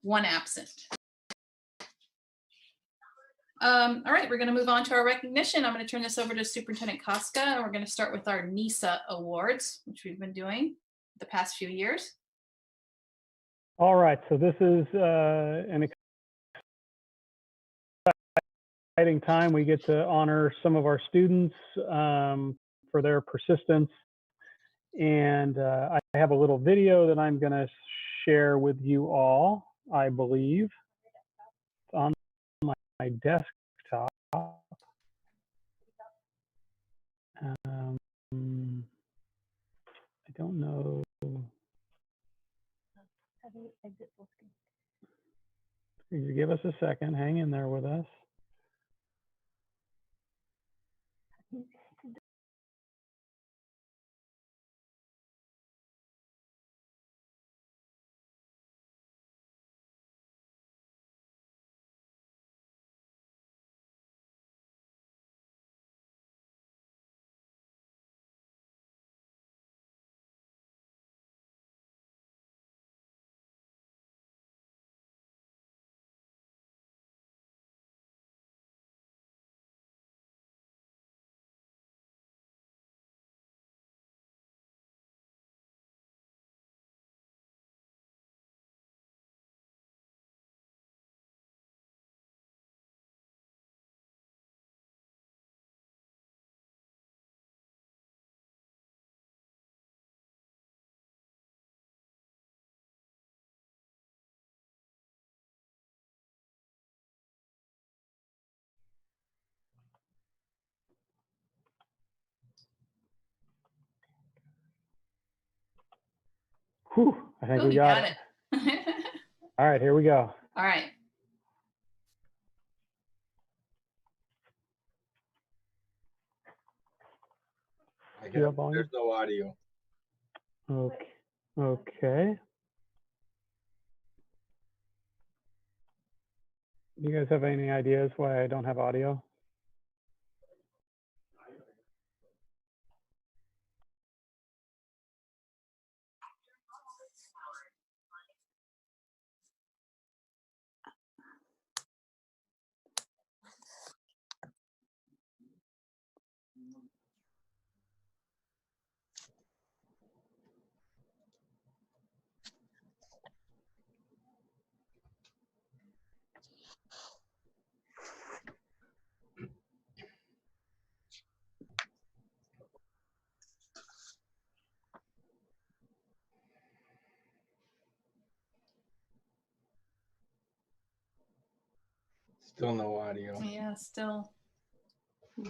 1 absent. All right, we're going to move on to our recognition. I'm going to turn this over to Superintendent Koska, and we're going to start with our NISA awards, which we've been doing the past few years. All right, so this is an exciting time. We get to honor some of our students for their persistence. And I have a little video that I'm going to share with you all, I believe. It's on my desktop. I don't know. Give us a second. Hang in there with us. Whew, I think we got it. All right, here we go. All right. There's no audio. Okay. Okay. Do you guys have any ideas why I don't have audio? Still no audio. Yeah, still. Go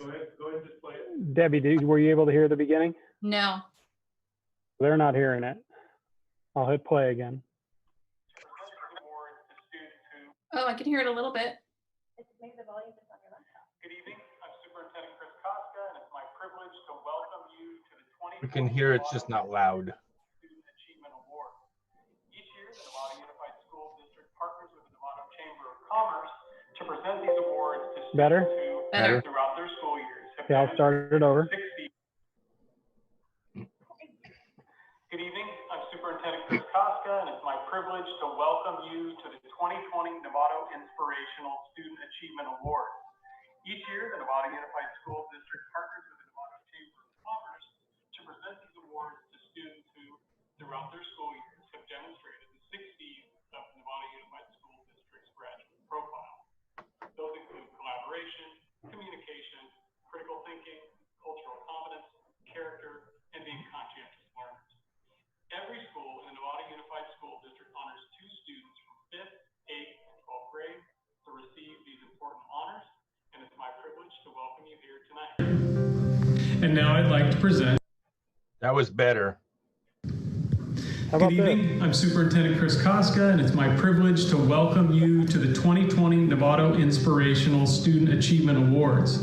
ahead and just play it. Debbie, were you able to hear the beginning? No. They're not hearing it. I'll hit play again. Oh, I can hear it a little bit. Maybe the volume is on your laptop. Good evening. I'm Superintendent Chris Koska, and it's my privilege to welcome you to the 2020 We can hear it's just not loud. Student Achievement Award. Each year, the Nevada Unified School District partners with the Nevada Chamber of Commerce to present these awards to students who, throughout their school years, have Yeah, I'll start it over. Good evening. I'm Superintendent Chris Koska, and it's my privilege to welcome you to the 2020 Nevada Inspirational Student Achievement Award. Each year, the Nevada Unified School District partners with the Nevada Chamber of Commerce to present these awards to students who, throughout their school years, have demonstrated the 6 Ds of the Nevada Unified School District's graduate profile. Those include collaboration, communication, critical thinking, cultural competence, character, and being conscientious learners. Every school in the Nevada Unified School District honors 2 students from 5th, 8th, and 12th grade to receive these important honors, and it's my privilege to welcome you here tonight. And now I'd like to present. That was better. Good evening. I'm Superintendent Chris Koska, and it's my privilege to welcome you to the 2020 Nevada Inspirational Student Achievement Awards.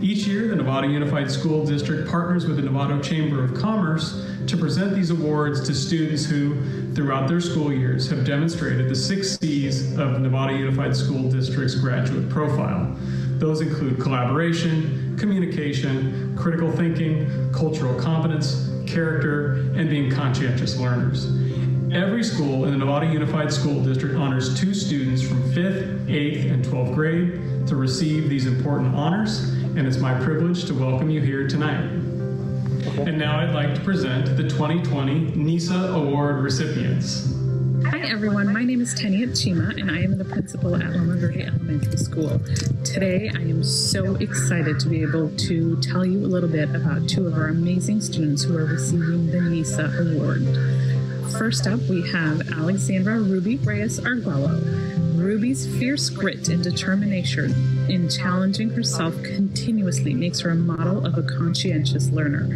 Each year, the Nevada Unified School District partners with the Nevada Chamber of Commerce to present these awards to students who, throughout their school years, have demonstrated the 6 C's of Nevada Unified School District's graduate profile. Those include collaboration, communication, critical thinking, cultural competence, character, and being conscientious learners. Every school in the Nevada Unified School District honors 2 students from 5th, 8th, and 12th grade to receive these important honors, and it's my privilege to welcome you here tonight. And now I'd like to present the 2020 NISA Award recipients. Hi everyone, my name is Tania Chima and I am the principal at Loma Verde Elementary School. Today I am so excited to be able to tell you a little bit about 2 of our amazing students who are receiving the NISA Award. First up, we have Alexandra Ruby Reyes Arguello. Ruby's fierce grit and determination in challenging herself continuously makes her a model of a conscientious learner.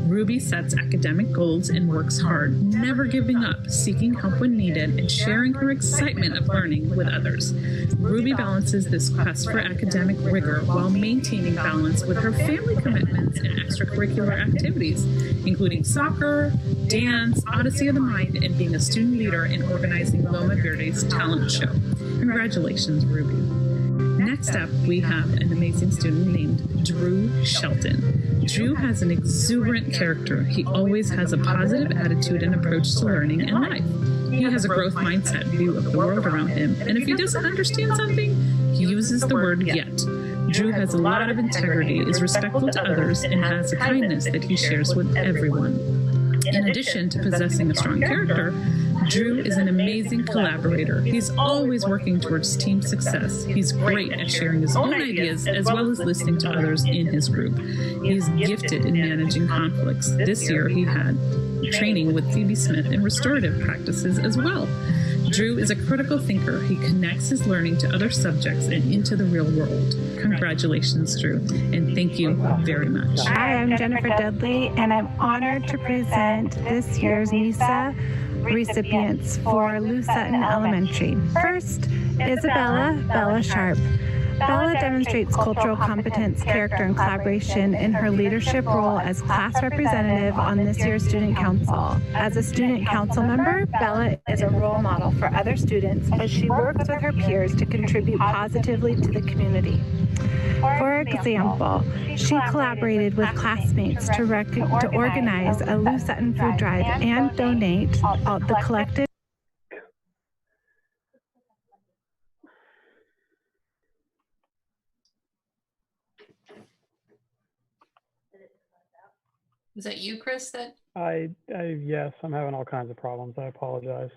Ruby sets academic goals and works hard, never giving up, seeking help when needed, and sharing her excitement of learning with others. Ruby balances this quest for academic rigor while maintaining balance with her family commitments and extracurricular activities, including soccer, dance, Odyssey of the Mind, and being a student leader in organizing Loma Verde's talent show. Congratulations, Ruby. Next up, we have an amazing student named Drew Shelton. Drew has an exuberant character. He always has a positive attitude and approach to learning and life. He has a growth mindset view of the world around him, and if he doesn't understand something, he uses the word yet. Drew has a lot of integrity, is respectful to others, and has a kindness that he shares with everyone. In addition to possessing a strong character, Drew is an amazing collaborator. He's always working towards team success. He's great at sharing his own ideas as well as listening to others in his group. He is gifted in managing conflicts. This year he had training with Phoebe Smith in restorative practices as well. Drew is a critical thinker. He connects his learning to other subjects and into the real world. Congratulations, Drew, and thank you very much. Hi, I'm Jennifer Dudley, and I'm honored to present this year's NISA recipients for Lou Sutton Elementary. First, Isabella Bella Sharp. Bella demonstrates cultural competence, character, and collaboration in her leadership role as class representative on this year's student council. As a student council member, Bella is a role model for other students as she works with her peers to contribute positively to the community. For example, she collaborated with classmates to organize a Lou Sutton food drive and donate the collected. Was that you, Chris? That Yes, I'm having all kinds of problems. I apologize.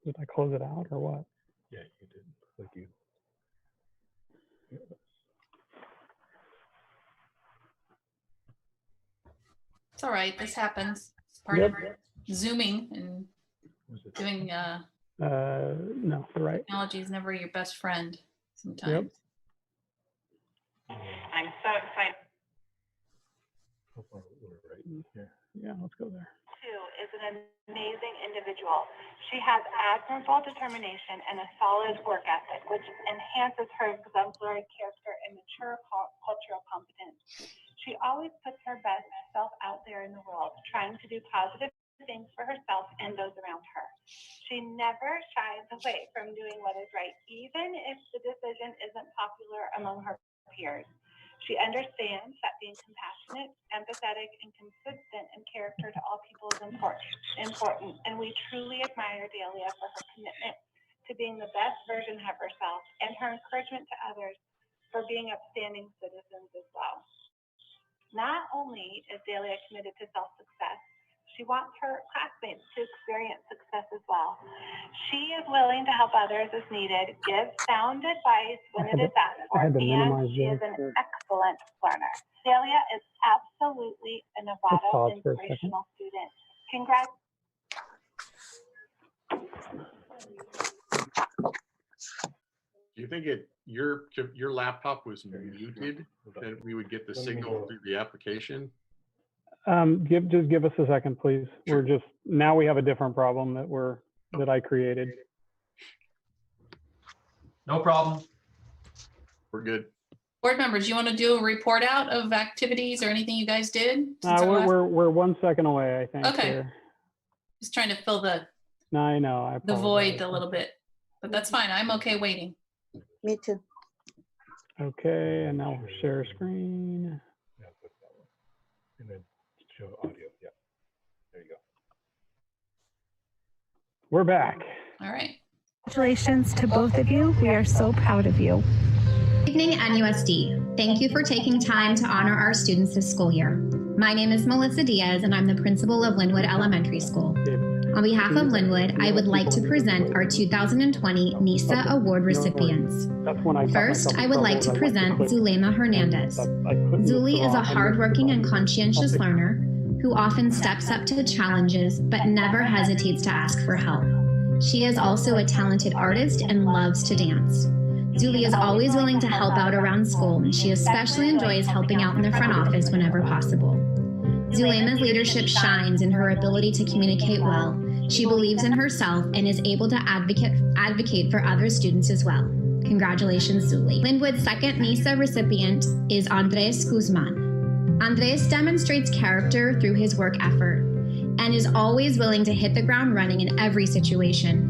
Did I close it out or what? Yeah, you did. Like you. it's all right. This happens. It's part of Zooming and doing No, you're right. technology is never your best friend sometimes. I'm so excited. Right here. Yeah, let's go there. Is an amazing individual. She has admirable determination and a solid work ethic, which enhances her exemplary character and mature cultural competence. She always puts her best self out there in the world, trying to do positive things for herself and those around her. She never shies away from doing what is right, even if the decision isn't popular among her peers. She understands that being compassionate, empathetic, and consistent in character to all people is important, and we truly admire Delia for her commitment to being the best version of herself and her encouragement to others for being upstanding citizens as well. Not only is Delia committed to self-success, she wants her classmates to experience success as well. She is willing to help others as needed, give sound advice when it is asked for, and she is an excellent learner. Delia is absolutely a Nevada Inspirational student. Congrats. Do you think your laptop was muted, that we would get the signal through the application? Just give us a second, please. Now we have a different problem that I created. No problem. We're good. Board members, you want to do a report out of activities or anything you guys did? since our last- We're 1 second away, I think. Okay. Here. Just trying to fill the No, I know. I void apologize. a little bit, but that's fine. I'm okay waiting. Me too. Okay, and now we'll share screen. Yeah, click that one. And then show audio. Yeah. There you go. We're back. All right. Congratulations to both of you. We are so proud of you. Good evening, NUSD. Thank you for taking time to honor our students this school year. My name is Melissa Diaz, and I'm the principal of Linwood Elementary School. On behalf of Linwood, I would like to present our 2020 NISA Award recipients. First, I would like to present Zulema Hernandez. Zuli is a hardworking and conscientious learner who often steps up to challenges but never hesitates to ask for help. She is also a talented artist and loves to dance. Zuli is always willing to help out around school, and she especially enjoys helping out in the front office whenever possible. Zulema's leadership shines in her ability to communicate well. She believes in herself and is able to advocate for other students as well. Congratulations, Zuli. Linwood's second NISA recipient is Andres Guzman. Andres demonstrates character through his work effort and is always willing to hit the ground running in every situation.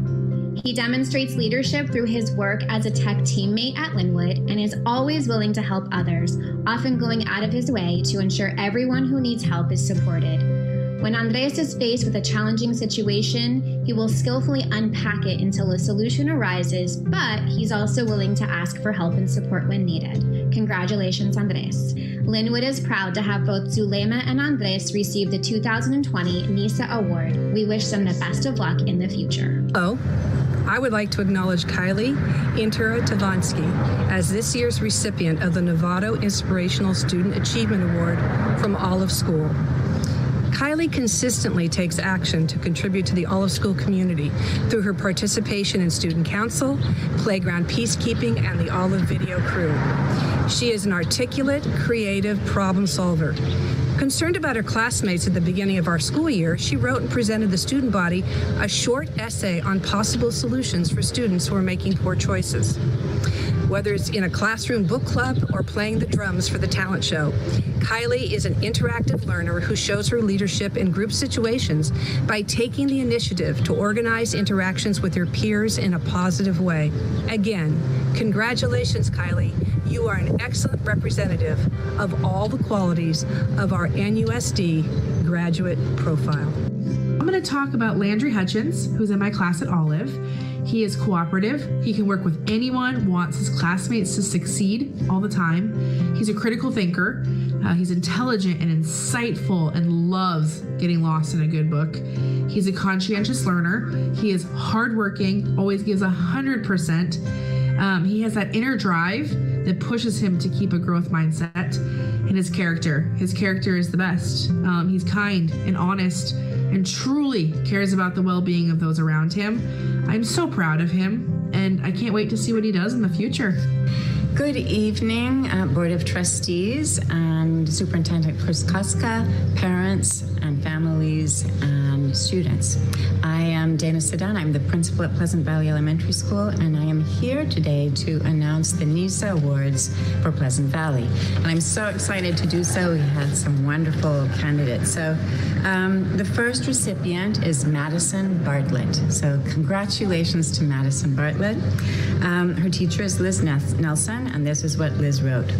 He demonstrates leadership through his work as a tech teammate at Linwood and is always willing to help others, often going out of his way to ensure everyone who needs help is supported. When Andres is faced with a challenging situation, he will skillfully unpack it until a solution arises, but he's also willing to ask for help and support when needed. Congratulations, Andres. Linwood is proud to have both Zulema and Andres receive the 2020 NISA Award. We wish them the best of luck in the future. Oh, I would like to acknowledge Kylie Intera Tavansky as this year's recipient of the Novato Inspirational Student Achievement Award from Olive School. Kylie consistently takes action to contribute to the Olive School community through her participation in student council, playground peacekeeping, and the Olive video crew. She is an articulate, creative problem solver. Concerned about her classmates at the beginning of our school year, she wrote and presented the student body a short essay on possible solutions for students who are making poor choices. Whether it's in a classroom book club or playing the drums for the talent show, Kylie is an interactive learner who shows her leadership in group situations by taking the initiative to organize interactions with her peers in a positive way. Again, congratulations, Kylie. You are an excellent representative of all the qualities of our NUSD graduate profile. I'm going to talk about Landry Hutchins, who's in my class at Olive. He is cooperative. He can work with anyone, wants his classmates to succeed all the time. He's a critical thinker. He's intelligent and insightful and loves getting lost in a good book. He's a conscientious learner. He is hardworking, always gives 100%. He has that inner drive that pushes him to keep a growth mindset. And his character is the best. He's kind and honest and truly cares about the well-being of those around him. I'm so proud of him, and I can't wait to see what he does in the future. Good evening, Board of Trustees and Superintendent Chris Koska, parents and families and students. I am Dana Sedan. I'm the principal at Pleasant Valley Elementary School, and I am here today to announce the NISA Awards for Pleasant Valley. And I'm so excited to do so. We had some wonderful candidates. So the first recipient is Madison Bartlett. So congratulations to Madison Bartlett. Her teacher is Liz Nelson, and this is what Liz wrote.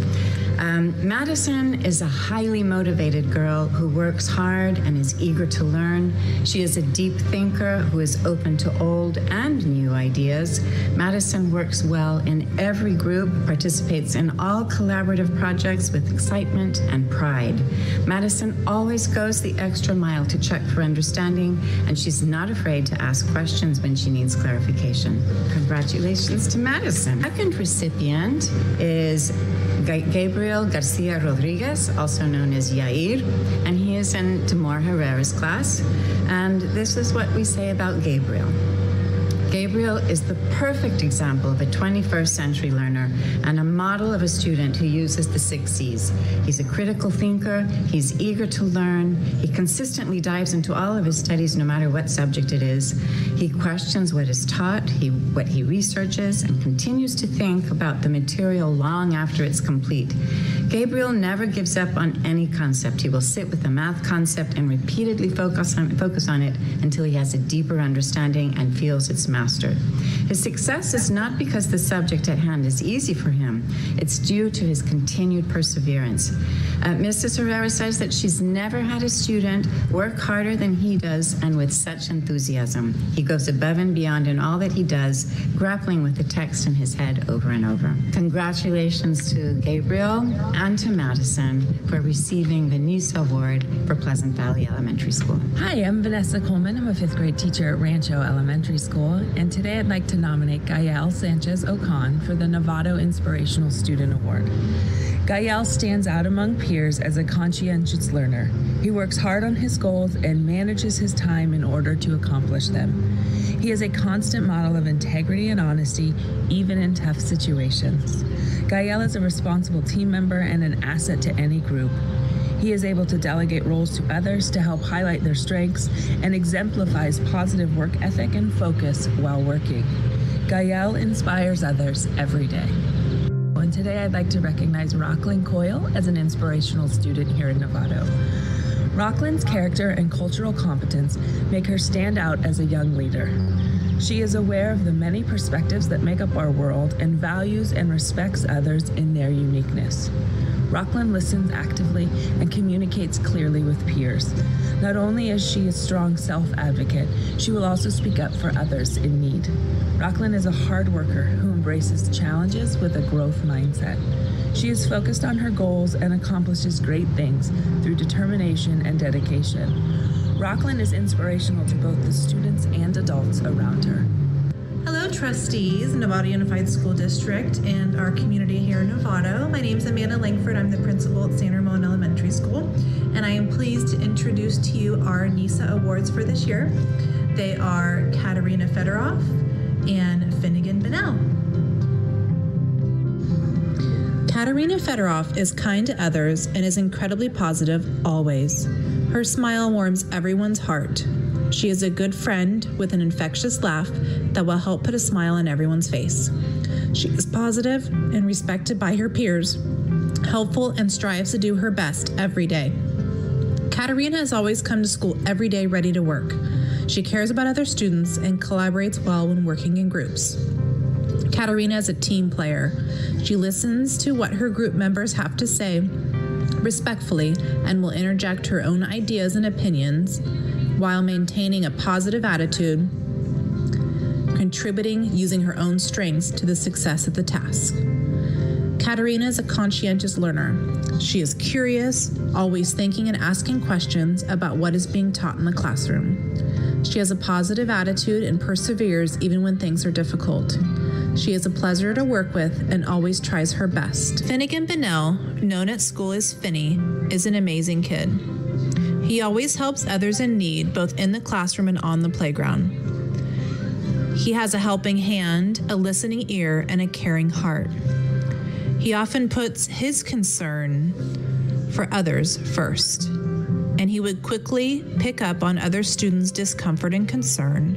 Madison is a highly motivated girl who works hard and is eager to learn. She is a deep thinker who is open to old and new ideas. Madison works well in every group, participates in all collaborative projects with excitement and pride. Madison always goes the extra mile to check for understanding, and she's not afraid to ask questions when she needs clarification. Congratulations to Madison. Second recipient is Gabriel Garcia Rodriguez, also known as Yair, and he is in Tamar Herrera's class. And this is what we say about Gabriel. Gabriel is the perfect example of a 21st century learner and a model of a student who uses the 6 C's. He's a critical thinker, he's eager to learn, he consistently dives into all of his studies no matter what subject it is. He questions what is taught, what he researches, and continues to think about the material long after it's complete. Gabriel never gives up on any concept. He will sit with a math concept and repeatedly focus on it until he has a deeper understanding and feels it's mastered. His success is not because the subject at hand is easy for him. It's due to his continued perseverance. Mrs. Herrera says that she's never had a student work harder than he does and with such enthusiasm. He goes above and beyond in all that he does, grappling with the text in his head over and over. Congratulations to Gabriel and to Madison for receiving the NISA Award for Pleasant Valley Elementary School. Hi, I'm Vanessa Coleman. I'm a 5th grade teacher at Rancho Elementary School, and today I'd like to nominate Gael Sanchez Ocon for the Novato Inspirational Student Award. Gael stands out among peers as a conscientious learner. He works hard on his goals and manages his time in order to accomplish them. He is a constant model of integrity and honesty, even in tough situations. Gael is a responsible team member and an asset to any group. He is able to delegate roles to others to help highlight their strengths and exemplifies positive work ethic and focus while working. Gael inspires others every day. And today I'd like to recognize Rocklyn Coyle as an inspirational student here in Novato. Rocklyn's character and cultural competence make her stand out as a young leader. She is aware of the many perspectives that make up our world and values and respects others in their uniqueness. Rocklyn listens actively and communicates clearly with peers. Not only is she a strong self-advocate, she will also speak up for others in need. Rocklyn is a hard worker who embraces challenges with a growth mindset. She is focused on her goals and accomplishes great things through determination and dedication. Rocklyn is inspirational to both the students and adults around her. Hello, trustees, Novato Unified School District, and our community here in Novato. My name is Amanda Langford. I'm the principal at San Ramon Elementary School, and I am pleased to introduce to you our NISA Awards for this year. They are Katerina Fedorov and Finnegan Bennell. Katerina Fedorov is kind to others and is incredibly positive always. Her smile warms everyone's heart. She is a good friend with an infectious laugh that will help put a smile on everyone's face. She is positive and respected by her peers, helpful, and strives to do her best every day. Katerina has always come to school every day ready to work. She cares about other students and collaborates well when working in groups. Katerina is a team player. She listens to what her group members have to say respectfully and will interject her own ideas and opinions while maintaining a positive attitude, contributing using her own strengths to the success of the task. Katerina is a conscientious learner. She is curious, always thinking and asking questions about what is being taught in the classroom. She has a positive attitude and perseveres even when things are difficult. She is a pleasure to work with and always tries her best. Finnegan Bennell, known at school as Finny, is an amazing kid. He always helps others in need, both in the classroom and on the playground. He has a helping hand, a listening ear, and a caring heart. He often puts his concern for others first, and he would quickly pick up on other students' discomfort and concern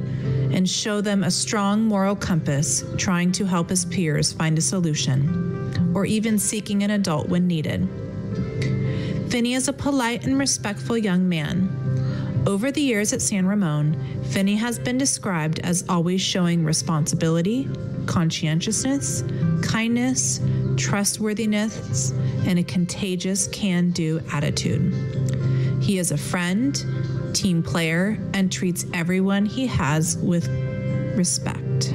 and show them a strong moral compass, trying to help his peers find a solution, or even seeking an adult when needed. Finney is a polite and respectful young man. Over the years at San Ramon, Finney has been described as always showing responsibility, conscientiousness, kindness, trustworthiness, and a contagious can-do attitude. He is a friend, team player, and treats everyone he has with respect.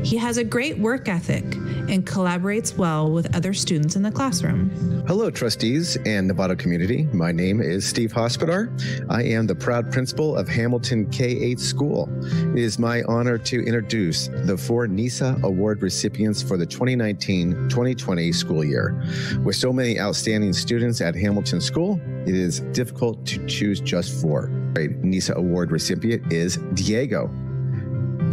He has a great work ethic and collaborates well with other students in the classroom. Hello, trustees and Novato community. My name is Steve Hospodar. I am the proud principal of Hamilton K-8 School. It is my honor to introduce the 4 NISA Award recipients for the 2019-2020 school year. With so many outstanding students at Hamilton School, it is difficult to choose just 4. The NISA Award recipient is Diego.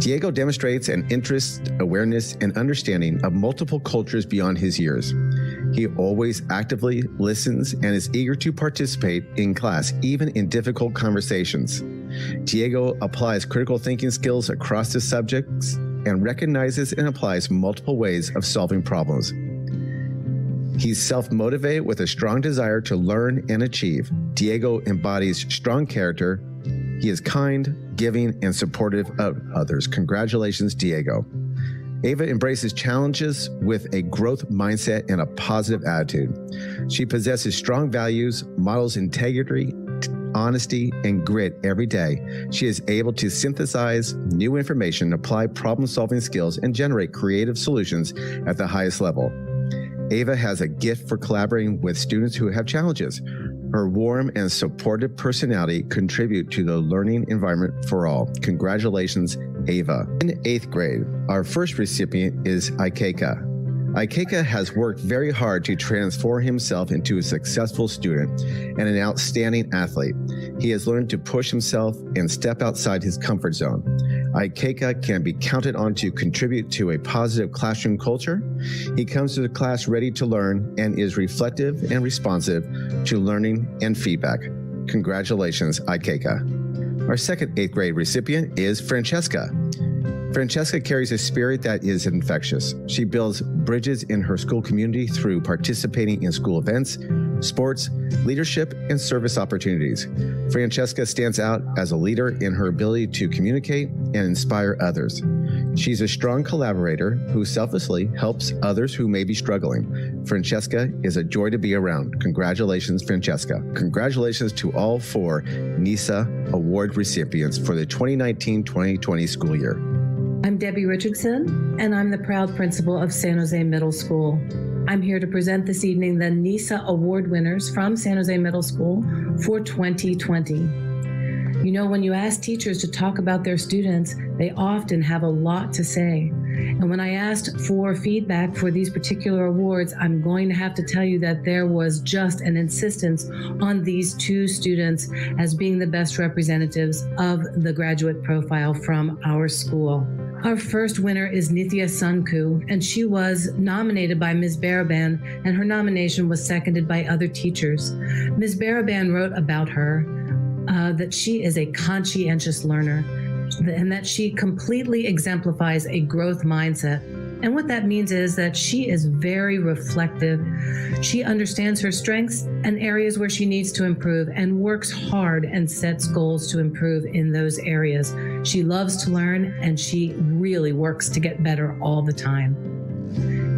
Diego demonstrates an interest, awareness, and understanding of multiple cultures beyond his years. He always actively listens and is eager to participate in class, even in difficult conversations. Diego applies critical thinking skills across the subjects and recognizes and applies multiple ways of solving problems. He's self-motivated with a strong desire to learn and achieve. Diego embodies strong character. He is kind, giving, and supportive of others. Congratulations, Diego. Ava embraces challenges with a growth mindset and a positive attitude. She possesses strong values, models integrity, honesty, and grit every day. She is able to synthesize new information, apply problem-solving skills, and generate creative solutions at the highest level. Ava has a gift for collaborating with students who have challenges. Her warm and supportive personality contribute to the learning environment for all. Congratulations, Ava. In 8th grade, our first recipient is Ikeka. Ikeka has worked very hard to transform himself into a successful student and an outstanding athlete. He has learned to push himself and step outside his comfort zone. Ikeka can be counted on to contribute to a positive classroom culture. He comes to the class ready to learn and is reflective and responsive to learning and feedback. Congratulations, Ikeka. Our second 8th grade recipient is Francesca. Francesca carries a spirit that is infectious. She builds bridges in her school community through participating in school events, sports, leadership, and service opportunities. Francesca stands out as a leader in her ability to communicate and inspire others. She's a strong collaborator who selflessly helps others who may be struggling. Francesca is a joy to be around. Congratulations, Francesca. Congratulations to all 4 NISA Award recipients for the 2019-2020 school year. I'm Debbie Richardson, and I'm the proud principal of San Jose Middle School. I'm here to present this evening the NISA Award winners from San Jose Middle School for 2020. You know, when you ask teachers to talk about their students, they often have a lot to say. And when I asked for feedback for these particular awards, I'm going to have to tell you that there was just an insistence on these 2 students as being the best representatives of the graduate profile from our school. Our first winner is Nithya Sunku, and she was nominated by Ms. Baraban, and her nomination was seconded by other teachers. Ms. Baraban wrote about her that she is a conscientious learner and that she completely exemplifies a growth mindset. And what that means is that she is very reflective. She understands her strengths and areas where she needs to improve and works hard and sets goals to improve in those areas. She loves to learn and she really works to get better all the time.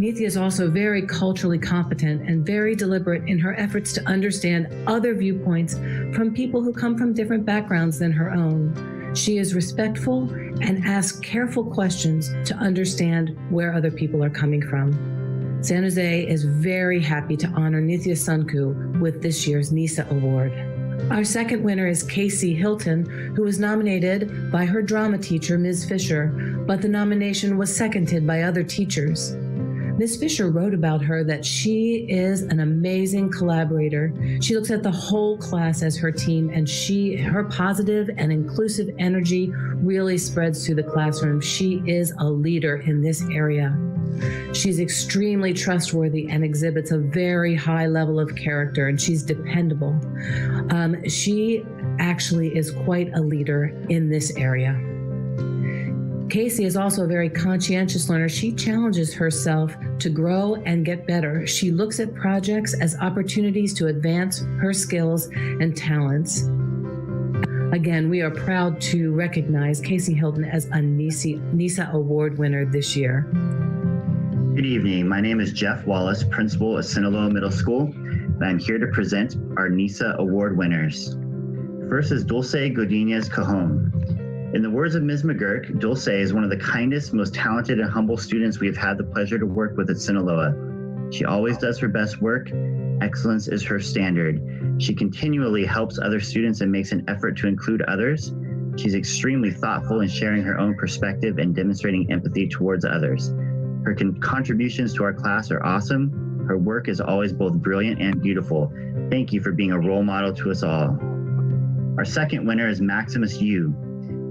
Nithya is also very culturally competent and very deliberate in her efforts to understand other viewpoints from people who come from different backgrounds than her own. She is respectful and asks careful questions to understand where other people are coming from. San Jose is very happy to honor Nithya Sunku with this year's NISA Award. Our second winner is Casey Hilton, who was nominated by her drama teacher, Ms. Fisher, but the nomination was seconded by other teachers. Ms. Fisher wrote about her that she is an amazing collaborator. She looks at the whole class as her team, and her positive and inclusive energy really spreads through the classroom. She is a leader in this area. She's extremely trustworthy and exhibits a very high level of character, and she's dependable. She actually is quite a leader in this area. Casey is also a very conscientious learner. She challenges herself to grow and get better. She looks at projects as opportunities to advance her skills and talents. Again, we are proud to recognize Casey Hilton as a NISA Award winner this year. Good evening. My name is Jeff Wallace, principal of Sinaloa Middle School, and I'm here to present our NISA Award winners. First is Dulce Godinez Cajon. In the words of Ms. McGurk, Dulce is one of the kindest, most talented, and humble students we have had the pleasure to work with at Sinaloa. She always does her best work. Excellence is her standard. She continually helps other students and makes an effort to include others. She's extremely thoughtful in sharing her own perspective and demonstrating empathy towards others. Her contributions to our class are awesome. Her work is always both brilliant and beautiful. Thank you for being a role model to us all. Our second winner is Maximus Yu.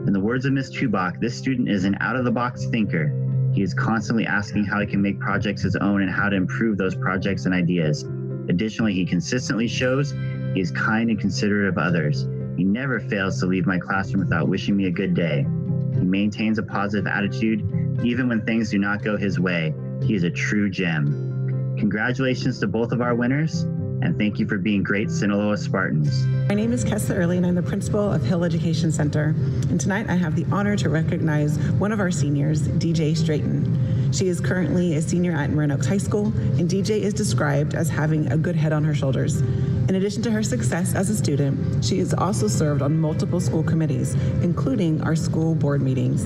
In the words of Ms. Chubak, this student is an out-of-the-box thinker. He is constantly asking how he can make projects his own and how to improve those projects and ideas. Additionally, he consistently shows he is kind and considerate of others. He never fails to leave my classroom without wishing me a good day. He maintains a positive attitude even when things do not go his way. He is a true gem. Congratulations to both of our winners, and thank you for being great Sinaloa Spartans. My name is Kessa Early, and I'm the principal of Hill Education Center. And tonight I have the honor to recognize one of our seniors, DJ Straighton. She is currently a senior at Marin Oaks High School, and DJ is described as having a good head on her shoulders. In addition to her success as a student, she has also served on multiple school committees, including our school board meetings.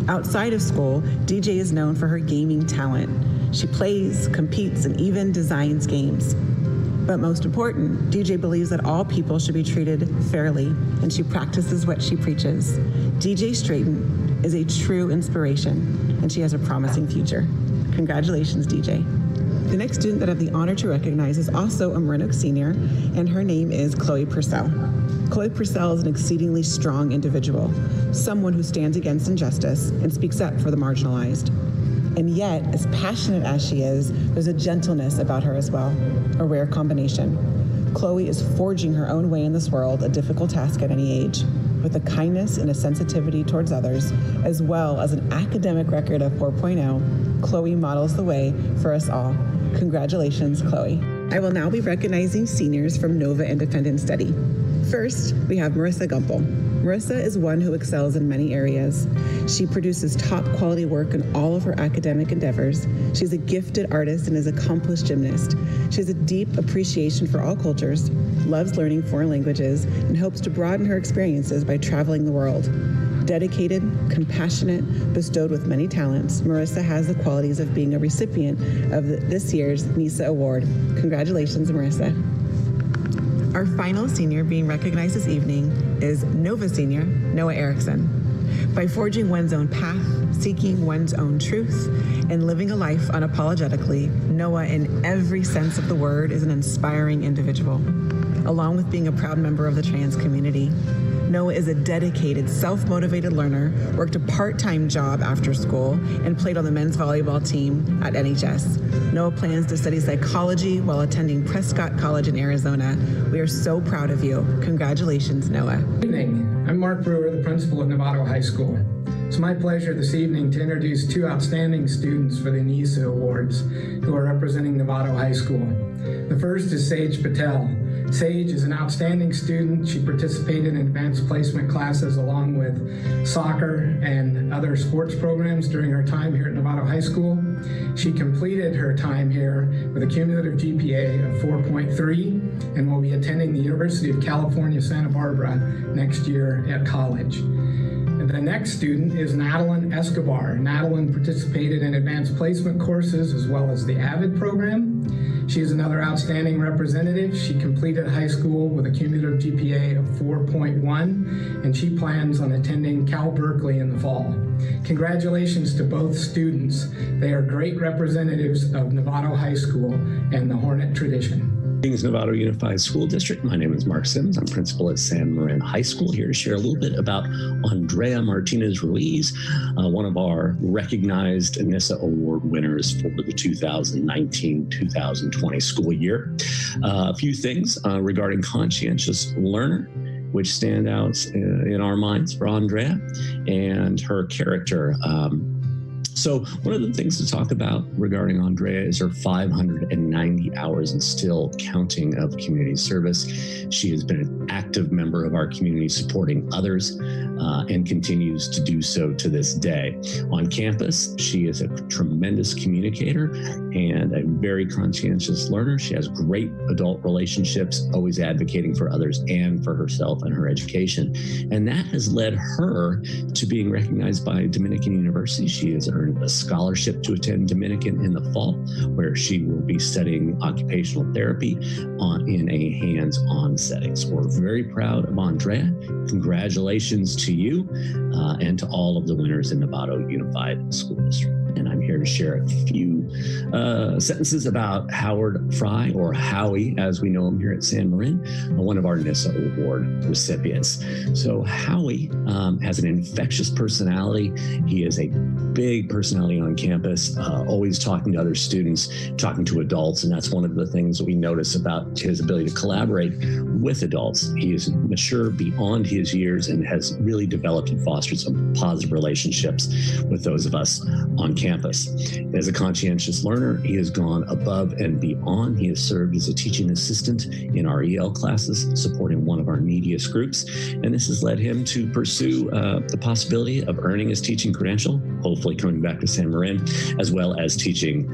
Outside of school, DJ is known for her gaming talent. She plays, competes, and even designs games. But most important, DJ believes that all people should be treated fairly, and she practices what she preaches. DJ Straighton is a true inspiration, and she has a promising future. Congratulations, DJ. The next student that I have the honor to recognize is also a Marin Oaks senior, and her name is Chloe Purcell. Chloe Purcell is an exceedingly strong individual, someone who stands against injustice and speaks up for the marginalized. And yet, as passionate as she is, there's a gentleness about her as well, a rare combination. Chloe is forging her own way in this world, a difficult task at any age, with a kindness and a sensitivity towards others, as well as an academic record of 4.0. Chloe models the way for us all. Congratulations, Chloe. I will now be recognizing seniors from Nova Independent Study. First, we have Marissa Gumpel. Marissa is one who excels in many areas. She produces top quality work in all of her academic endeavors. She's a gifted artist and is an accomplished gymnast. She has a deep appreciation for all cultures, loves learning foreign languages, and hopes to broaden her experiences by traveling the world. Dedicated, compassionate, bestowed with many talents, Marissa has the qualities of being a recipient of this year's NISA Award. Congratulations, Marissa. Our final senior being recognized this evening is Nova Senior, Noah Erickson. By forging one's own path, seeking one's own truth, and living a life unapologetically, Noah, in every sense of the word, is an inspiring individual. Along with being a proud member of the trans community, Noah is a dedicated, self-motivated learner, worked a part-time job after school, and played on the men's volleyball team at NHS. Noah plans to study psychology while attending Prescott College in Arizona. We are so proud of you. Congratulations, Noah. Good evening. I'm Mark Brewer, the principal of Novato High School. It's my pleasure this evening to introduce two outstanding students for the NISA Awards who are representing Novato High School. The first is Sage Patel. Sage is an outstanding student. She participated in advanced placement classes along with soccer and other sports programs during her time here at Novato High School. She completed her time here with a cumulative GPA of 4.3 and will be attending the University of California, Santa Barbara next year at college. The next student is Nadeline Escobar. Nadeline participated in advanced placement courses as well as the AVID program. She is another outstanding representative. She completed high school with a cumulative GPA of 4.1, and she plans on attending Cal Berkeley in the fall. Congratulations to both students. They are great representatives of Novato High School and the Hornet tradition. Greetings, Novato Unified School District. My name is Mark Simmons. I'm principal at San Marin High School, here to share a little bit about Andrea Martinez Ruiz, one of our recognized NISA Award winners for the 2019-2020 school year. A few things regarding conscientious learner, which stand out in our minds for Andrea, and her character. So one of the things to talk about regarding Andrea is her 590 hours and still counting of community service. She has been an active member of our community, supporting others, and continues to do so to this day. On campus, she is a tremendous communicator and a very conscientious learner. She has great adult relationships, always advocating for others and for herself and her education. And that has led her to being recognized by Dominican University. She has earned a scholarship to attend Dominican in the fall, where she will be studying occupational therapy in a hands-on setting. So we're very proud of Andrea. Congratulations to you and to all of the winners in Novato Unified School District. And I'm here to share a few sentences about Howard Fry, or Howie, as we know him here at San Marin, one of our NISA Award recipients. So Howie has an infectious personality. He is a big personality on campus, always talking to other students, talking to adults, and that's one of the things that we notice about his ability to collaborate with adults. He is mature beyond his years and has really developed and fostered some positive relationships with those of us on campus. As a conscientious learner, he has gone above and beyond. He has served as a teaching assistant in our EL classes, supporting one of our neediest groups, and this has led him to pursue the possibility of earning his teaching credential, hopefully coming back to San Marin, as well as teaching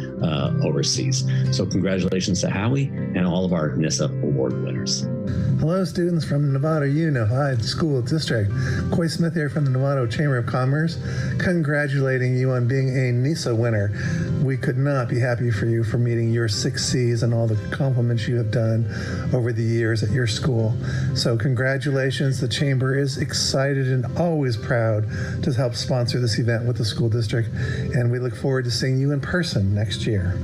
overseas. So congratulations to Howie and all of our NISA Award winners. Hello, students from Novato Unified School District. Coy Smith here from the Novato Chamber of Commerce, congratulating you on being a NISA winner. We could not be happy for you for meeting your 6 C's and all the compliments you have done over the years at your school. So congratulations. The Chamber is excited and always proud to help sponsor this event with the school district, and we look forward to seeing you in person next year.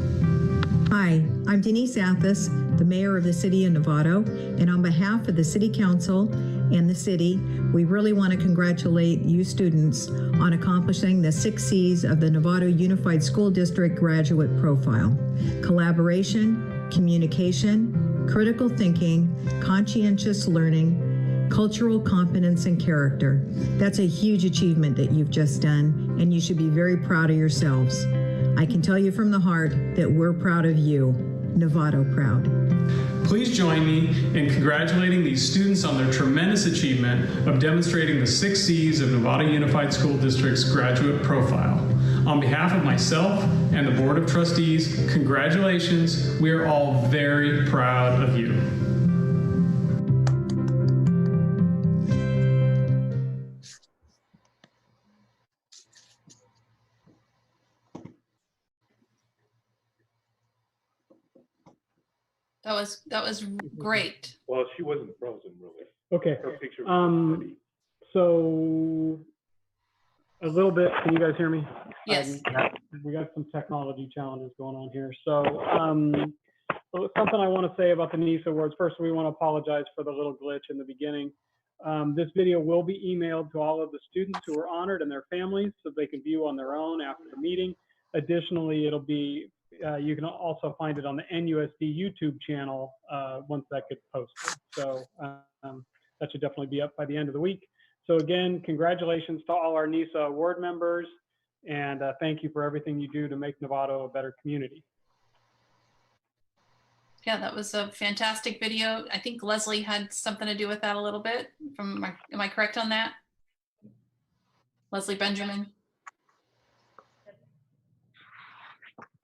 Hi, I'm Denise Athas, the mayor of the city of Novato, and on behalf of the city council and the city, we really want to congratulate you students on accomplishing the 6 C's of the Novato Unified School District graduate profile: collaboration, communication, critical thinking, conscientious learning, cultural competence, and character. That's a huge achievement that you've just done, and you should be very proud of yourselves. I can tell you from the heart that we're proud of you. Novato proud. Please join me in congratulating these students on their tremendous achievement of demonstrating the 6 C's of Novato Unified School District's graduate profile. On behalf of myself and the Board of Trustees, congratulations. We are all very proud of you. That was great. Well, she wasn't frozen, really. Okay. Her picture was steady. So a little bit, can you guys hear me? Yes. We got some technology challenges going on here. So something I want to say about the NISA Awards. First, we want to apologize for the little glitch in the beginning. This video will be emailed to all of the students who were honored and their families so they can view on their own after the meeting. Additionally, it'll be you can also find it on the NUSD YouTube channel once that gets posted. So that should definitely be up by the end of the week. So again, congratulations to all our NISA award members, and thank you for everything you do to make Novato a better community. Yeah, that was a fantastic video. I think Leslie had something to do with that a little bit. Am I correct on that? Leslie Benjamin.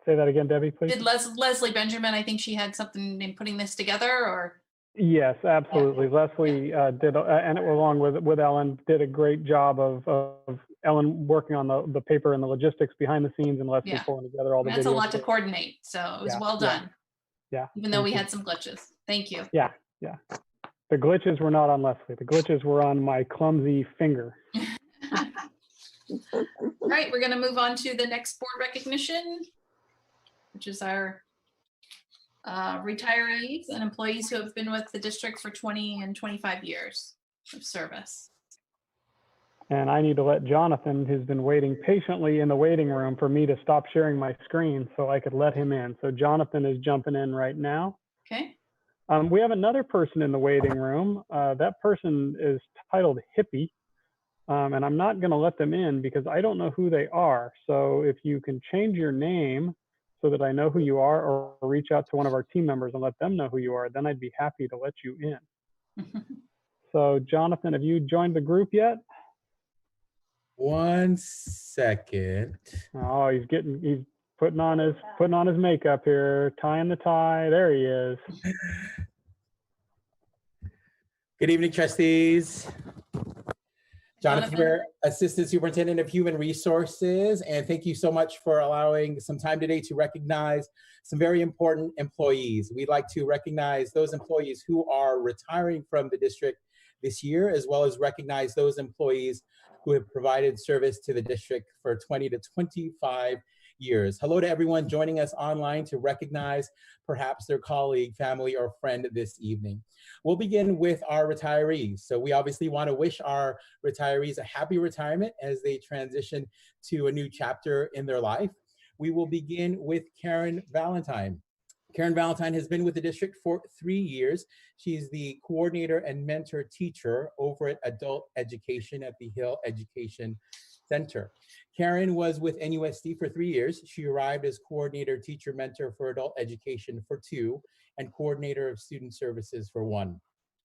Say that again, Debbie, please. Did Leslie Benjamin, I think she had something in putting this together, or? Yes, absolutely. Yeah. Leslie did, and along with Ellen, did a great job of Ellen working on the paper and the logistics behind the scenes, and Leslie pulling together all the videos. That's a lot to coordinate, so it was well done. Yeah. Even though we had some glitches. Thank you. Yeah. The glitches were not on Leslie. The glitches were on my clumsy finger. All right, we're going to move on to the next board recognition, which is our retirees and employees who have been with the district for 20 and 25 years of service. And I need to let Jonathan, who's been waiting patiently in the waiting room for me to stop sharing my screen so I could let him in. So Jonathan is jumping in right now. Okay. We have another person in the waiting room. That person is titled Hippie. And I'm not going to let them in because I don't know who they are. So if you can change your name so that I know who you are, or reach out to one of our team members and let them know who you are, then I'd be happy to let you in. So Jonathan, have you joined the group yet? 1 second. Oh, he's putting on his makeup here, tying the tie. There he is. Good evening, trustees. Jonathan here, Assistant Superintendent of Human Resources, and thank you so much for allowing some time today to recognize some very important employees. We'd like to recognize those employees who are retiring from the district this year, as well as recognize those employees who have provided service to the district for 20 to 25 years. Hello to everyone joining us online to recognize perhaps their colleague, family, or friend this evening. We'll begin with our retirees. So we obviously want to wish our retirees a happy retirement as they transition to a new chapter in their life. We will begin with Karen Valentine. Karen Valentine has been with the district for 3 years. She's the coordinator and mentor teacher over at adult education at the Hill Education Center. Karen was with NUSD for 3 years. She arrived as coordinator, teacher, mentor for adult education for 2, and coordinator of student services for 1.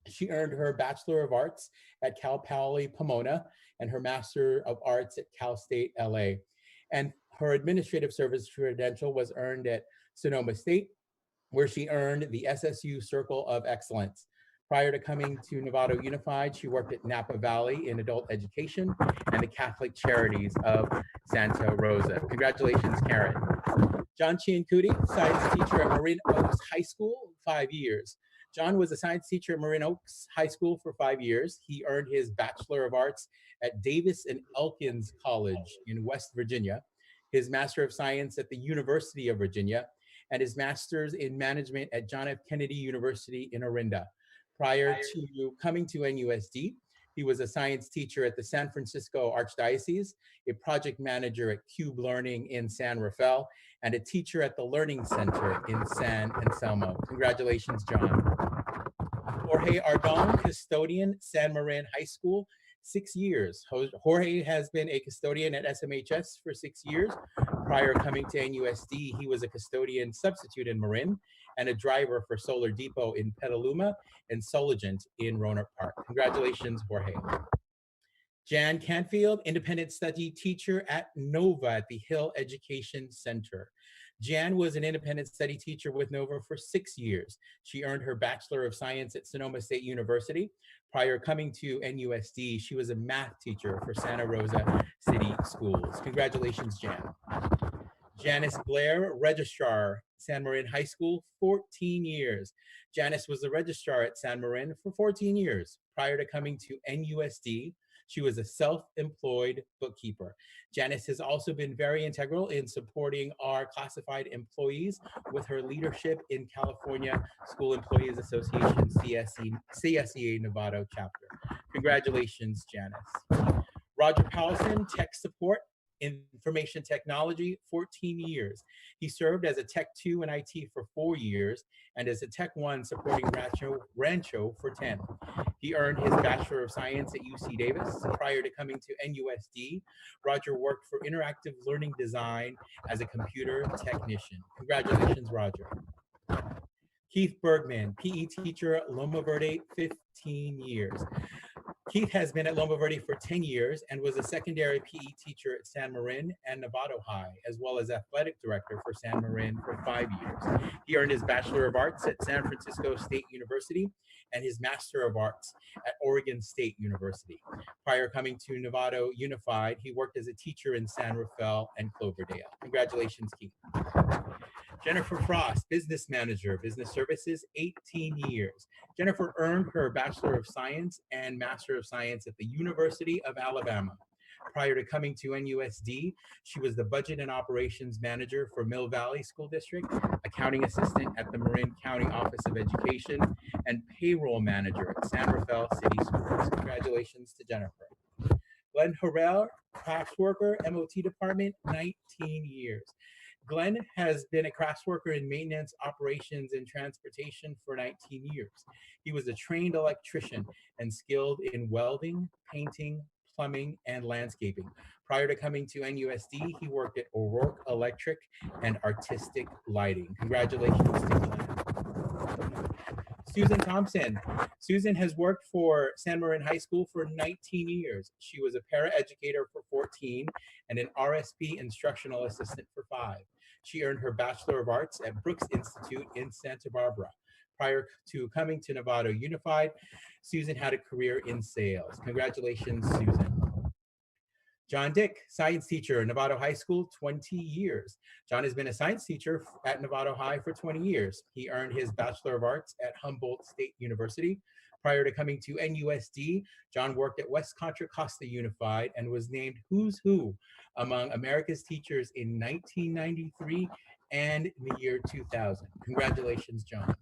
She earned her Bachelor of Arts at Cal Poly Pomona and her Master of Arts at Cal State LA. And her administrative service credential was earned at Sonoma State, where she earned the SSU Circle of Excellence. Prior to coming to Novato Unified, she worked at Napa Valley in adult education and the Catholic Charities of Santa Rosa. Congratulations, Karen. John Chiancuti, science teacher at Marin Oaks High School, 5 years. John was a science teacher at Marin Oaks High School for 5 years. He earned his Bachelor of Arts at Davis and Elkins College in West Virginia, his Master of Science at the University of Virginia, and his Master's in Management at John F. Kennedy University in Orinda. Prior to coming to NUSD, he was a science teacher at the San Francisco Archdiocese, a project manager at Cube Learning in San Rafael, and a teacher at the Learning Center in San Anselmo. Congratulations, John. Jorge Ardon, custodian, San Marin High School, 6 years. Jorge has been a custodian at SMHS for 6 years. Prior coming to NUSD, he was a custodian substitute in Marin and a driver for Solar Depot in Petaluma and Soligent in Roanoke Park. Congratulations, Jorge. Jan Canfield, independent study teacher at Nova at the Hill Education Center. Jan was an independent study teacher with Nova for 6 years. She earned her Bachelor of Science at Sonoma State University. Prior coming to NUSD, she was a math teacher for Santa Rosa City Schools. Congratulations, Jan. Janice Blair, registrar, San Marin High School, 14 years. Janice was the registrar at San Marin for 14 years. Prior to coming to NUSD, she was a self-employed bookkeeper. Janice has also been very integral in supporting our classified employees with her leadership in California School Employees Association, CSEA Novato chapter. Congratulations, Janice. Roger Powelson, tech support, information technology, 14 years. He served as a Tech 2 in IT for 4 years and as a Tech 1 supporting Rancho for 10. He earned his Bachelor of Science at UC Davis. Prior to coming to NUSD, Roger worked for Interactive Learning Design as a computer technician. Congratulations, Roger. Keith Bergman, PE teacher at Loma Verde, 15 years. Keith has been at Loma Verde for 10 years and was a secondary PE teacher at San Marin and Novato High, as well as athletic director for San Marin for 5 years. He earned his Bachelor of Arts at San Francisco State University and his Master of Arts at Oregon State University. Prior coming to Novato Unified, he worked as a teacher in San Rafael and Cloverdale. Congratulations, Keith. Jennifer Frost, business manager, business services, 18 years. Jennifer earned her Bachelor of Science and Master of Science at the University of Alabama. Prior to coming to NUSD, she was the budget and operations manager for Mill Valley School District, accounting assistant at the Marin County Office of Education, and payroll manager at San Rafael City Schools. Congratulations to Jennifer. Glenn Harrell, crafts worker, MOT department, 19 years. Glenn has been a crafts worker in maintenance, operations, and transportation for 19 years. He was a trained electrician and skilled in welding, painting, plumbing, and landscaping. Prior to coming to NUSD, he worked at O'Rourke Electric and Artistic Lighting. Congratulations to Glenn. Susan Thompson. Susan has worked for San Marin High School for 19 years. She was a paraeducator for 14 and an RSP instructional assistant for 5. She earned her Bachelor of Arts at Brooks Institute in Santa Barbara. Prior to coming to Novato Unified, Susan had a career in sales. Congratulations, Susan. John Dick, science teacher, Novato High School, 20 years. John has been a science teacher at Novato High for 20 years. He earned his Bachelor of Arts at Humboldt State University. Prior to coming to NUSD, John worked at West Contra Costa Unified and was named Who's Who among America's teachers in 1993 and the year 2000. Congratulations, John.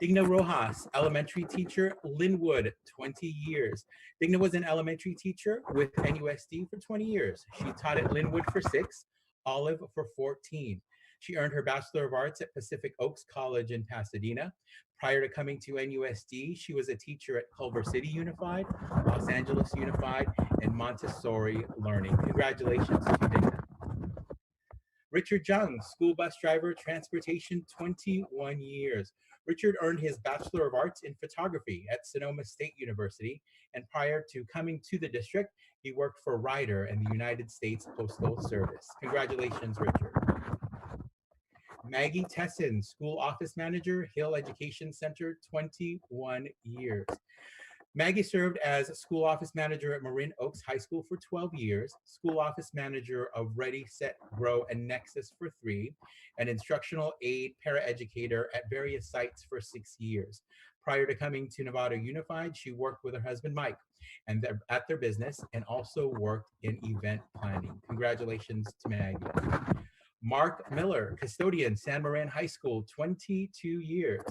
Digna Rojas, elementary teacher, Linwood, 20 years. Digna was an elementary teacher with NUSD for 20 years. She taught at Linwood for 6, Olive for 14. She earned her Bachelor of Arts at Pacific Oaks College in Pasadena. Prior to coming to NUSD, she was a teacher at Culver City Unified, Los Angeles Unified, and Montessori Learning. Congratulations to Digna. Richard Jung, school bus driver, transportation, 21 years. Richard earned his Bachelor of Arts in photography at Sonoma State University, and prior to coming to the district, he worked for Ryder and the United States Postal Service. Congratulations, Richard. Maggie Tesson, school office manager, Hill Education Center, 21 years. Maggie served as school office manager at Marin Oaks High School for 12 years, school office manager of Ready, Set, Grow, and Nexus for 3, and instructional aide paraeducator at various sites for 6 years. Prior to coming to Nevada Unified, she worked with her husband, Mike, and at their business, and also worked in event planning. Congratulations to Maggie. Mark Miller, custodian, San Marin High School, 22 years.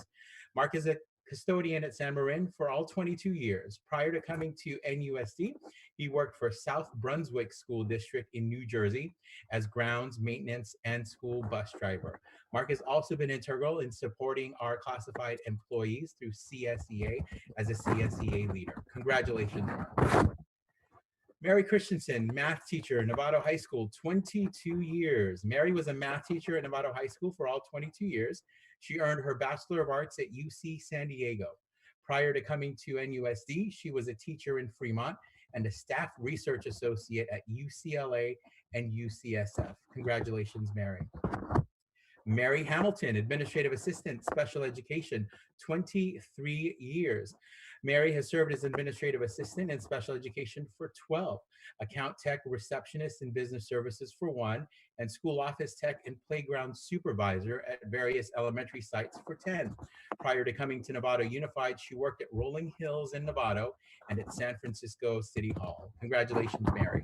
Mark is a custodian at San Marin for all 22 years. Prior to coming to NUSD, he worked for South Brunswick School District in New Jersey as grounds, maintenance, and school bus driver. Mark has also been integral in supporting our classified employees through CSEA as a CSEA leader. Congratulations, Mark. Mary Christensen, math teacher, Novato High School, 22 years. Mary was a math teacher at Novato High School for all 22 years. She earned her Bachelor of Arts at UC San Diego. Prior to coming to NUSD, she was a teacher in Fremont and a staff research associate at UCLA and UCSF. Congratulations, Mary. Mary Hamilton, administrative assistant, special education, 23 years. Mary has served as administrative assistant in special education for 12, account tech receptionist in business services for 1, and school office tech and playground supervisor at various elementary sites for 10. Prior to coming to Novato Unified, she worked at Rolling Hills in Novato and at San Francisco City Hall. Congratulations, Mary.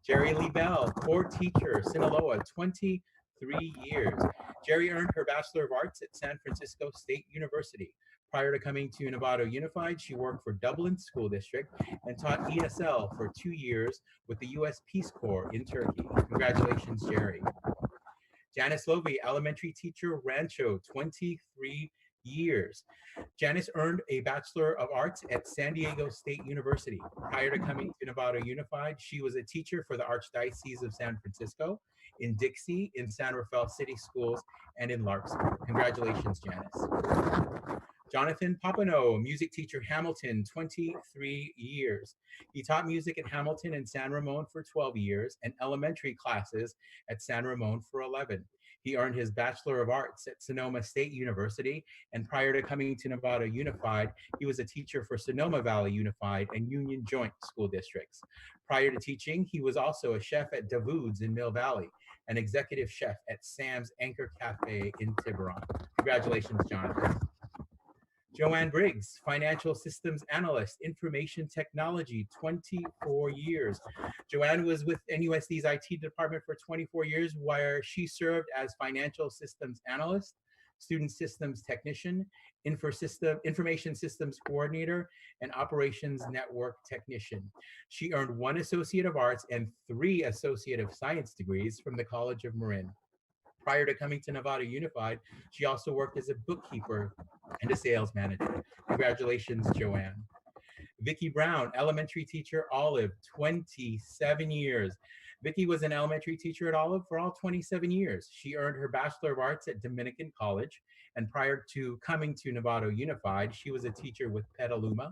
Jerry Lee Bell, core teacher, Sinaloa, 23 years. Jerry earned her Bachelor of Arts at San Francisco State University. Prior to coming to Novato Unified, she worked for Dublin School District and taught ESL for 2 years with the U.S. Peace Corps in Turkey. Congratulations, Jerry. Janice Lovey, elementary teacher, Rancho, 23 years. Janice earned a Bachelor of Arts at San Diego State University. Prior to coming to Novato Unified, she was a teacher for the Archdiocese of San Francisco, in Dixie, in San Rafael City Schools, and in Larkspur. Congratulations, Janice. Jonathan Papano, music teacher, Hamilton, 23 years. He taught music at Hamilton and San Ramon for 12 years and elementary classes at San Ramon for 11. He earned his Bachelor of Arts at Sonoma State University, and prior to coming to Novato Unified, he was a teacher for Sonoma Valley Unified and Union Joint School Districts. Prior to teaching, he was also a chef at Davud's in Mill Valley, an executive chef at Sam's Anchor Cafe in Tiburon. Congratulations, Jonathan. Joanne Briggs, financial systems analyst, information technology, 24 years. Joanne was with NUSD's IT department for 24 years, where she served as financial systems analyst, student systems technician, information systems coordinator, and operations network technician. She earned 1 Associate of Arts and 3 Associate of Science degrees from the College of Marin. Prior to coming to Novato Unified, she also worked as a bookkeeper and a sales manager. Congratulations, Joanne. Vicki Brown, elementary teacher, Olive, 27 years. Vicki was an elementary teacher at Olive for all 27 years. She earned her Bachelor of Arts at Dominican College, and prior to coming to Novato Unified, she was a teacher with Petaluma,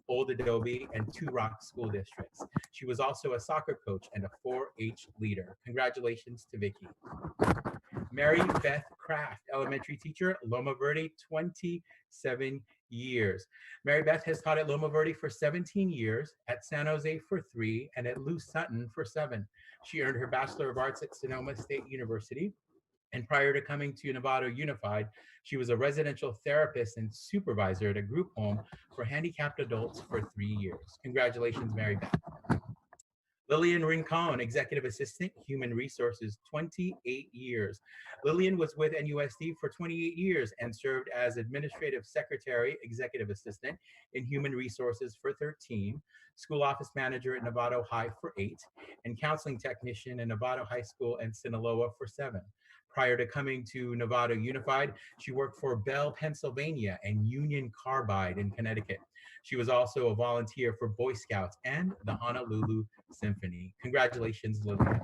Old Adobe, and Two Rocks school districts. She was also a soccer coach and a 4-H leader. Congratulations to Vicki. Mary Beth Kraft, elementary teacher, Loma Verde, 27 years. Mary Beth has taught at Loma Verde for 17 years, at San Jose for 3, and at Lou Sutton for 7. She earned her Bachelor of Arts at Sonoma State University, And prior to coming to Novato Unified, she was a residential therapist and supervisor at a group home for handicapped adults for 3 years. Congratulations, Mary Beth. Lillian Rincon, Executive Assistant, Human Resources, 28 years. Lillian was with NUSD for 28 years and served as Administrative Secretary, Executive Assistant in Human Resources for 13, School Office Manager at Novato High for 8, and Counseling Technician in Novato High School and Sinaloa for 7. Prior to coming to Novato Unified, she worked for Bell, Pennsylvania and Union Carbide in Connecticut. She was also a volunteer for Boy Scouts and the Honolulu Symphony. Congratulations, Lillian.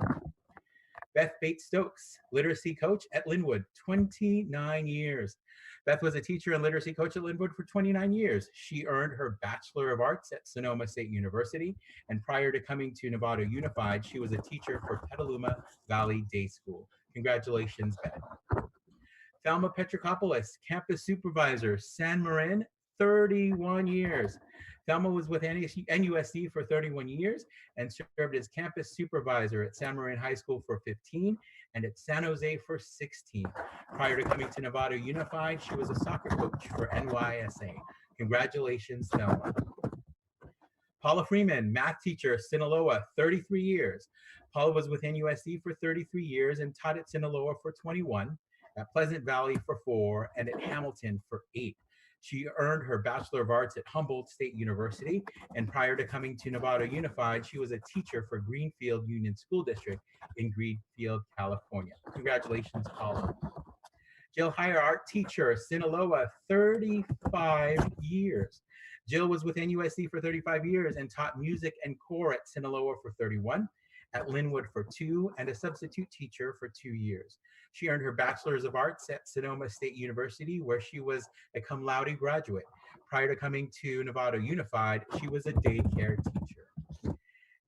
Beth Bates-Stokes, literacy coach at Linwood, 29 years. Beth was a teacher and literacy coach at Linwood for 29 years. She earned her Bachelor of Arts at Sonoma State University, and prior to coming to Novato Unified, she was a teacher for Petaluma Valley Day School. Congratulations, Beth. Thelma Petrokopoulos, campus supervisor, San Marin, 31 years. Thelma was with NUSD for 31 years and served as campus supervisor at San Marin High School for 15 and at San Jose for 16. Prior to coming to Novato Unified, she was a soccer coach for NYSA. Congratulations, Thelma. Paula Freeman, math teacher, Sinaloa, 33 years. Paula was with NUSD for 33 years and taught at Sinaloa for 21, at Pleasant Valley for 4, and at Hamilton for 8. She earned her Bachelor of Arts at Humboldt State University, and prior to coming to Novato Unified, she was a teacher for Greenfield Union School District in Greenfield, California. Congratulations, Paula. Jill Heyer, art teacher, Sinaloa, 35 years. Jill was with NUSD for 35 years and taught music and core at Sinaloa for 31, at Linwood for 2, and a substitute teacher for 2 years. She earned her Bachelor's of Arts at Sonoma State University, where she was a cum laude graduate. Prior to coming to Novato Unified, she was a daycare teacher.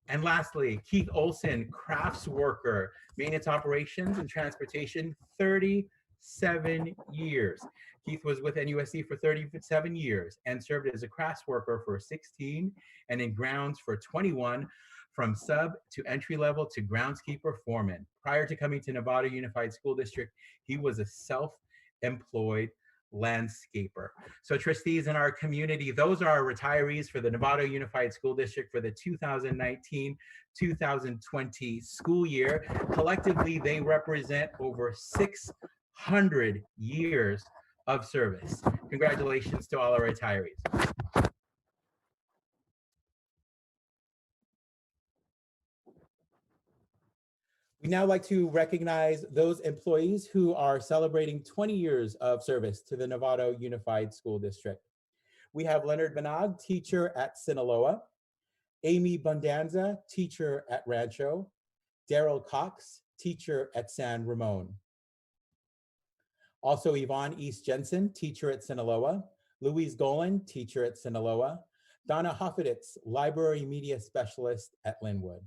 And lastly, Keith Olson, crafts worker, maintenance operations and transportation, 37 years. Keith was with NUSD for 37 years and served as a crafts worker for 16 and in grounds for 21, from sub to entry level to groundskeeper foreman. Prior to coming to Novato Unified School District, he was a self-employed landscaper. So trustees in our community, those are our retirees for the Novato Unified School District for the 2019-2020 school year. Collectively, they represent over 600 years of service. Congratulations to all our retirees. We now like to recognize those employees who are celebrating 20 years of service to the Novato Unified School District. We have Leonard Benog, teacher at Sinaloa, Amy Bondanza, teacher at Rancho, Daryl Cox, teacher at San Ramon. Also Yvonne East Jensen, teacher at Sinaloa, Louise Golan, teacher at Sinaloa, Donna Hoffeditz, library media specialist at Linwood.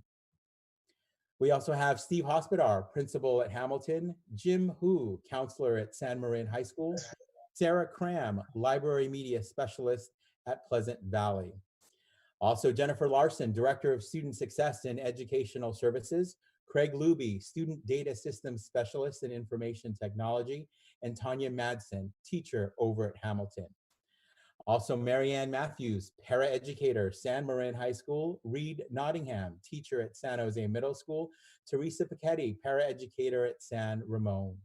We also have Steve Hospodar, principal at Hamilton, Jim Hu, counselor at San Marin High School, Sarah Cram, library media specialist at Pleasant Valley. Also Jennifer Larson, director of student success and educational services, Craig Luby, student data systems specialist in information technology, and Tanya Madsen, teacher over at Hamilton. Also, Marianne Matthews, paraeducator, San Marin High School, Reed Nottingham, teacher at San Jose Middle School, Teresa Pichetti, paraeducator at San Ramon.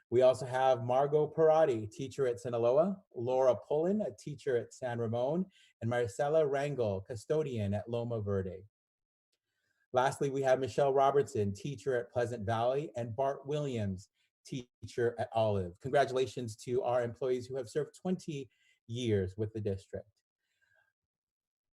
We also have Margot Parati, teacher at Sinaloa, Laura Pullen, a teacher at San Ramon, and Marcela Rangel, custodian at Loma Verde. Lastly, we have Michelle Robertson, teacher at Pleasant Valley, and Bart Williams, teacher at Olive. Congratulations to our employees who have served 20 years with the district.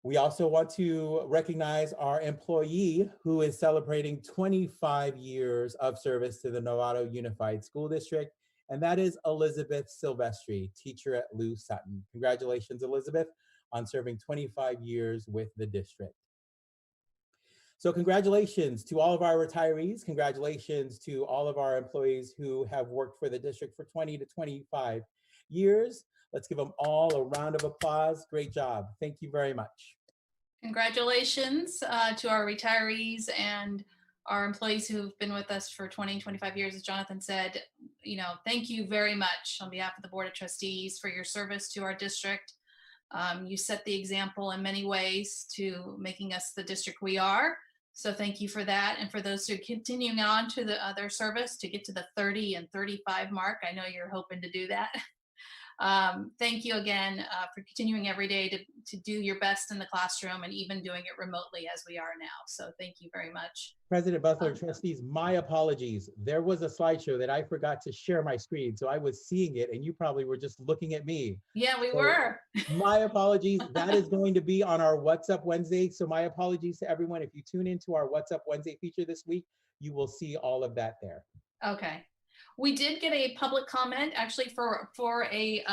We also want to recognize our employee who is celebrating 25 years of service to the Novato Unified School District, and that is Elizabeth Silvestri, teacher at Lou Sutton. Congratulations, Elizabeth, on serving 25 years with the district. So congratulations to all of our retirees. Congratulations to all of our employees who have worked for the district for 20 to 25 years. Let's give them all a round of applause. Great job. Thank you very much. Congratulations to our retirees and our employees who've been with us for 20, 25 years, as Jonathan said, you know, thank you very much on behalf of the Board of Trustees for your service to our district. You set the example in many ways to making us the district we are. So thank you for that. And for those who are continuing on to the other service to get to the 30 and 35 mark, I know you're hoping to do that. Thank you again for continuing every day to do your best in the classroom and even doing it remotely as we are now. So thank you very much. President Butler, trustees, my apologies. There was a slideshow that I forgot to share my screen. So I was seeing it and you probably were just looking at me. Yeah, we were. My apologies. That is going to be on our What's Up Wednesday. So my apologies to everyone. If you tune into our What's Up Wednesday feature this week, you will see all of that there. Okay. We did get a public comment actually for a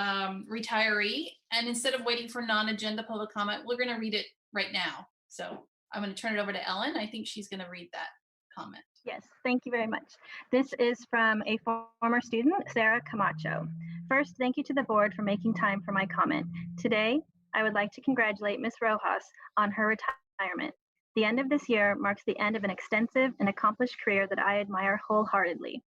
retiree, and instead of waiting for non-agenda public comment, we're going to read it right now. So I'm going to turn it over to Ellen. I think she's going to read that comment. Yes, thank you very much. This is from a former student, Sarah Camacho. First, thank you to the board for making time for my comment. Today, I would like to congratulate Ms. Rojas on her retirement. The end of this year marks the end of an extensive and accomplished career that I admire wholeheartedly.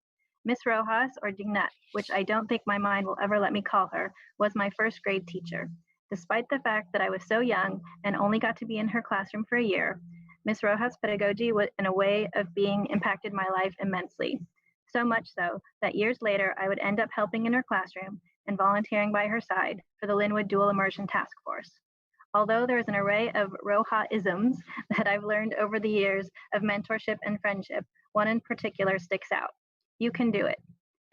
Ms. Rojas, or Dignat, which I don't think my mind will ever let me call her, was my first grade teacher. Despite the fact that I was so young and only got to be in her classroom for a year, Ms. Rojas' pedagogy was in a way of being impacted my life immensely. So much so that years later, I would end up helping in her classroom and volunteering by her side for the Linwood Dual Immersion Task Force. Although there is an array of Roja-isms that I've learned over the years of mentorship and friendship, one in particular sticks out. You can do it.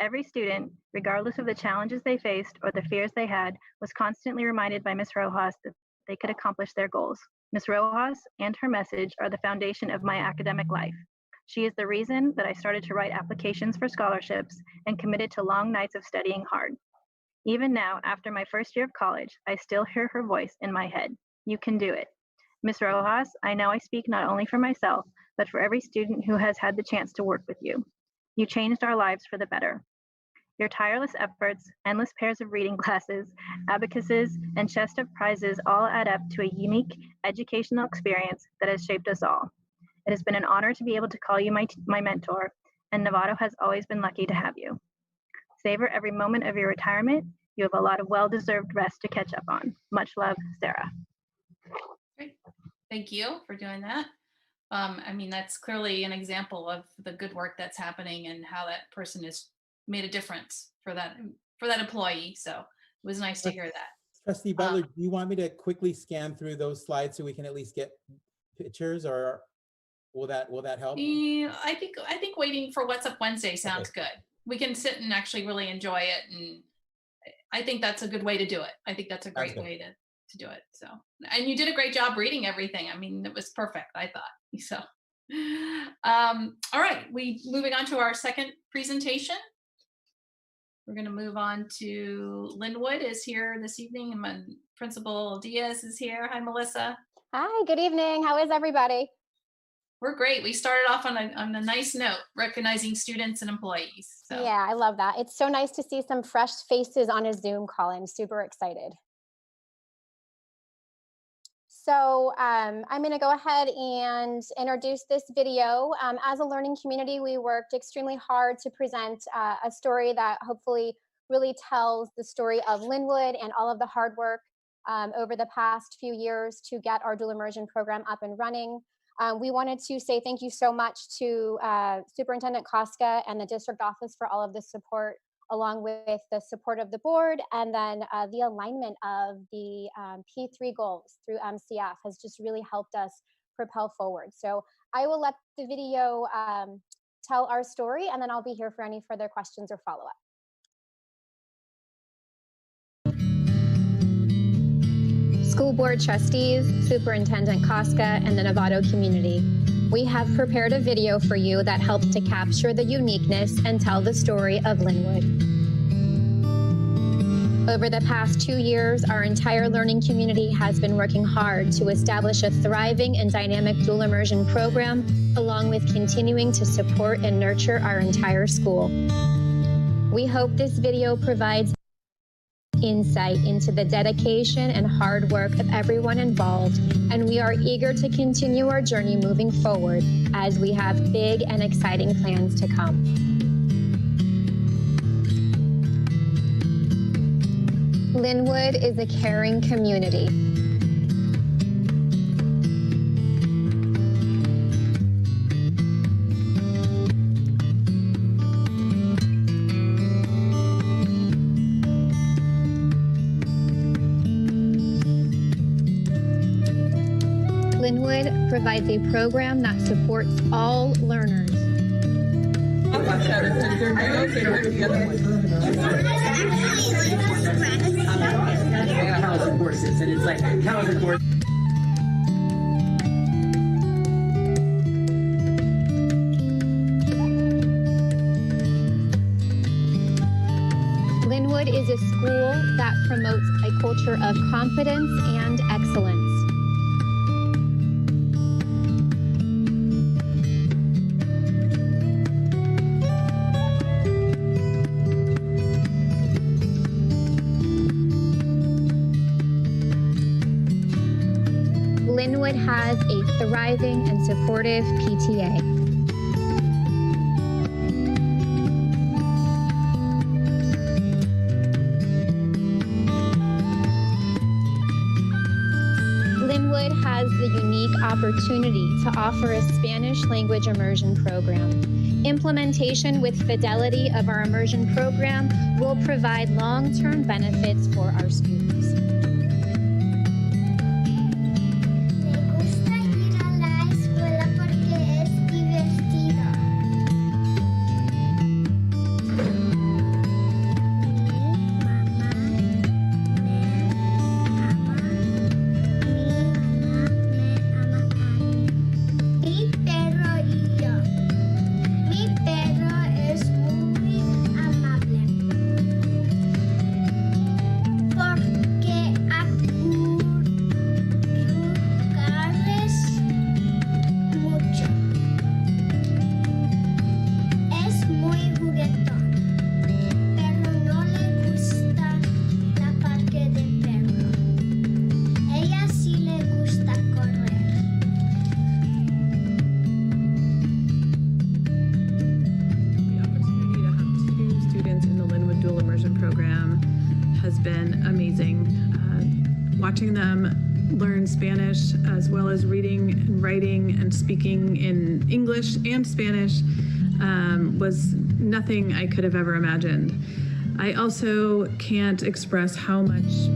Every student, regardless of the challenges they faced or the fears they had, was constantly reminded by Ms. Rojas that they could accomplish their goals. Ms. Rojas and her message are the foundation of my academic life. She is the reason that I started to write applications for scholarships and committed to long nights of studying hard. Even now, after my first year of college, I still hear her voice in my head. You can do it. Ms. Rojas, I know I speak not only for myself, but for every student who has had the chance to work with you. You changed our lives for the better. Your tireless efforts, endless pairs of reading classes, abacuses, and chest of prizes all add up to a unique educational experience that has shaped us all. It has been an honor to be able to call you my mentor, and Novato has always been lucky to have you. Savor every moment of your retirement. You have a lot of well-deserved rest to catch up on. Much love, Sarah. Great. Thank you for doing that. I mean, that's clearly an example of the good work that's happening and how that person has made a difference for that employee. So it was nice to hear that. Trustee Butler, do you want me to quickly scan through those slides so we can at least get pictures, or will that help? Yeah, I think waiting for What's Up Wednesday sounds good. We can sit and actually really enjoy it, and I think that's a good way to do it. I think that's a great way to do it. So, and you did a great job reading everything. I mean, it was perfect, I thought. So, all right, moving on to our second presentation. We're going to move on to Linwood is here this evening, and my Principal Diaz is here. Hi, Melissa. Hi, good evening. How is everybody? We're great. We started off on a nice note, recognizing students and employees. So. Yeah, I love that. It's so nice to see some fresh faces on a Zoom call. I'm super excited. So I'm going to go ahead and introduce this video. As a learning community, we worked extremely hard to present a story that hopefully really tells the story of Linwood and all of the hard work over the past few years to get our dual immersion program up and running. We wanted to say thank you so much to Superintendent Koska and the district office for all of the support, along with the support of the board, and then the alignment of the P3 goals through MCF has just really helped us propel forward. So I will let the video tell our story, and then I'll be here for any further questions or follow-up. School board trustees, Superintendent Koska, and the Novato community, we have prepared a video for you that helps to capture the uniqueness and tell the story of Linwood. Over the past 2 years, our entire learning community has been working hard to establish a thriving and dynamic dual immersion program, along with continuing to support and nurture our entire school. We hope this video provides insight into the dedication and hard work of everyone involved, and we are eager to continue our journey moving forward as we have big and exciting plans to come. Linwood is a caring community. Linwood provides a program that supports all learners. Linwood is a school that promotes a culture of confidence and excellence. Linwood has a thriving and supportive PTA. Linwood has the unique opportunity to offer a Spanish language immersion program. Implementation with fidelity of our immersion program will provide long-term benefits for our students. Watching them learn Spanish as well as reading and writing and speaking in English and Spanish was nothing I could have ever imagined. I also can't express how much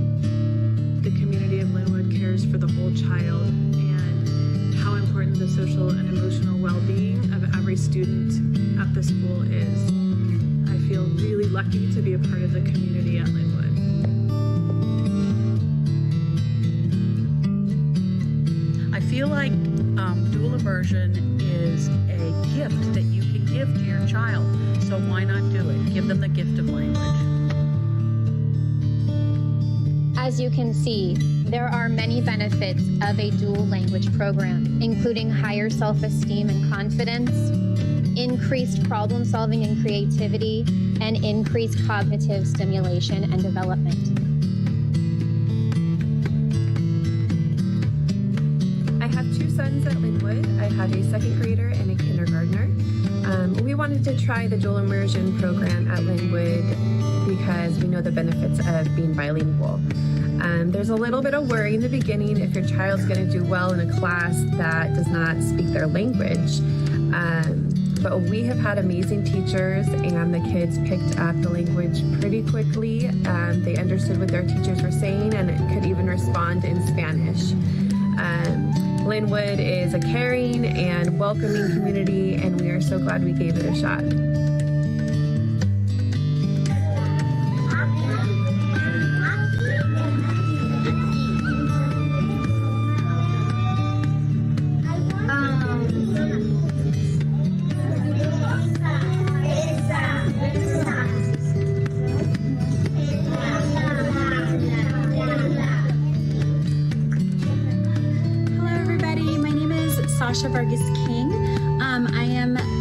the community of Linwood cares for the whole child and how important the social and emotional well-being of every student at the school is. I feel really lucky to be a part of the community at Linwood. I feel like dual immersion is a gift that you can give to your child. So why not do it? Give them the gift of language. As you can see, there are many benefits of a dual language program, including higher self-esteem and confidence, increased problem solving and creativity, and increased cognitive stimulation and development. I have two sons at Linwood. I have a second grader and a kindergartner. We wanted to try the dual immersion program at Linwood because we know the benefits of being bilingual. There's a little bit of worry in the beginning if your child's going to do well in a class that does not speak their language. But we have had amazing teachers and the kids picked up the language pretty quickly. They understood what their teachers were saying and could even respond in Spanish. Linwood is a caring and welcoming community, and we are so glad we gave it a shot.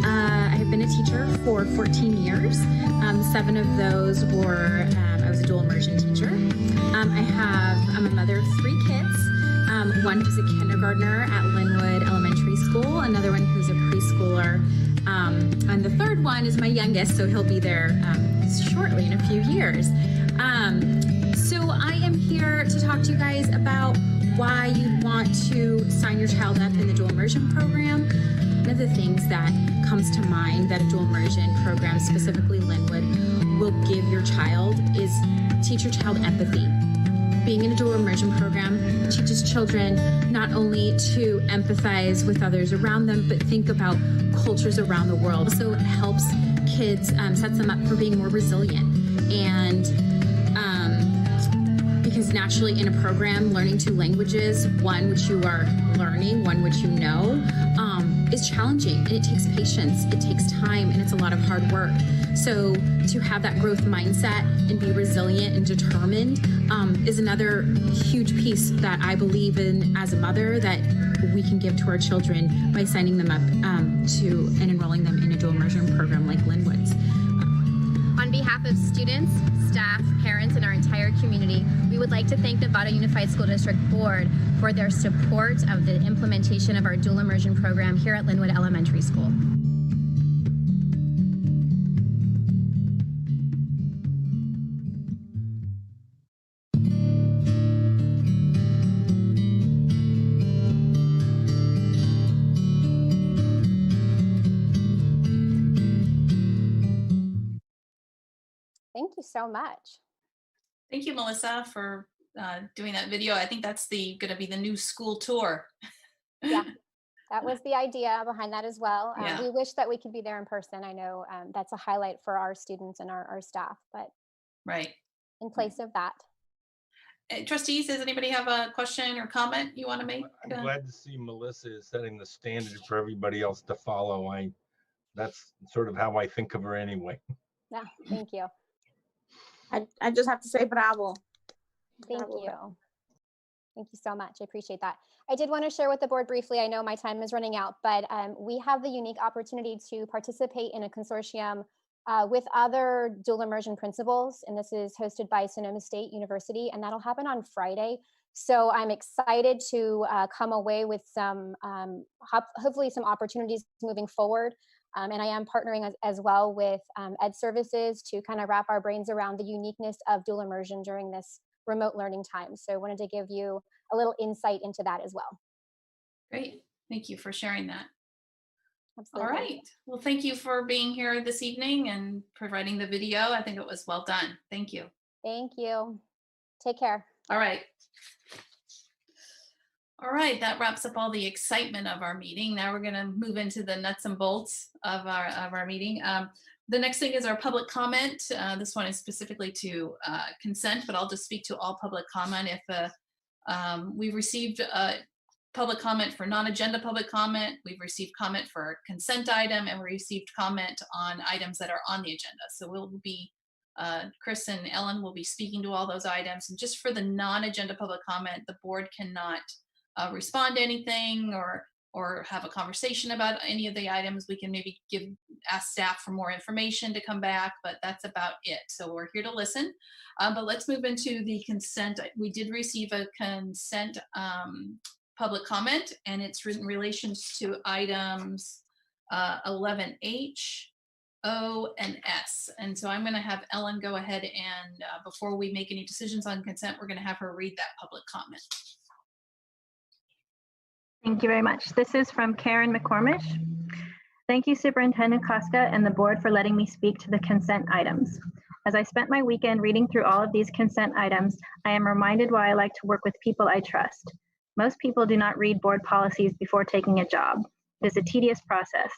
I have been a teacher teacher for 14 years. 7 of those were, I was a dual immersion teacher. I'm a mother of 3 kids. One who's a kindergartner at Linwood Elementary School, another one who's a preschooler, and the third one is my youngest, so he'll be there shortly in a few years. So I am here to talk to you guys about why you'd want to sign your child up in the dual immersion program. One of the things that comes to mind that a dual immersion program, specifically Linwood, will give your child is teach your child empathy. Being in a dual immersion program teaches children not only to empathize with others around them, but think about cultures around the world. So it helps kids, sets them up for being more resilient. And because naturally in a program, learning 2 languages, one which you are learning, one which you know, is challenging, and it takes patience, it takes time, and it's a lot of hard work. So to have that growth mindset and be resilient and determined is another huge piece that I believe in as a mother that we can give to our children by signing them up to and enrolling them in a dual immersion program like Linwood's. On behalf of students, staff, parents, and our entire community, we would like to thank the Novato Unified School District Board for their support of the implementation of our dual immersion program here at Linwood Elementary School. Thank you so much. Thank you, Melissa, for doing that video. I think that's going to be the new school tour. Yeah, that was the idea behind that as well. Yeah. We wish that we could be there in person. I know that's a highlight for our students and our staff, but right. In place of that. Trustees, does anybody have a question or comment you want to make? I'm glad to see Melissa is setting the standard for everybody else to follow. That's sort of how I think of her anyway. Yeah, thank you. I just have to say bravo. Thank you. Thank you so much. I appreciate that. I did want to share with the board briefly, I know my time is running out, but we have the unique opportunity to participate in a consortium with other dual immersion principals, and this is hosted by Sonoma State University, and that'll happen on Friday. So I'm excited to come away with some, hopefully some opportunities moving forward. And I am partnering as well with Ed Services to kind of wrap our brains around the uniqueness of dual immersion during this remote learning time. So I wanted to give you a little insight into that as well. Great. Thank you for sharing that. Absolutely. All right. Well, thank you for being here this evening and providing the video. I think it was well done. Thank you. Thank you. Take care. All right. All right, that wraps up all the excitement of our meeting. Now we're going to move into the nuts and bolts of our meeting. The next thing is our public comment. This one is specifically to consent, but I'll just speak to all public comment. If we've received public comment for non-agenda public comment, we've received comment for a consent item, and we received comment on items that are on the agenda. So we'll be, Chris and Ellen will be speaking to all those items. And just for the non-agenda public comment, the board cannot respond to anything or have a conversation about any of the items. We can maybe ask staff for more information to come back, but that's about it. So we're here to listen. But let's move into the consent. We did receive a consent public comment, and it's in relation to items 11H, O, and S. And so I'm going to have Ellen go ahead and before we make any decisions on consent, we're going to have her read that public comment. Thank you very much. This is from Karen McCormish. Thank you, Superintendent Koska and the board for letting me speak to the consent items. As I spent my weekend reading through all of these consent items, I am reminded why I like to work with people I trust. Most people do not read board policies before taking a job. It is a tedious process.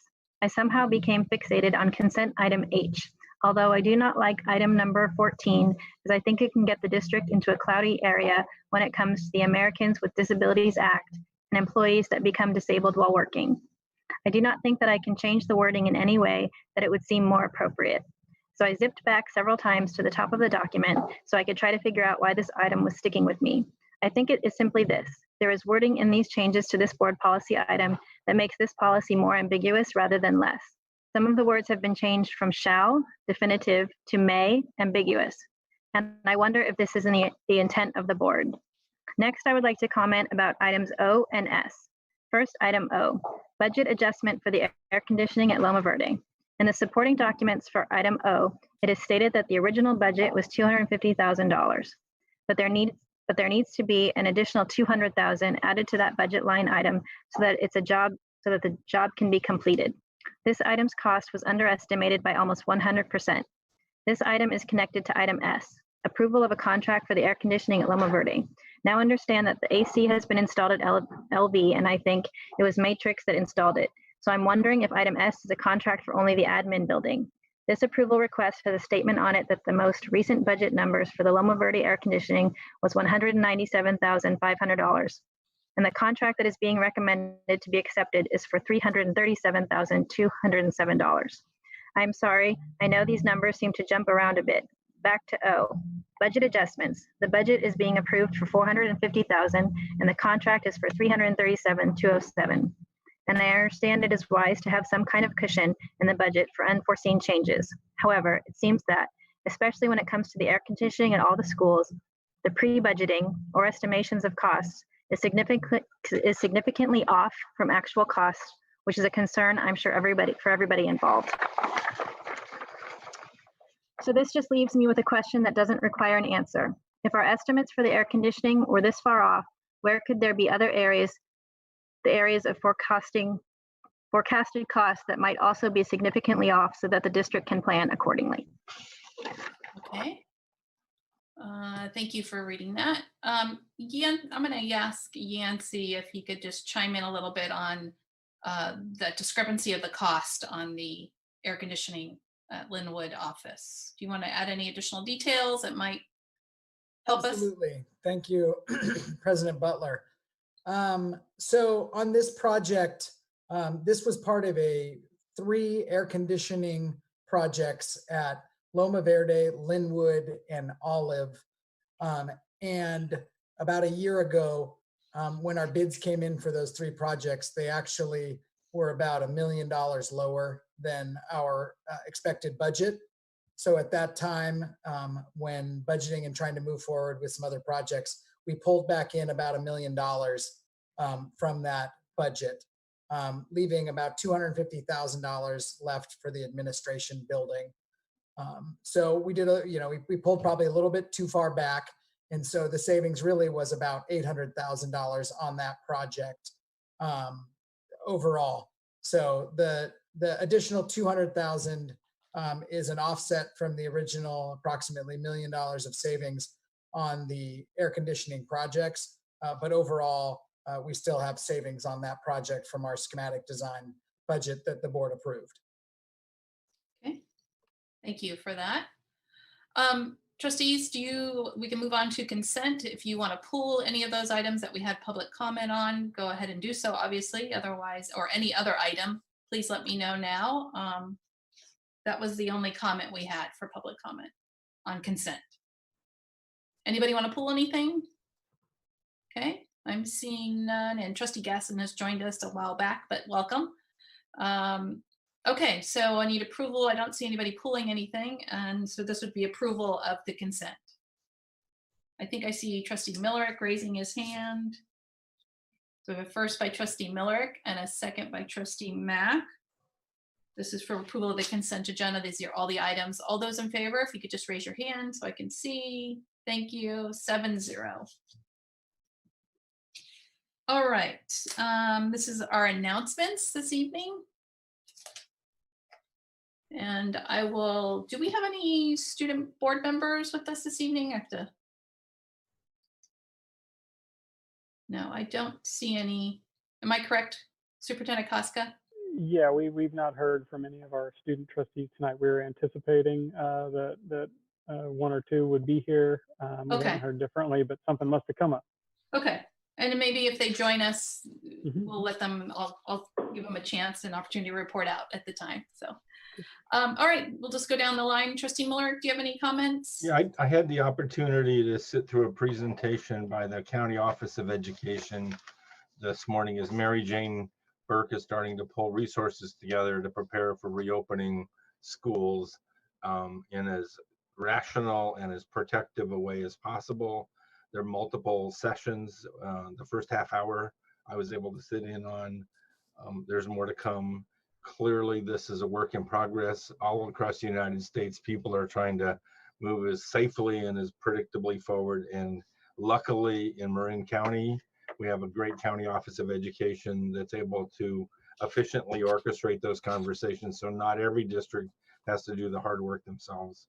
I somehow became fixated on consent item H, although I do not like item number 14, as I think it can get the district into a cloudy area when it comes to the Americans with Disabilities Act and employees that become disabled while working. I do not think that I can change the wording in any way that it would seem more appropriate. So I zipped back several times to the top of the document so I could try to figure out why this item was sticking with me. I think it is simply this. There is wording in these changes to this board policy item that makes this policy more ambiguous rather than less. Some of the words have been changed from shall, definitive, to may, ambiguous. And I wonder if this is in the intent of the board. Next, I would like to comment about items O and S. First, item O, budget adjustment for the air conditioning at Loma Verde. In the supporting documents for item O, it is stated that the original budget was $250,000, but there needs to be an additional $200,000 added to that budget line item so that the job can be completed. This item's cost was underestimated by almost 100%. This item is connected to item S, approval of a contract for the air conditioning at Loma Verde. Now understand that the AC has been installed at LV, and I think it was Matrix that installed it. So I'm wondering if item S is a contract for only the admin building. This approval request has a statement on it that the most recent budget numbers for the Loma Verde air conditioning was $197,500. And the contract that is being recommended to be accepted is for $337,207. I'm sorry, I know these numbers seem to jump around a bit. Back to O, budget adjustments. The budget is being approved for $450,000 and the contract is for $337,207. And I understand it is wise to have some kind of cushion in the budget for unforeseen changes. However, it seems that, especially when it comes to the air conditioning at all the schools, the pre-budgeting or estimations of costs is significantly off from actual costs, which is a concern I'm sure for everybody involved. So this just leaves me with a question that doesn't require an answer. If our estimates for the air conditioning were this far off, where could there be other areas, the areas of forecasted costs that might also be significantly off so that the district can plan accordingly? Okay. Thank you for reading that. I'm going to ask Yancey if he could just chime in a little bit on the discrepancy of the cost on the air conditioning at Linwood office. Do you want to add any additional details that might help us? Absolutely. Thank you, President Butler. So on this project, this was part of 3 air conditioning projects at Loma Verde, Linwood, and Olive. And about a year ago, when our bids came in for those 3 projects, they actually were about $1 million lower than our expected budget. So at that time, when budgeting and trying to move forward with some other projects, we pulled back in about $1 million from that budget, leaving about $250,000 left for the administration building. So we did we pulled probably a little bit too far back. And so the savings really was about $800,000 on that project overall. So the additional $200,000 is an offset from the original approximately $1 million of savings on the air conditioning projects. But overall, we still have savings on that project from our schematic design budget that the board approved. Okay, thank you for that. Trustees, we can move on to consent. If you want to pull any of those items that we had public comment on, go ahead and do so, obviously. Otherwise, or any other item, please let me know now. That was the only comment we had for public comment on consent. Anybody want to pull anything? Okay, I'm seeing none, and Trustee Gasson has joined us a while back, but welcome. Okay, so I need approval. I don't see anybody pulling anything, and so this would be approval of the consent. I think I see Trustee Millerick raising his hand. So we have a first by Trustee Millerick and a second by Trustee Mack. This is for approval of the consent agenda. These are all the items. All those in favor, if you could just raise your hand so I can see. Thank you. 7-0. All right, this is our announcements this evening. And I will, do we have any student board members with us this evening? I have to. No, I don't see any. Am I correct, Superintendent Koska? Yeah, we've not heard from any of our student trustees tonight. We were anticipating that 1 or 2 would be here. We haven't heard differently, but something must have come up. Okay, and maybe if they join us, we'll let them, I'll give them a chance and opportunity to report out at the time, so. All right, we'll just go down the line. Trustee Miller, do you have any comments? Yeah, I had the opportunity to sit through a presentation by the County Office of Education this morning as Mary Jane Burke is starting to pull resources together to prepare for reopening schools in as rational and as protective a way as possible. There are multiple sessions. The first half hour I was able to sit in on. There's more to come. Clearly, this is a work in progress. All across the United States, people are trying to move as safely and as predictably forward. And luckily in Marin County, we have a great county office of education that's able to efficiently orchestrate those conversations. So not every district has to do the hard work themselves.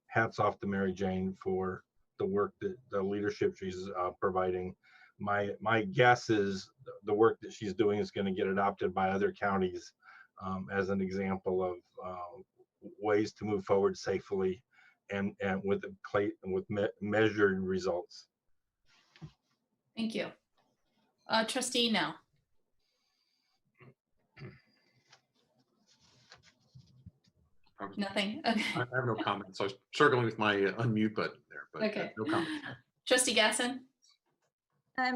Hats off to Mary Jane for the work that the leadership she's providing. My guess is the work that she's doing is going to get adopted by other counties as an example of ways to move forward safely and with measured results. Thank you. Trustee now. Nothing. Okay. I have no comments. I was struggling with my unmute button there, but okay. No comments. Trustee Gasson.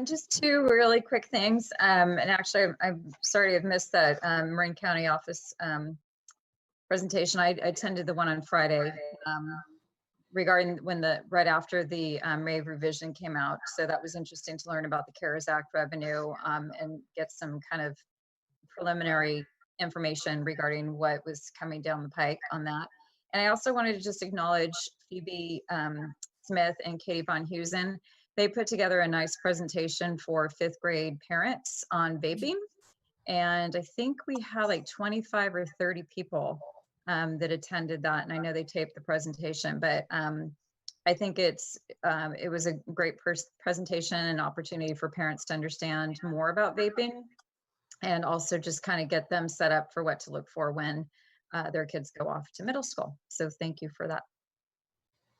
Just two really quick things. And actually, I'm sorry I've missed that Marin County office presentation. I attended the one on Friday regarding right after the rave revision came out. So that was interesting to learn about the CARES Act revenue and get some kind of preliminary information regarding what was coming down the pike on that. And I also wanted to just acknowledge Phoebe Smith and Katie Von Heusen. They put together a nice presentation for 5th grade parents on vaping. And I think we had like 25 or 30 people that attended that. And I know they taped the presentation, but I think it was a great presentation and opportunity for parents to understand more about vaping and also just kind of get them set up for what to look for when their kids go off to middle school. So thank you for that.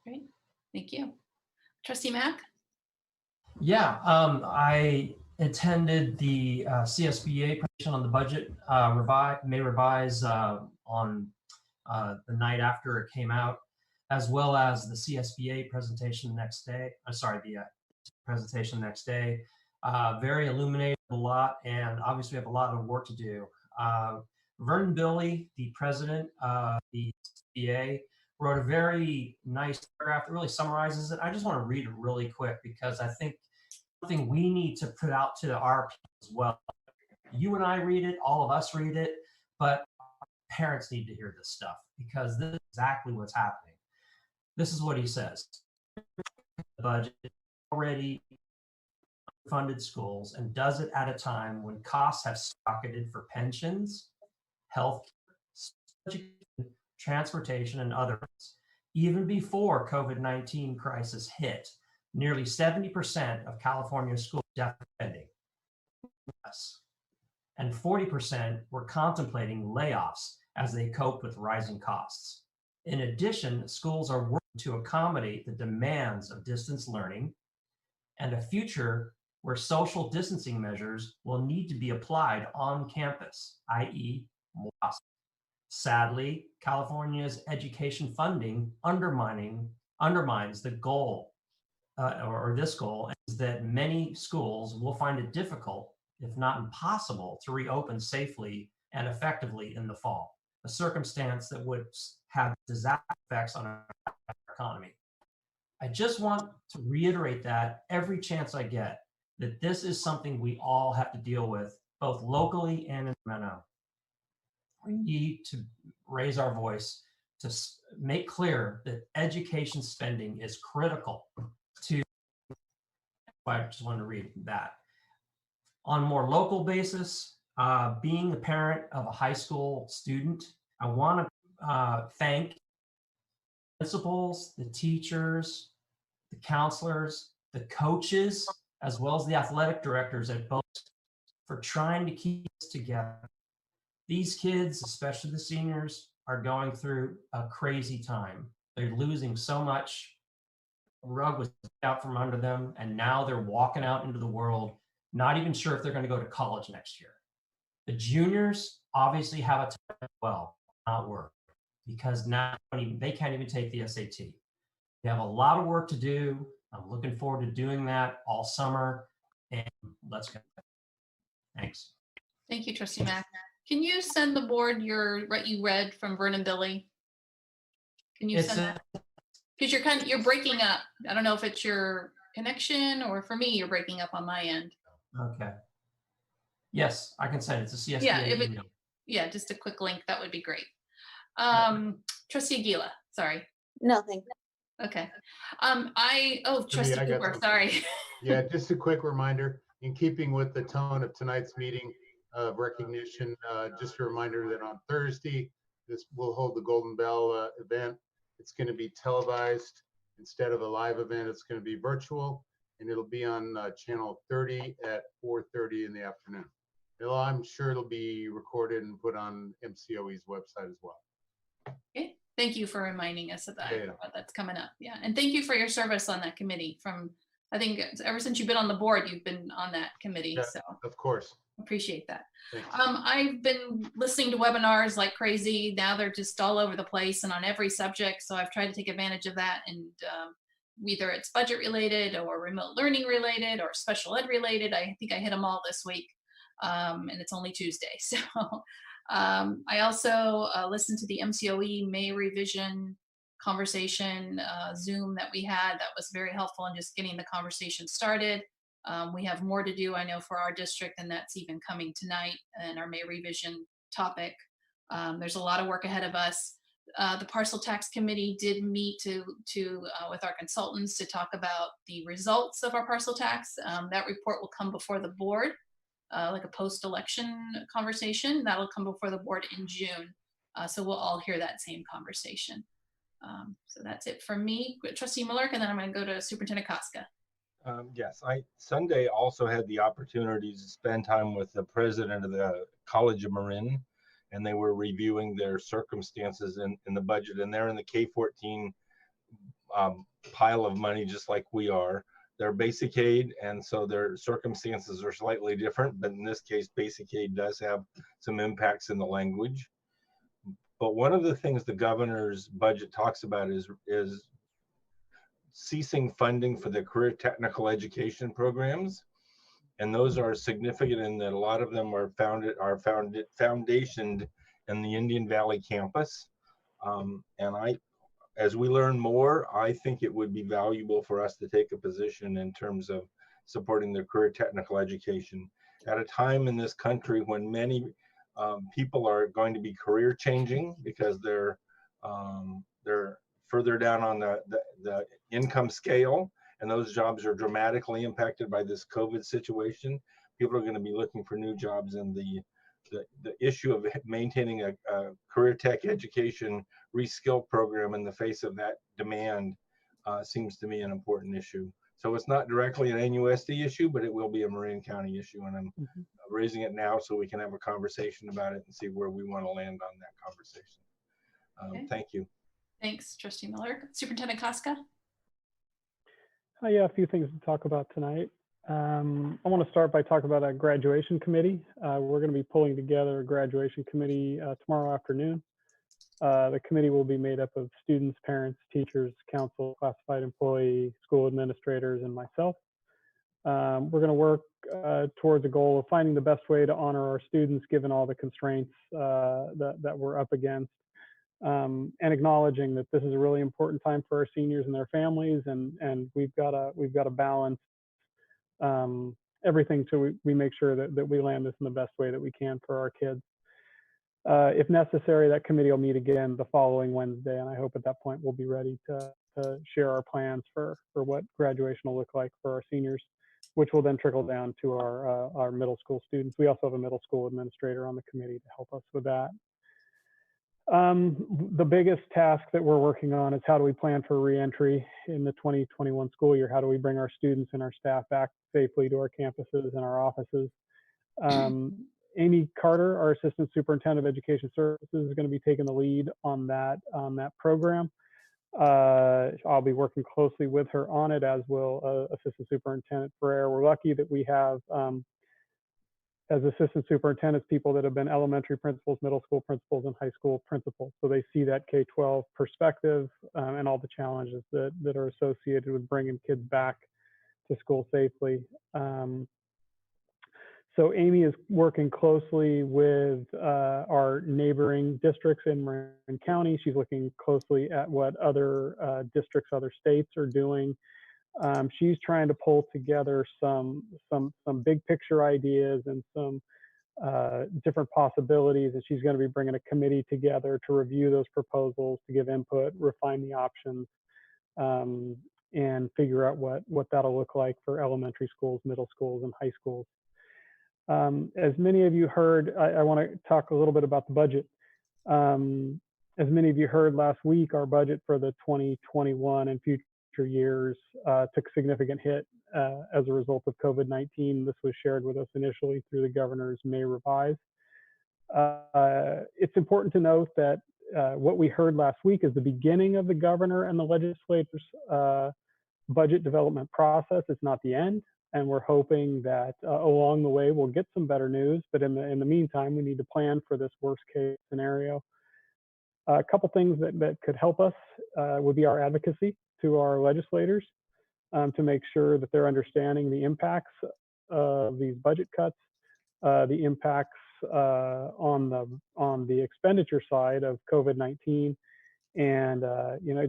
Great, thank you. Trustee Mack? Yeah, I attended the CSBA presentation on the budget May revise on the night after it came out, as well as the CSBA presentation next day. The presentation next day. Very illuminating, a lot, and obviously we have a lot of work to do. Vernon Billy, the president of the CSBA, wrote a very nice paragraph that really summarizes it. I just want to read it really quick because I think something we need to put out to our people as well. You and I read it, all of us read it, but parents need to hear this stuff because this is exactly what's happening. This is what he says. The budget already funded schools and does it at a time when costs have skyrocketed for pensions, health, transportation, and others. Even before COVID-19 crisis hit, nearly 70% of California school deficit spending, and 40% were contemplating layoffs as they cope with rising costs. In addition, schools are working to accommodate the demands of distance learning and a future where social distancing measures will need to be applied on campus, i.e. more costs. Sadly, California's education funding undermines the goal, or this goal, is that many schools will find it difficult, if not impossible, to reopen safely and effectively in the fall, a circumstance that would have disastrous effects on our economy. I just want to reiterate that every chance I get, that this is something we all have to deal with, both locally and in Sacramento. We need to raise our voice to make clear that education spending is critical to, I just want to read that. On a more local basis, being the parent of a high school student, I want to thank principals, the teachers, the counselors, the coaches, as well as the athletic directors at both for trying to keep us together. These kids, especially the seniors, are going through a crazy time. They're losing so much. The rug was out from under them, and now they're walking out into the world, not even sure if they're going to go to college next year. The juniors obviously have a time as well, not work, because now they can't even take the SAT. They have a lot of work to do. I'm looking forward to doing that all summer, and let's go. Thanks. Thank you, Trustee Mack. Can you send the board what you read from Vernon Billy? Can you send that? Because you're breaking up. I don't know if it's your connection or for me, you're breaking up on my end. Okay. Yes, I can send it. It's a CSBA email. Yeah, just a quick link. That would be great. Trustee Aguila, sorry. No, thank you. Okay. Trustee Cooper, sorry. Yeah, just a quick reminder, in keeping with the tone of tonight's meeting of recognition, just a reminder that on Thursday, we'll hold the Golden Bell event. It's going to be televised instead of a live event. It's going to be virtual, and it'll be on channel 30 at 4:30 in the afternoon. I'm sure it'll be recorded and put on MCOE's website as well. Okay. Thank you for reminding us of that. Yeah. That's coming up. Yeah. And thank you for your service on that committee. I think ever since you've been on the board, you've been on that committee. Yeah, so of course. Appreciate that. Thanks. I've been listening to webinars like crazy. Now they're just all over the place and on every subject. So I've tried to take advantage of that. And whether it's budget related or remote learning related or special ed related, I think I hit them all this week. And it's only Tuesday. So I also listened to the MCOE May revision conversation Zoom that we had. That was very helpful in just getting the conversation started. We have more to do, I know, for our district, and that's even coming tonight in our May revision topic. There's a lot of work ahead of us. The Parcel Tax Committee did meet with our consultants to talk about the results of our parcel tax. That report will come before the board, like a post-election conversation. That'll come before the board in June. So we'll all hear that same conversation. So that's it from me, Trustee Miller, and then I'm going to go to Superintendent Koska. Yes, Sunday also had the opportunity to spend time with the president of the College of Marin, and they were reviewing their circumstances in the budget, and they're in the K-14 pile of money just like we are. They're basic aid, and so their circumstances are slightly different, but in this case, basic aid does have some impacts in the language. But one of the things the governor's budget talks about is ceasing funding for the career technical education programs, and those are significant in that a lot of them are foundationed in the Indian Valley campus. And as we learn more, I think it would be valuable for us to take a position in terms of supporting their career technical education at a time in this country when many people are going to be career changing because they're further down on the income scale, and those jobs are dramatically impacted by this COVID situation. People are going to be looking for new jobs, and the issue of maintaining a career tech education reskill program in the face of that demand seems to me an important issue. So it's not directly an NUSD issue, but it will be a Marin County issue, and I'm raising it now so we can have a conversation about it and see where we want to land on that conversation. Okay. Thank you. Thanks, Trustee Miller. Superintendent Koska? Yeah, a few things to talk about tonight. I want to start by talking about a graduation committee. We're going to be pulling together a graduation committee tomorrow afternoon. The committee will be made up of students, parents, teachers, council, classified employee, school administrators, and myself. We're going to work towards a goal of finding the best way to honor our students given all the constraints that we're up against. And acknowledging that this is a really important time for our seniors and their families, and we've got to balance everything so we make sure that we land this in the best way that we can for our kids. If necessary, that committee will meet again the following Wednesday, and I hope at that point we'll be ready to share our plans for what graduation will look like for our seniors, which will then trickle down to our middle school students. We also have a middle school administrator on the committee to help us with that. The biggest task that we're working on is how do we plan for reentry in the 2021 school year? How do we bring our students and our staff back safely to our campuses and our offices? Amy Carter, our Assistant Superintendent of Education Services, is going to be taking the lead on that program. I'll be working closely with her on it, as will Assistant Superintendent Ferrer. We're lucky that we have as assistant superintendents, people that have been elementary principals, middle school principals, and high school principals. So they see that K-12 perspective and all the challenges that are associated with bringing kids back to school safely. So Amy is working closely with our neighboring districts in Marin County. She's looking closely at what other districts, other states are doing. She's trying to pull together some big picture ideas and some different possibilities, and she's going to be bringing a committee together to review those proposals, to give input, refine the options, and figure out what that'll look like for elementary schools, middle schools, and high schools. As many of you heard, I want to talk a little bit about the budget. As many of you heard last week, our budget for the 2021 and future years took a significant hit as a result of COVID-19. This was shared with us initially through the governor's May revise. It's important to note that what we heard last week is the beginning of the governor and the legislature's budget development process. It's not the end. And we're hoping that along the way, we'll get some better news. But in the meantime, we need to plan for this worst case scenario. A couple things that could help us would be our advocacy to our legislators to make sure that they're understanding the impacts of these budget cuts, the impacts on the expenditure side of COVID-19, and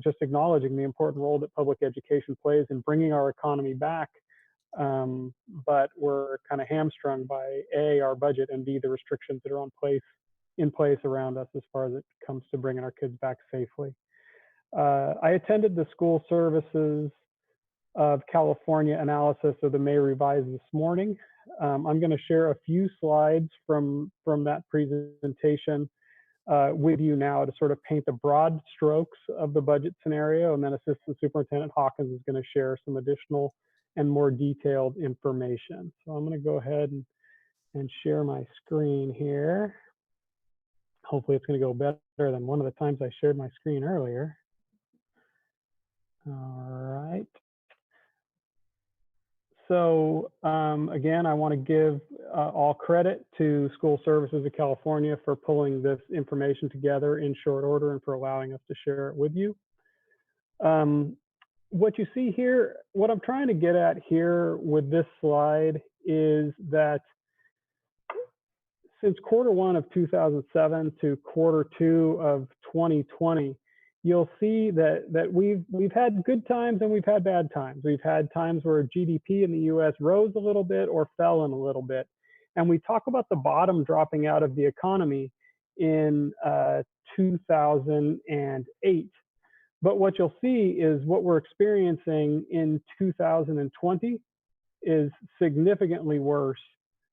just acknowledging the important role that public education plays in bringing our economy back. But we're kind of hamstrung by A, our budget, and B, the restrictions that are in place around us as far as it comes to bringing our kids back safely. I attended the School Services of California analysis of the May revise this morning. I'm going to share a few slides from that presentation with you now to sort of paint the broad strokes of the budget scenario, and then Assistant Superintendent Hawkins is going to share some additional and more detailed information. So I'm going to go ahead and share my screen here. Hopefully it's going to go better than one of the times I shared my screen earlier. All right. So again, I want to give all credit to School Services of California for pulling this information together in short order and for allowing us to share it with you. What you see here, what I'm trying to get at here with this slide is that since Q1 of 2007 to Q2 of 2020, you'll see that we've had good times and we've had bad times. We've had times where GDP in the US rose a little bit or fell in a little bit. And we talk about the bottom dropping out of the economy in 2008. But what you'll see is what we're experiencing in 2020 is significantly worse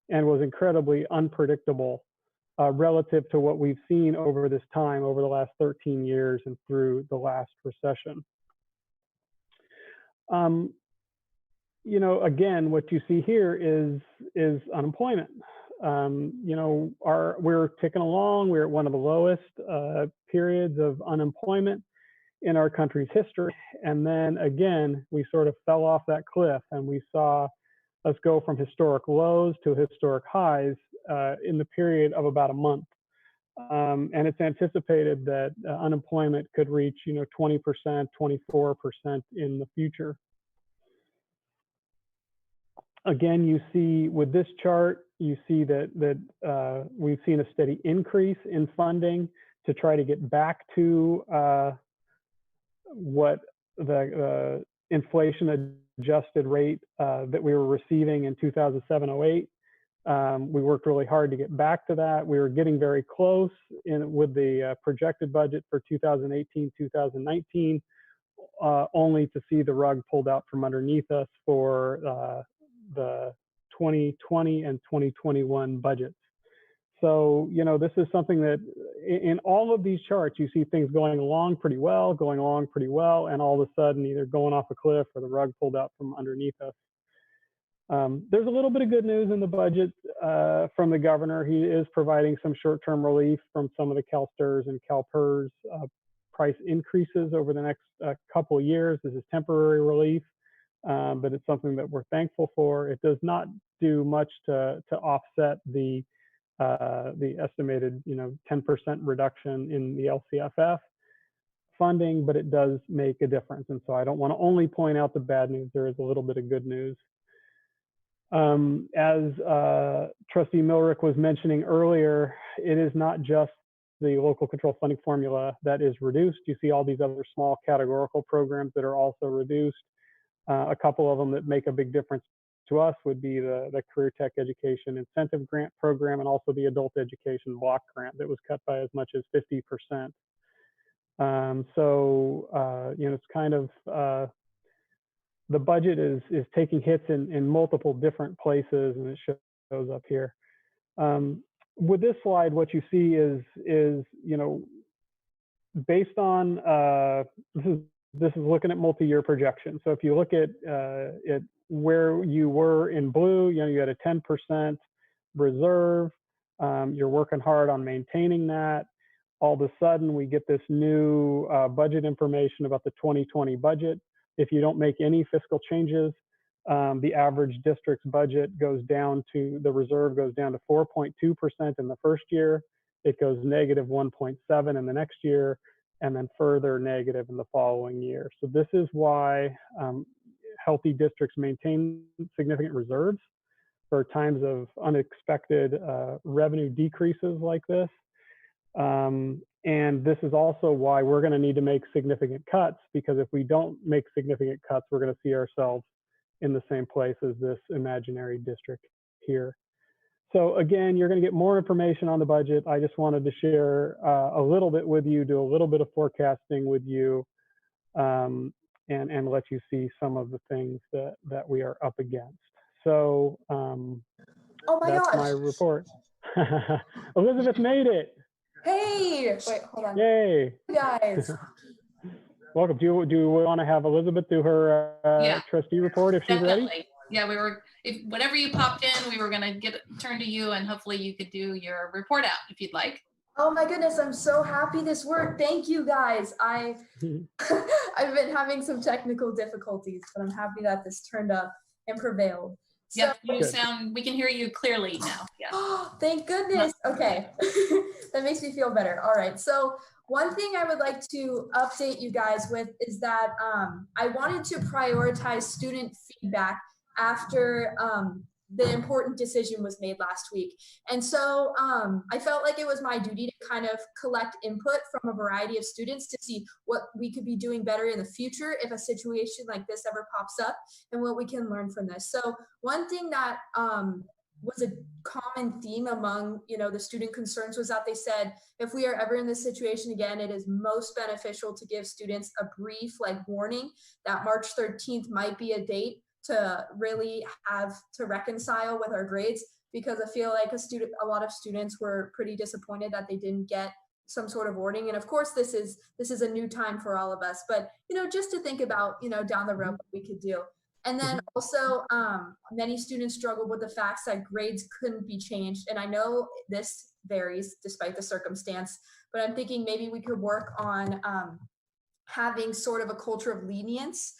and was incredibly unpredictable relative to what we've seen over this time, over the last 13 years and through the last recession. Again, what you see here is unemployment. We're ticking along. We're at one of the lowest periods of unemployment in our country's history. And then again, we sort of fell off that cliff and we saw us go from historic lows to historic highs in the period of about a month. And it's anticipated that unemployment could reach 20%, 24% in the future. Again, you see with this chart, you see that we've seen a steady increase in funding to try to get back to what the inflation adjusted rate that we were receiving in 2007-08. We worked really hard to get back to that. We were getting very close with the projected budget for 2018-2019, only to see the rug pulled out from underneath us for the 2020 and 2021 budgets. So, this is something that in all of these charts, you see things going along pretty well, and all of a sudden either going off a cliff or the rug pulled out from underneath us. There's a little bit of good news in the budget from the governor. He is providing some short-term relief from some of the CalSTRS and CalPERS price increases over the next couple of years. This is temporary relief, but it's something that we're thankful for. It does not do much to offset the estimated 10% reduction in the LCFF funding, but it does make a difference. And so I don't want to only point out the bad news. There is a little bit of good news. As Trustee Milrick was mentioning earlier, it is not just the local control funding formula that is reduced. You see all these other small categorical programs that are also reduced. A couple of them that make a big difference to us would be the Career Tech Education Incentive Grant Program and also the Adult Education Block Grant that was cut by as much as 50%. It's kind of, the budget is taking hits in multiple different places, and it shows up here. With this slide, what you see is based on, this is looking at multi-year projection. So if you look at where you were in blue, you had a 10% reserve. You're working hard on maintaining that. All of a sudden, we get this new budget information about the 2020 budget. If you don't make any fiscal changes, the average district's budget goes down to, the reserve goes down to 4.2% in the first year. It goes negative 1.7 in the next year, and then further negative in the following year. So this is why healthy districts maintain significant reserves for times of unexpected revenue decreases like this. And this is also why we're going to need to make significant cuts, because if we don't make significant cuts, we're going to see ourselves in the same place as this imaginary district here. So again, you're going to get more information on the budget. I just wanted to share a little bit with you, do a little bit of forecasting with you, and let you see some of the things that we are up against. So that's my report. Elizabeth made it. Hey, wait, hold on. Yay. Hey guys. Welcome. Do we want to have Elizabeth do her trustee report if she's ready? Yeah, whenever you popped in, we were going to turn to you, and hopefully you could do your report out if you'd like. Oh my goodness, I'm so happy this worked. Thank you guys. I've been having some technical difficulties, but I'm happy that this turned up and prevailed. Yeah, we can hear you clearly now. Yeah. Oh, thank goodness. Okay. That makes me feel better. All right. So one thing I would like to update you guys with is that I wanted to prioritize student feedback after the important decision was made last week. And so I felt like it was my duty to kind of collect input from a variety of students to see what we could be doing better in the future if a situation like this ever pops up, and what we can learn from this. So one thing that was a common theme among the student concerns was that they said, if we are ever in this situation again, it is most beneficial to give students a brief warning that March 13th might be a date to really have to reconcile with our grades, because I feel like a lot of students were pretty disappointed that they didn't get some sort of warning. And of course, this is a new time for all of us, but just to think about down the road what we could do. And then also many students struggled with the facts that grades couldn't be changed. And I know this varies despite the circumstance, but I'm thinking maybe we could work on having sort of a culture of lenience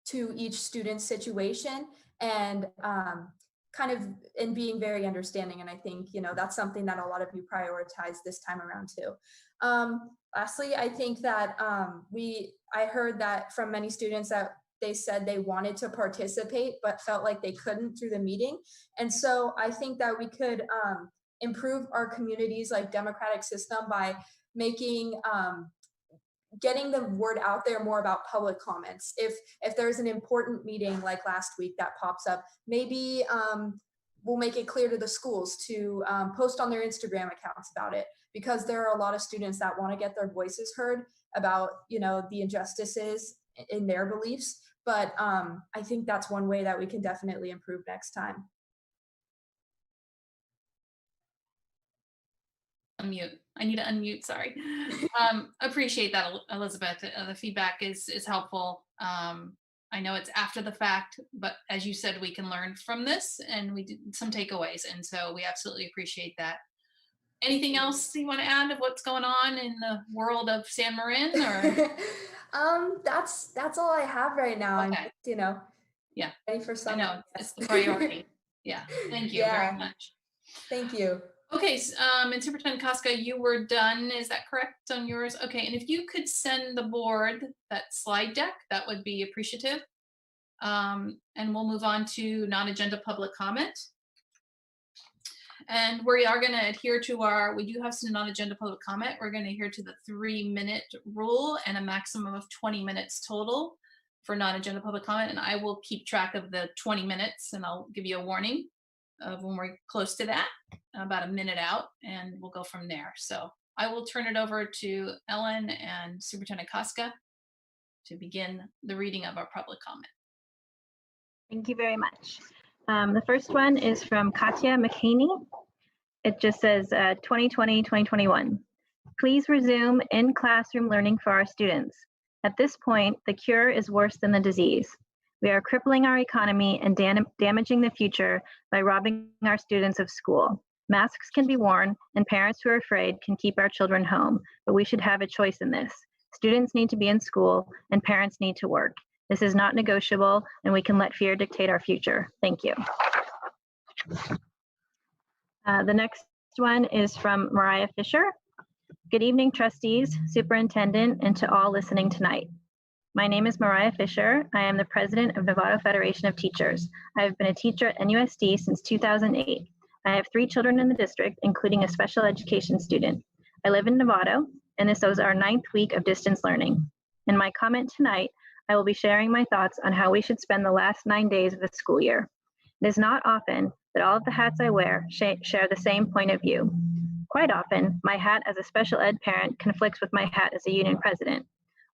to each student's situation, and and being very understanding. And I think, that's something that a lot of you prioritize this time around too. Lastly, I think that I heard that from many students that they said they wanted to participate, but felt like they couldn't through the meeting. And so I think that we could improve our community's democratic system by making, getting the word out there more about public comments. If there's an important meeting like last week that pops up, maybe we'll make it clear to the schools to post on their Instagram accounts about it, because there are a lot of students that want to get their voices heard about the injustices in their beliefs. But I think that's one way that we can definitely improve next time. Unmute. I need to unmute, sorry. Appreciate that, Elizabeth. The feedback is helpful. I know it's after the fact, but as you said, we can learn from this, and we did some takeaways, and so we absolutely appreciate that. Anything else you want to add of what's going on in the world of San Marin? Or that's all I have right now. Okay. I'm yeah, ready for some. I know it's the priority. Yeah, thank you very much. Thank you. Okay, and Superintendent Casca, you were done, is that correct on yours? Okay, and if you could send the board that slide deck, that would be appreciative. And we'll move on to non-agenda public comment. And we are going to adhere to we do have some non-agenda public comment. We're going to adhere to the 3-minute rule and a maximum of 20 minutes total for non-agenda public comment. And I will keep track of the 20 minutes and I'll give you a warning of when we're close to that, about a minute out, and we'll go from there. So I will turn it over to Ellen and Superintendent Koska to begin the reading of our public comment. Thank you very much. The first one is from Katya McHaney. It just says 2020-2021. Please resume in-classroom learning for our students. At this point, the cure is worse than the disease. We are crippling our economy and damaging the future by robbing our students of school. Masks can be worn, and parents who are afraid can keep our children home, but we should have a choice in this. Students need to be in school, and parents need to work. This is not negotiable, and we can let fear dictate our future. Thank you. The next one is from Mariah Fisher. Good evening, trustees, superintendent, and to all listening tonight. My name is Mariah Fisher. I am the president of Novato Federation of Teachers. I have been a teacher at NUSD since 2008. I have 3 children in the district, including a special education student. I live in Novato, and this is our 9th week of distance learning. In my comment tonight, I will be sharing my thoughts on how we should spend the last 9 days of the school year. It is not often that all of the hats I wear share the same point of view. Quite often, my hat as a special ed parent conflicts with my hat as a union president,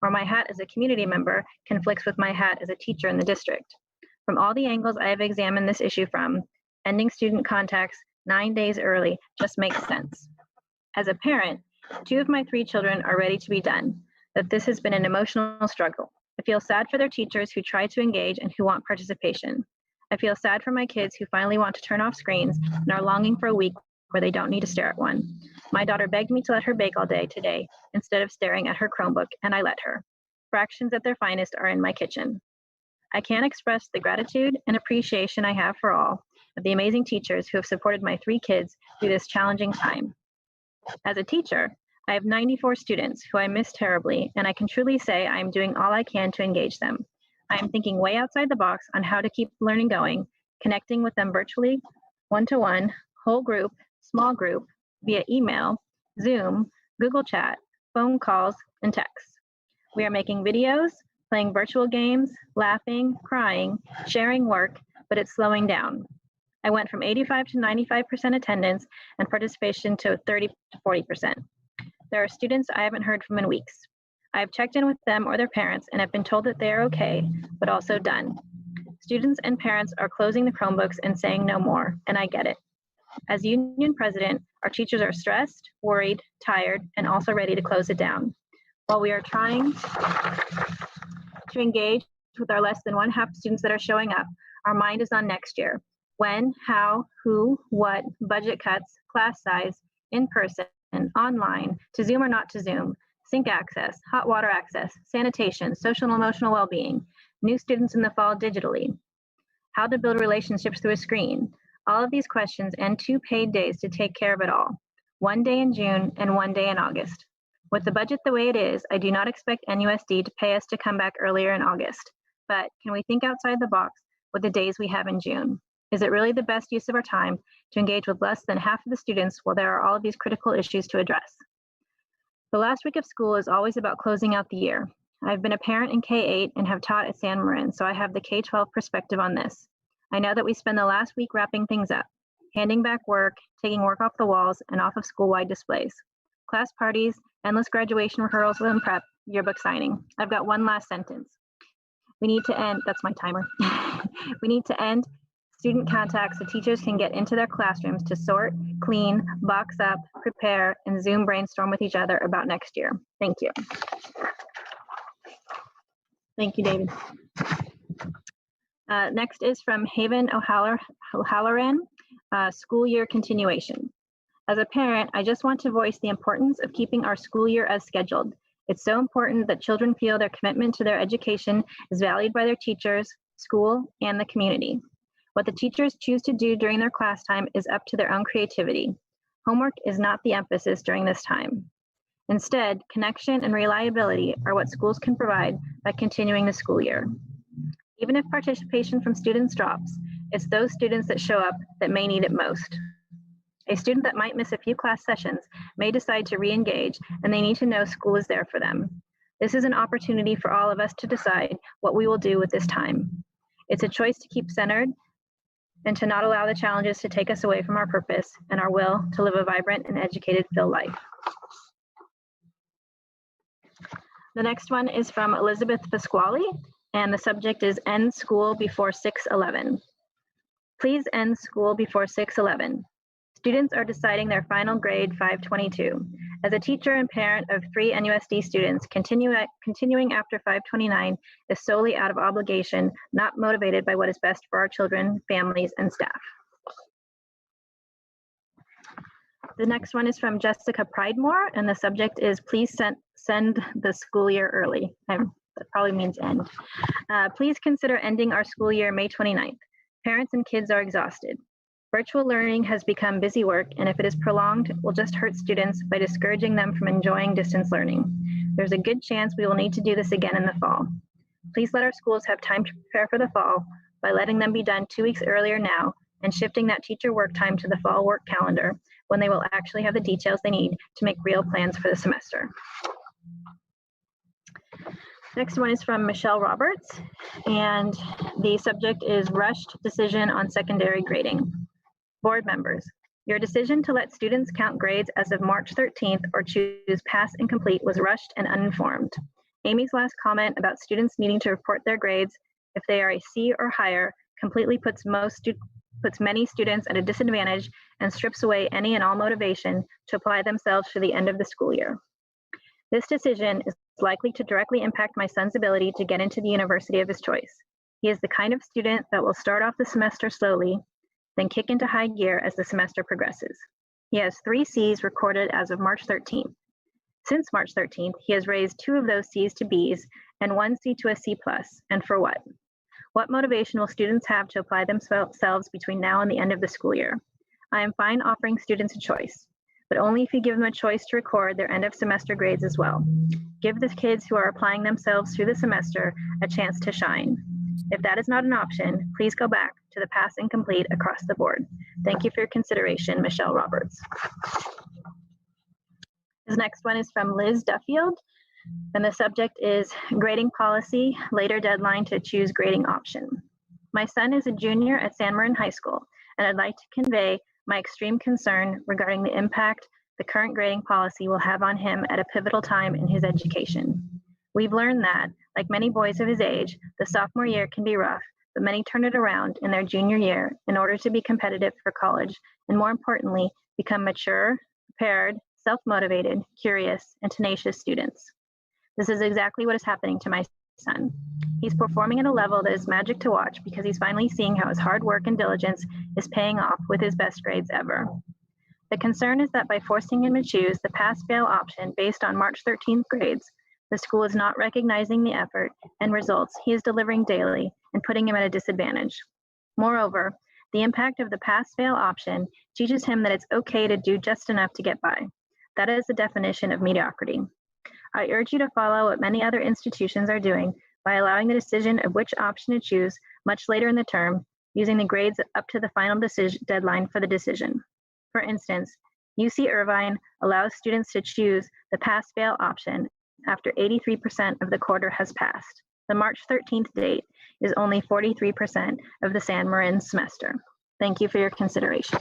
or my hat as a community member conflicts with my hat as a teacher in the district. From all the angles I have examined this issue from, ending student contacts 9 days early just makes sense. As a parent, 2 of my 3 children are ready to be done, but this has been an emotional struggle. I feel sad for their teachers who try to engage and who want participation. I feel sad for my kids who finally want to turn off screens and are longing for a week where they don't need to stare at one. My daughter begged me to let her bake all day today instead of staring at her Chromebook, and I let her. Fractions at their finest are in my kitchen. I can't express the gratitude and appreciation I have for all of the amazing teachers who have supported my 3 kids through this challenging time. As a teacher, I have 94 students who I miss terribly, and I can truly say I am doing all I can to engage them. I am thinking way outside the box on how to keep learning going, connecting with them virtually, one-to-one, whole group, small group, via email, Zoom, Google Chat, phone calls, and texts. We are making videos, playing virtual games, laughing, crying, sharing work, but it's slowing down. I went from 85 to 95% attendance and participation to 30 to 40%. There are students I haven't heard from in weeks. I have checked in with them or their parents and have been told that they are okay, but also done. Students and parents are closing the Chromebooks and saying no more, and I get it. As union president, our teachers are stressed, worried, tired, and also ready to close it down. While we are trying to engage with our less than 1/2 students that are showing up, our mind is on next year. When, how, who, what, budget cuts, class size, in person, online, to Zoom or not to Zoom, sink access, hot water access, sanitation, social and emotional well-being, new students in the fall digitally, how to build relationships through a screen. All of these questions and 2 paid days to take care of it all. 1 day in June and 1 day in August. With the budget the way it is, I do not expect NUSD to pay us to come back earlier in August. But can we think outside the box with the days we have in June? Is it really the best use of our time to engage with less than half of the students while there are all of these critical issues to address? The last week of school is always about closing out the year. I've been a parent in K-8 and have taught at San Marin, so I have the K-12 perspective on this. I know that we spend the last week wrapping things up, handing back work, taking work off the walls and off of school-wide displays, class parties, endless graduation rehearsals and prep, yearbook signing. I've got one last sentence. We need to end, that's my timer. We need to end student contacts so teachers can get into their classrooms to sort, clean, box up, prepare, and Zoom brainstorm with each other about next year. Thank you. Thank you, David. Next is from Haven O'Halloran, school year continuation. As a parent, I just want to voice the importance of keeping our school year as scheduled. It's so important that children feel their commitment to their education is valued by their teachers, school, and the community. What the teachers choose to do during their class time is up to their own creativity. Homework is not the emphasis during this time. Instead, connection and reliability are what schools can provide by continuing the school year. Even if participation from students drops, it's those students that show up that may need it most. A student that might miss a few class sessions may decide to re-engage, and they need to know school is there for them. This is an opportunity for all of us to decide what we will do with this time. It's a choice to keep centered and to not allow the challenges to take us away from our purpose and our will to live a vibrant and educated filled life. The next one is from Elizabeth Pasquale, and the subject is End School Before 6/11. Please end school before 6/11. Students are deciding their final grade 522. As a teacher and parent of 3 NUSD students, continuing after 529 is solely out of obligation, not motivated by what is best for our children, families, and staff. The next one is from Jessica Pridemore, and the subject is please send the school year early. That probably means end. Please consider ending our school year May 29th. Parents and kids are exhausted. Virtual learning has become busy work, and if it is prolonged, it will just hurt students by discouraging them from enjoying distance learning. There's a good chance we will need to do this again in the fall. Please let our schools have time to prepare for the fall by letting them be done 2 weeks earlier now and shifting that teacher work time to the fall work calendar when they will actually have the details they need to make real plans for the semester. Next one is from Michelle Roberts, and the subject is rushed decision on secondary grading. Board members, your decision to let students count grades as of March 13th or choose pass and complete was rushed and uninformed. Amy's last comment about students needing to report their grades if they are a C or higher completely puts many students at a disadvantage and strips away any and all motivation to apply themselves to the end of the school year. This decision is likely to directly impact my son's ability to get into the university of his choice. He is the kind of student that will start off the semester slowly, then kick into high gear as the semester progresses. He has 3 C's recorded as of March 13th. Since March 13th, he has raised 2 of those C's to B's and 1 C to a C+, and for what? What motivation will students have to apply themselves between now and the end of the school year? I am fine offering students a choice, but only if you give them a choice to record their end of semester grades as well. Give the kids who are applying themselves through the semester a chance to shine. If that is not an option, please go back to the pass and complete across the board. Thank you for your consideration, Michelle Roberts. This next one is from Liz Duffield, and the subject is grading policy, later deadline to choose grading option. My son is a junior at San Marin High School, and I'd like to convey my extreme concern regarding the impact the current grading policy will have on him at a pivotal time in his education. We've learned that, like many boys of his age, the sophomore year can be rough, but many turn it around in their junior year in order to be competitive for college, and more importantly, become mature, prepared, self-motivated, curious, and tenacious students. This is exactly what is happening to my son. He's performing at a level that is magic to watch because he's finally seeing how his hard work and diligence is paying off with his best grades ever. The concern is that by forcing him to choose the pass-fail option based on March 13th grades, the school is not recognizing the effort and results he is delivering daily and putting him at a disadvantage. Moreover, the impact of the pass-fail option teaches him that it's okay to do just enough to get by. That is the definition of mediocrity. I urge you to follow what many other institutions are doing by allowing the decision of which option to choose much later in the term, using the grades up to the final deadline for the decision. For instance, UC Irvine allows students to choose the pass-fail option after 83% of the quarter has passed. The March 13th date is only 43% of the San Marin semester. Thank you for your consideration.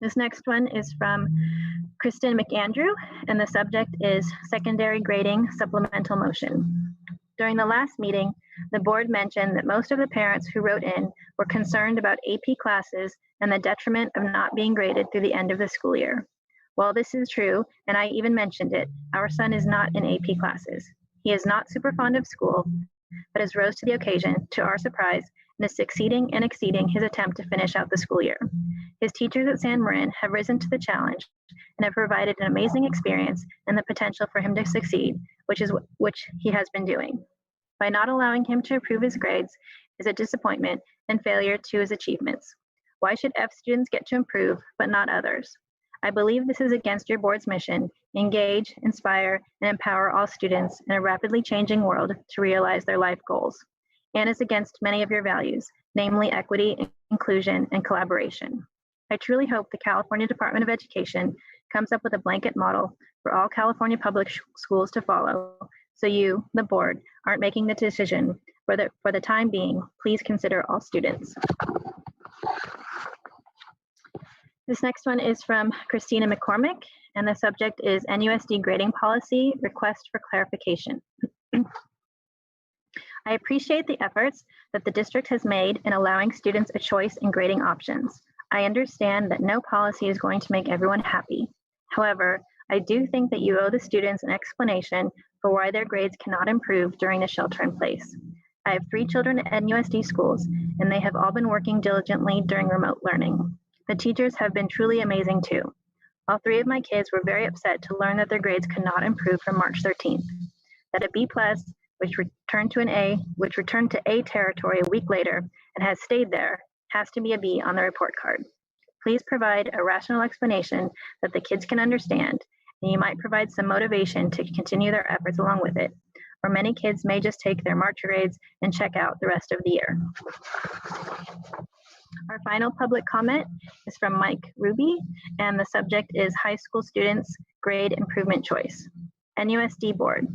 This next one is from Kristen McAndrew, and the subject is secondary grading supplemental motion. During the last meeting, the board mentioned that most of the parents who wrote in were concerned about AP classes and the detriment of not being graded through the end of the school year. While this is true, and I even mentioned it, our son is not in AP classes. He is not super fond of school, but has rose to the occasion, to our surprise, and is succeeding and exceeding his attempt to finish out the school year. His teachers at San Marin have risen to the challenge and have provided an amazing experience and the potential for him to succeed, which he has been doing. By not allowing him to improve his grades is a disappointment and failure to his achievements. Why should F students get to improve, but not others? I believe this is against your board's mission: engage, inspire, and empower all students in a rapidly changing world to realize their life goals, and is against many of your values, namely equity, inclusion, and collaboration. I truly hope the California Department of Education comes up with a blanket model for all California public schools to follow, so you, the board, aren't making the decision. For the time being, please consider all students. This next one is from Christina McCormick, and the subject is NUSD grading policy, request for clarification. I appreciate the efforts that the district has made in allowing students a choice in grading options. I understand that no policy is going to make everyone happy. However, I do think that you owe the students an explanation for why their grades cannot improve during the shelter in place. I have 3 children at NUSD schools, and they have all been working diligently during remote learning. The teachers have been truly amazing too. All 3 of my kids were very upset to learn that their grades could not improve from March 13th, that a B+, which returned to A territory a week later and has stayed there, has to be a B on the report card. Please provide a rational explanation that the kids can understand, and you might provide some motivation to continue their efforts along with it. Or many kids may just take their March grades and check out the rest of the year. Our final public comment is from Mike Ruby, and the subject is high school students grade improvement choice. NUSD board,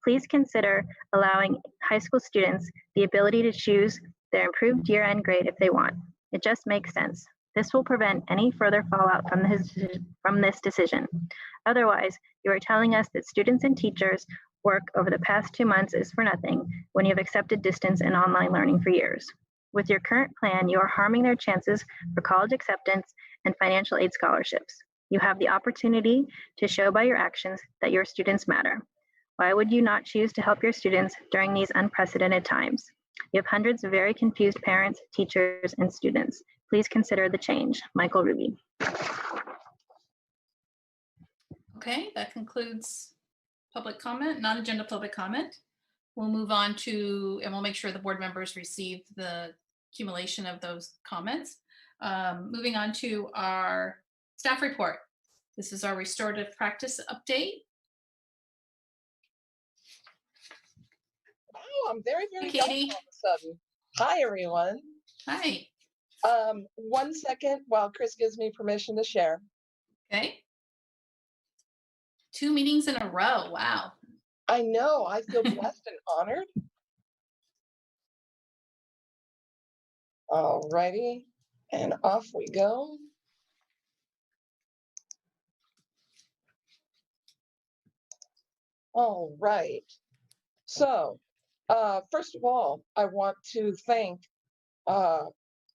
please consider allowing high school students the ability to choose their improved year-end grade if they want. It just makes sense. This will prevent any further fallout from this decision. Otherwise, you are telling us that students and teachers work over the past 2 months is for nothing when you have accepted distance and online learning for years. With your current plan, you are harming their chances for college acceptance and financial aid scholarships. You have the opportunity to show by your actions that your students matter. Why would you not choose to help your students during these unprecedented times? You have hundreds of very confused parents, teachers, and students. Please consider the change. Michael Ruby. Okay, that concludes public comment, non-agenda public comment. We'll move on to, and we'll make sure the board members receive the accumulation of those comments. Moving on to our staff report. This is our restorative practice update. Oh, I'm very Hi, young Katie. all of a sudden. Hi, everyone. Hi. 1 second while Chris gives me permission to share. Okay. 2 meetings in a row. Wow. I know. I feel blessed and honored. All righty. And off we go. All right. So, first of all, I want to thank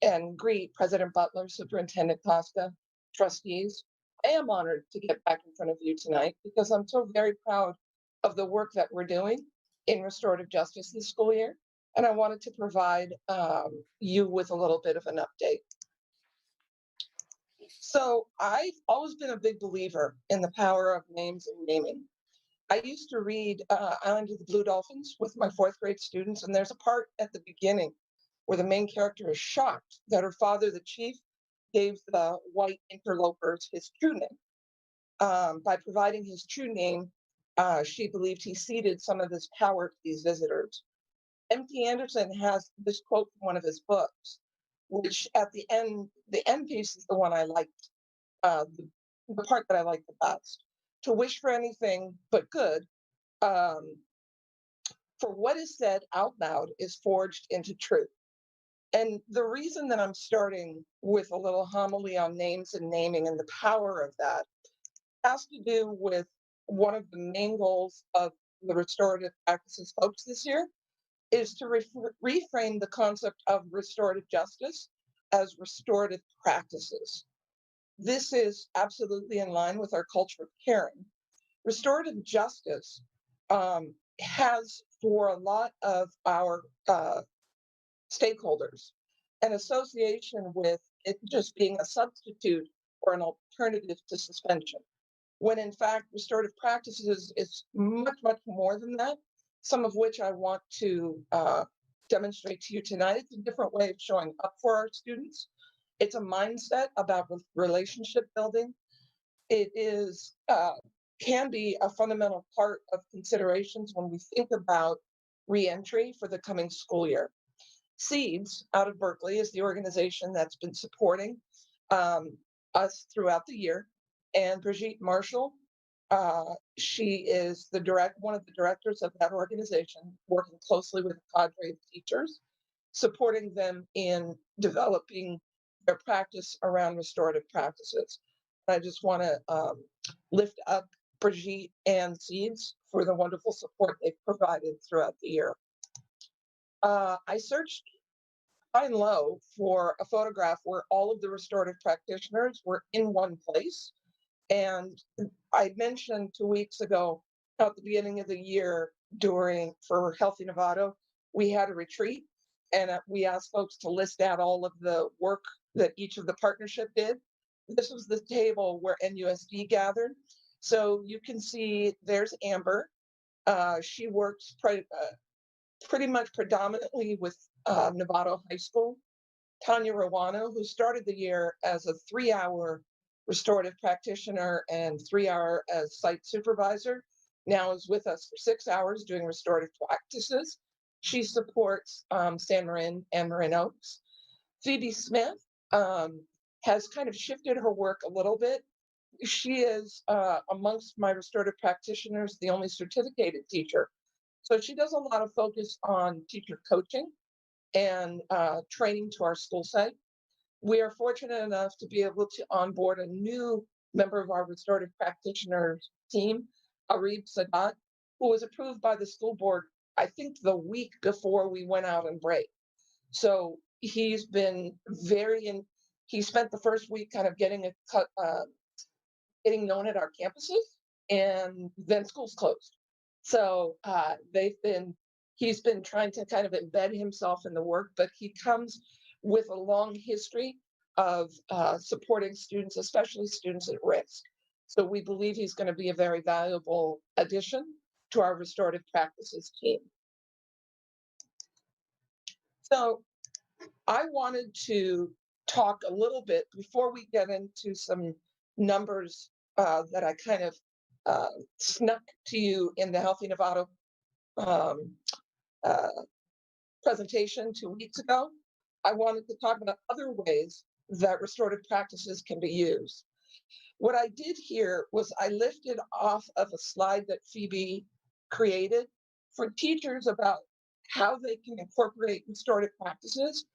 and greet President Butler, Superintendent Costa, trustees. I am honored to get back in front of you tonight because I'm so very proud of the work that we're doing in restorative justice this school year. And I wanted to provide you with a little bit of an update. So I've always been a big believer in the power of names and naming. I used to read Island of the Blue Dolphins with my 4th grade students, and there's a part at the beginning where the main character is shocked that her father, the chief, gave the white interlopers his true name. By providing his true name, she believed he ceded some of his power to these visitors. M.T. Anderson has this quote from one of his books, which at the end piece is the one I liked, the part that I liked the best. To wish for anything but good, for what is said out loud is forged into truth. And the reason that I'm starting with a little homily on names and naming and the power of that has to do with one of the main goals of the restorative practices folks this year is to reframe the concept of restorative justice as restorative practices. This is absolutely in line with our culture of caring. Restorative justice has, for a lot of our stakeholders, an association with it just being a substitute or an alternative to suspension, when in fact restorative practices is much, much more than that, some of which I want to demonstrate to you tonight. It's a different way of showing up for our students. It's a mindset about relationship building. it is can be a fundamental part of considerations when we think about reentry for the coming school year. Seeds out of Berkeley is the organization that's been supporting us throughout the year. And Brigitte Marshall, she is one of the directors of that organization, working closely with a cadre of teachers, supporting them in developing their practice around restorative practices. I just want to lift up Brigitte and Seeds for the wonderful support they've provided throughout the year. I searched high and low for a photograph where all of the restorative practitioners were in one place. And I mentioned 2 weeks ago, at the beginning of the year for Healthy Novato, we had a retreat and we asked folks to list out all of the work that each of the partnership did. This was the table where NUSD gathered. So you can see there's Amber. She works pretty much predominantly with Novato High School. Tanya Rawano, who started the year as a 3-hour restorative practitioner and 3-hour as site supervisor, now is with us for 6 hours doing restorative practices. She supports San Marin and Marin Oaks. Phoebe Smith has kind of shifted her work a little bit. She is, amongst my restorative practitioners, the only certificated teacher. So she does a lot of focus on teacher coaching and training to our school site. We are fortunate enough to be able to onboard a new member of our restorative practitioners team, Arib Sadat, who was approved by the school board, I think the week before we went out on break. So he's been he spent the first week kind of getting known at our campuses, and then school's closed. So he's been trying to kind of embed himself in the work, but he comes with a long history of supporting students, especially students at risk. So we believe he's going to be a very valuable addition to our restorative practices team. So I wanted to talk a little bit before we get into some numbers that I kind of snuck to you in the Healthy Novato presentation 2 weeks ago. I wanted to talk about other ways that restorative practices can be used. What I did here was I lifted off of a slide that Phoebe created for teachers about how they can incorporate restorative practices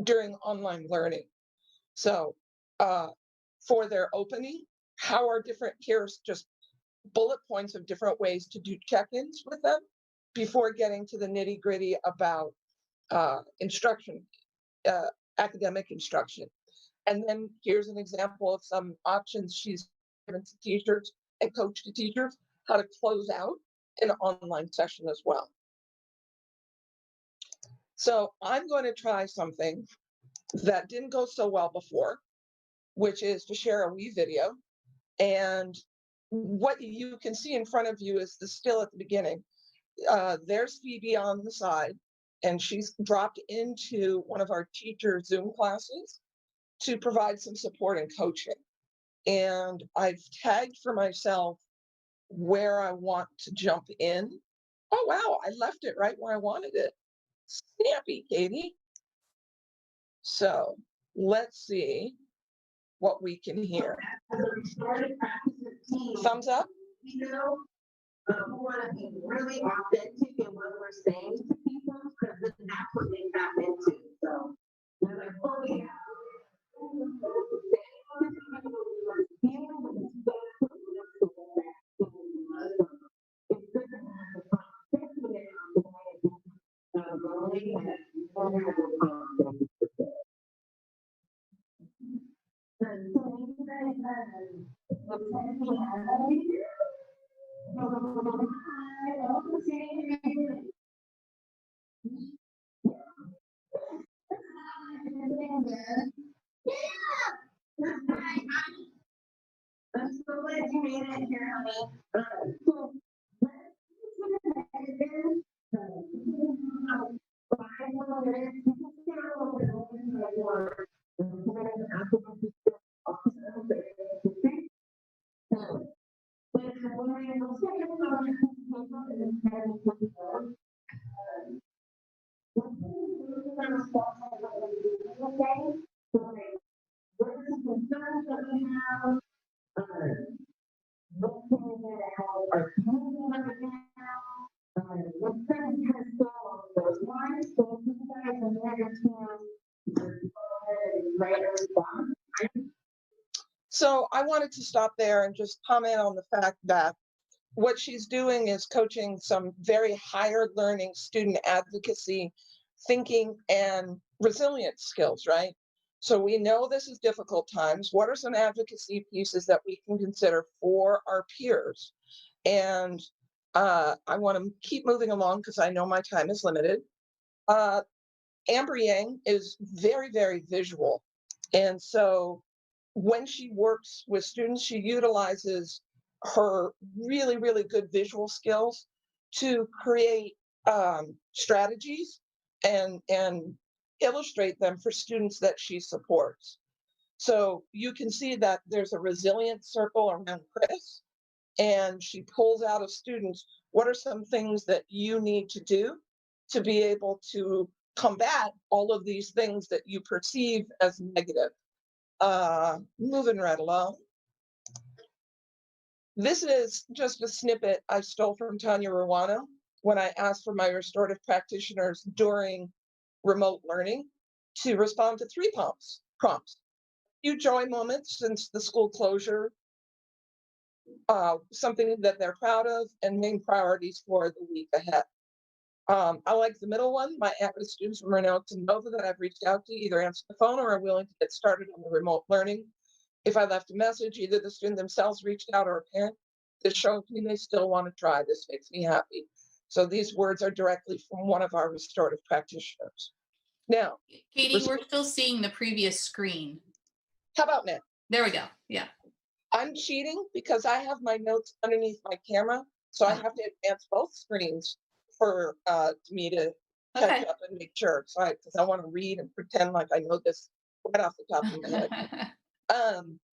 during online learning. So for their opening, here's just bullet points of different ways to do check-ins with them before getting to the nitty-gritty about instruction, academic instruction. And then here's an example of some options she's given to teachers and coach to teachers how to close out an online session as well. So I'm going to try something that didn't go so well before, which is to share a wee video. And what you can see in front of you is the still at the beginning. There's Phoebe on the side, and she's dropped into one of our teacher Zoom classes to provide some support and coaching. And I've tagged for myself where I want to jump in. Oh, wow, I left it right where I wanted it. Snappy, Katie. So let's see what we can hear. Thumbs up? We want to be really authentic in what we're saying to people, because that's what they tap into. So they're like, oh yeah. I'm so glad you made it here, honey. So I wanted to stop there and just comment on the fact that what she's doing is coaching some very higher learning student advocacy, thinking, and resilience skills, right? So we know this is difficult times. What are some advocacy pieces that we can consider for our peers? And I want to keep moving along because I know my time is limited. Amber Yang is very, very visual. And so when she works with students, she utilizes her really, really good visual skills to create strategies and illustrate them for students that she supports. So you can see that there's a resilience circle around Chris, and she pulls out of students, what are some things that you need to do to be able to combat all of these things that you perceive as negative? Moving right along. This is just a snippet I stole from Tanya Ruano when I asked for my restorative practitioners during remote learning to respond to 3 prompts. Few joy moments since the school closure, something that they're proud of, and main priorities for the week ahead. I like the middle one. My at-risk students from Rancho to Nova that I've reached out to either answer the phone or are willing to get started on the remote learning. If I left a message, either the student themselves reached out or a parent, this shows me they still want to try. This makes me happy. So these words are directly from one of our restorative practitioners. Now, Katie, we're still seeing the previous screen. How about now? There we go. Yeah. I'm cheating because I have my notes underneath my camera, so I have to advance both screens for me to catch up and make sure. So because I want to read and pretend like I know this right off the top of my head.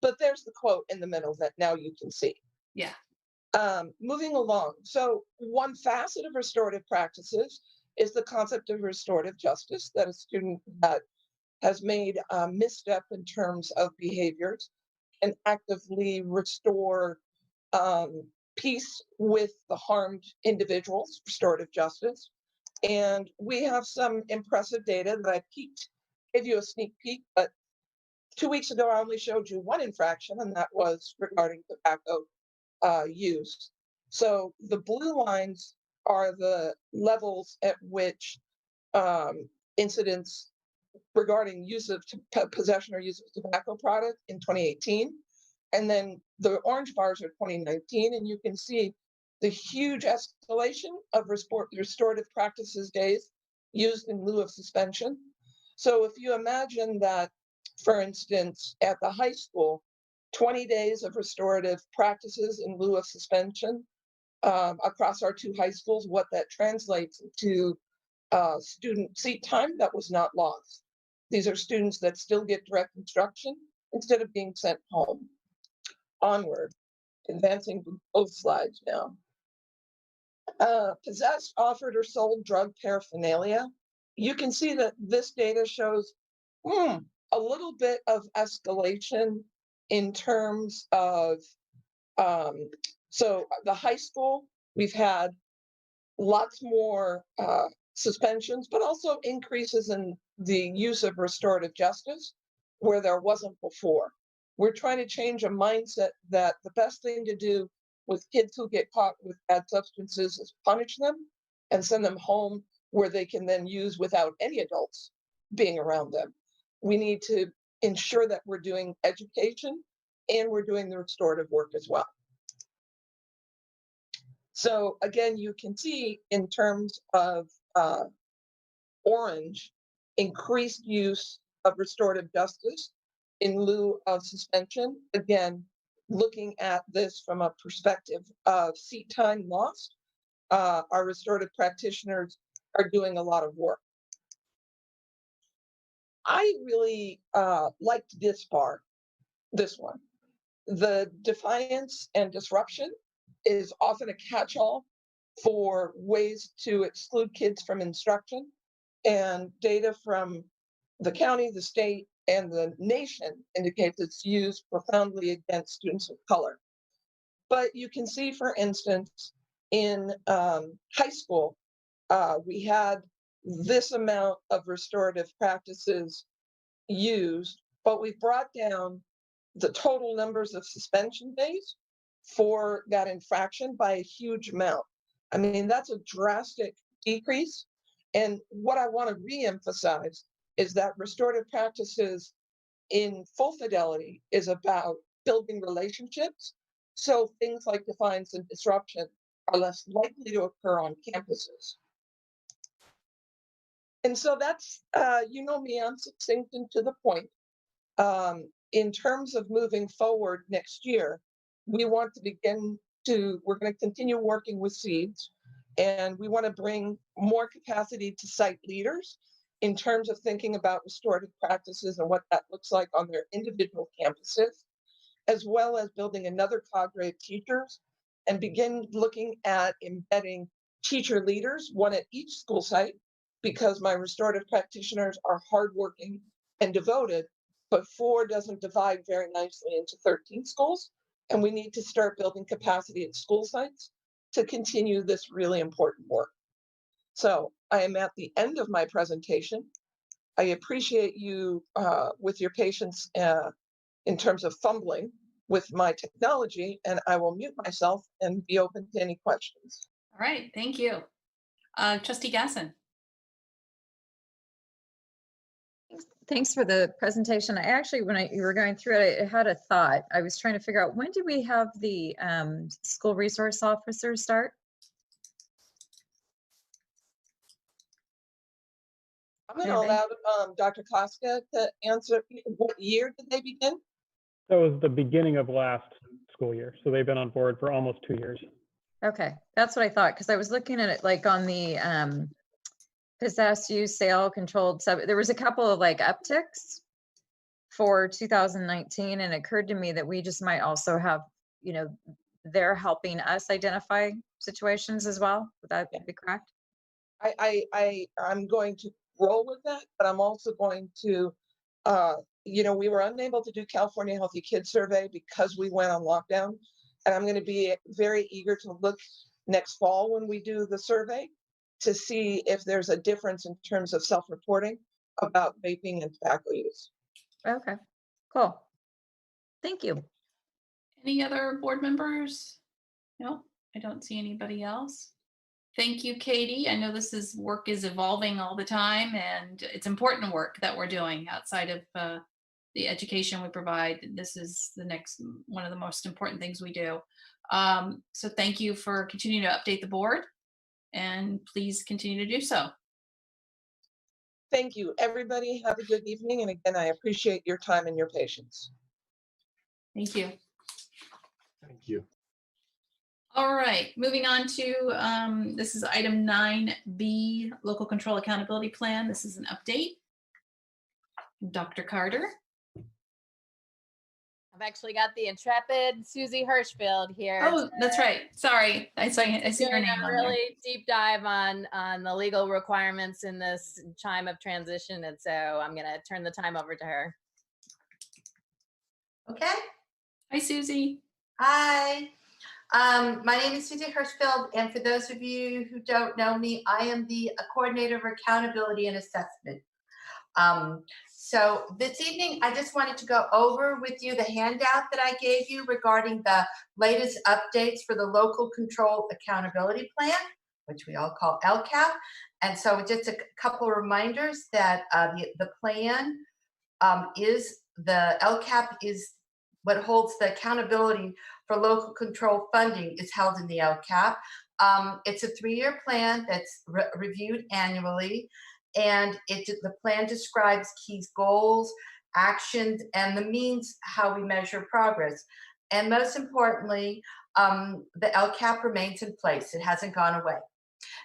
But there's the quote in the middle that now you can see. Yeah. Moving along. So one facet of restorative practices is the concept of restorative justice, that a student that has made a misstep in terms of behaviors and actively restore peace with the harmed individuals, restorative justice. And we have some impressive data that I gave you a sneak peek, but 2 weeks ago, I only showed you one infraction, and that was regarding tobacco use. So the blue lines are the levels at which incidents regarding use of possession or use of tobacco product in 2018. And then the orange bars are 2019, and you can see the huge escalation of restorative practices days used in lieu of suspension. So if you imagine that, for instance, at the high school, 20 days of restorative practices in lieu of suspension across our 2 high schools, what that translates to student seat time that was not lost. These are students that still get direct instruction instead of being sent home. Onward, advancing both slides now. Possessed, offered, or sold drug paraphernalia. You can see that this data shows a little bit of escalation in terms of, so the high school, we've had lots more suspensions, but also increases in the use of restorative justice where there wasn't before. We're trying to change a mindset that the best thing to do with kids who get caught with bad substances is punish them and send them home where they can then use without any adults being around them. We need to ensure that we're doing education and we're doing the restorative work as well. So again, you can see in terms of orange, increased use of restorative justice in lieu of suspension. Again, looking at this from a perspective of seat time lost, our restorative practitioners are doing a lot of work. I really liked this part, this one. The defiance and disruption is often a catch-all for ways to exclude kids from instruction, and data from the county, the state, and the nation indicates it's used profoundly against students of color. But you can see, for instance, in high school, we had this amount of restorative practices used, but we brought down the total numbers of suspension days for that infraction by a huge amount. I mean, that's a drastic decrease. And what I want to re-emphasize is that restorative practices in full fidelity is about building relationships. So things like defiance and disruption are less likely to occur on campuses. And so that's, you know me, I'm succinct and to the point. In terms of moving forward next year, we want to we're going to continue working with SEEDS, and we want to bring more capacity to site leaders in terms of thinking about restorative practices and what that looks like on their individual campuses, as well as building another cadre of teachers and begin looking at embedding teacher leaders, one at each school site, because my restorative practitioners are hardworking and devoted, but 4 doesn't divide very nicely into 13 schools. And we need to start building capacity at school sites to continue this really important work. So I am at the end of my presentation. I appreciate you with your patience in terms of fumbling with my technology, and I will mute myself and be open to any questions. All right, thank you. Trustee Gasson. Thanks for the presentation. I actually, when you were going through it, I had a thought. I was trying to figure out, when did we have the school resource officers start? I'm going to allow Dr. Koska to answer. What year did they begin? That was the beginning of last school year. So they've been on board for almost 2 years. Okay, that's what I thought, because I was looking at it like on the possessed, use, sale, controlled. So there was a couple of like upticks for 2019, and it occurred to me that we just might also have, you know, they're helping us identify situations as well. Would that be correct? I'm going to roll with that, but I'm also going to, you know, we were unable to do California Healthy Kids Survey because we went on lockdown. And I'm going to be very eager to look next fall when we do the survey to see if there's a difference in terms of self-reporting about vaping and tobacco use. Okay, cool. Thank you. Any other board members? No, I don't see anybody else. Thank you, Katie. I know work is evolving all the time, and it's important work that we're doing outside of the education we provide. This is one of the most important things we do. So thank you for continuing to update the board, and please continue to do so. Thank you, everybody. Have a good evening. And again, I appreciate your time and your patience. Thank you. Thank you. All right, moving on to, this is item 9B, Local Control Accountability Plan. This is an update. Dr. Carter. I've actually got the intrepid Susie Hirschfield here. Oh, that's right. Sorry, I see your name on there. Really deep dive on the legal requirements in this time of transition, and so I'm going to turn the time over to her. Okay. Hi, Susie. Hi. My name is Susie Hirschfield, and for those of you who don't know me, I am the coordinator of accountability and assessment. So this evening, I just wanted to go over with you the handout that I gave you regarding the latest updates for the Local Control Accountability Plan, which we all call LCAP. And so just a couple of reminders that the plan the LCAP is what holds the accountability for local control funding is held in the LCAP. It's a 3-year plan that's reviewed annually. And the plan describes key goals, actions, and the means how we measure progress. And most importantly, the LCAP remains in place. It hasn't gone away.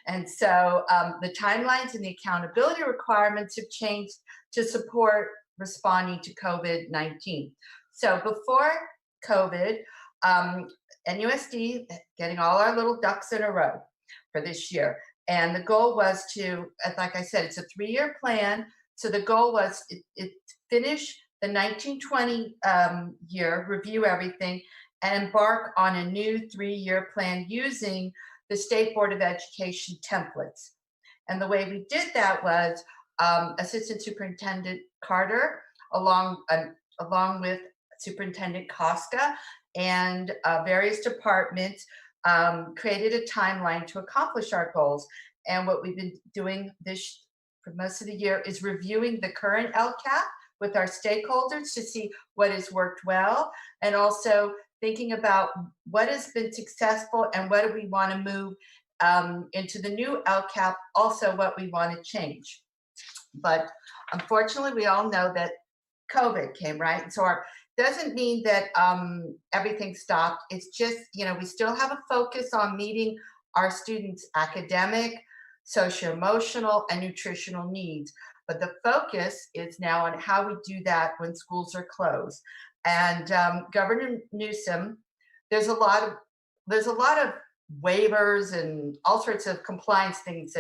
And so the timelines and the accountability requirements have changed to support responding to COVID-19. So before COVID, NUSD, getting all our little ducks in a row for this year. And the goal was to, like I said, it's a 3-year plan. So the goal was it finish the 1920 year, review everything, and embark on a new 3-year plan using the State Board of Education templates. And the way we did that was Assistant Superintendent Carter, along with Superintendent Costa, and various departments created a timeline to accomplish our goals. And what we've been doing for most of the year is reviewing the current LCAP with our stakeholders to see what has worked well, and also thinking about what has been successful and what do we want to move into the new LCAP, also what we want to change. But unfortunately, we all know that COVID came, right? So doesn't mean that everything stopped. It's just, we still have a focus on meeting our students' academic, socio-emotional, and nutritional needs. But the focus is now on how we do that when schools are closed. And Governor Newsom, there's a lot of waivers and all sorts of compliance things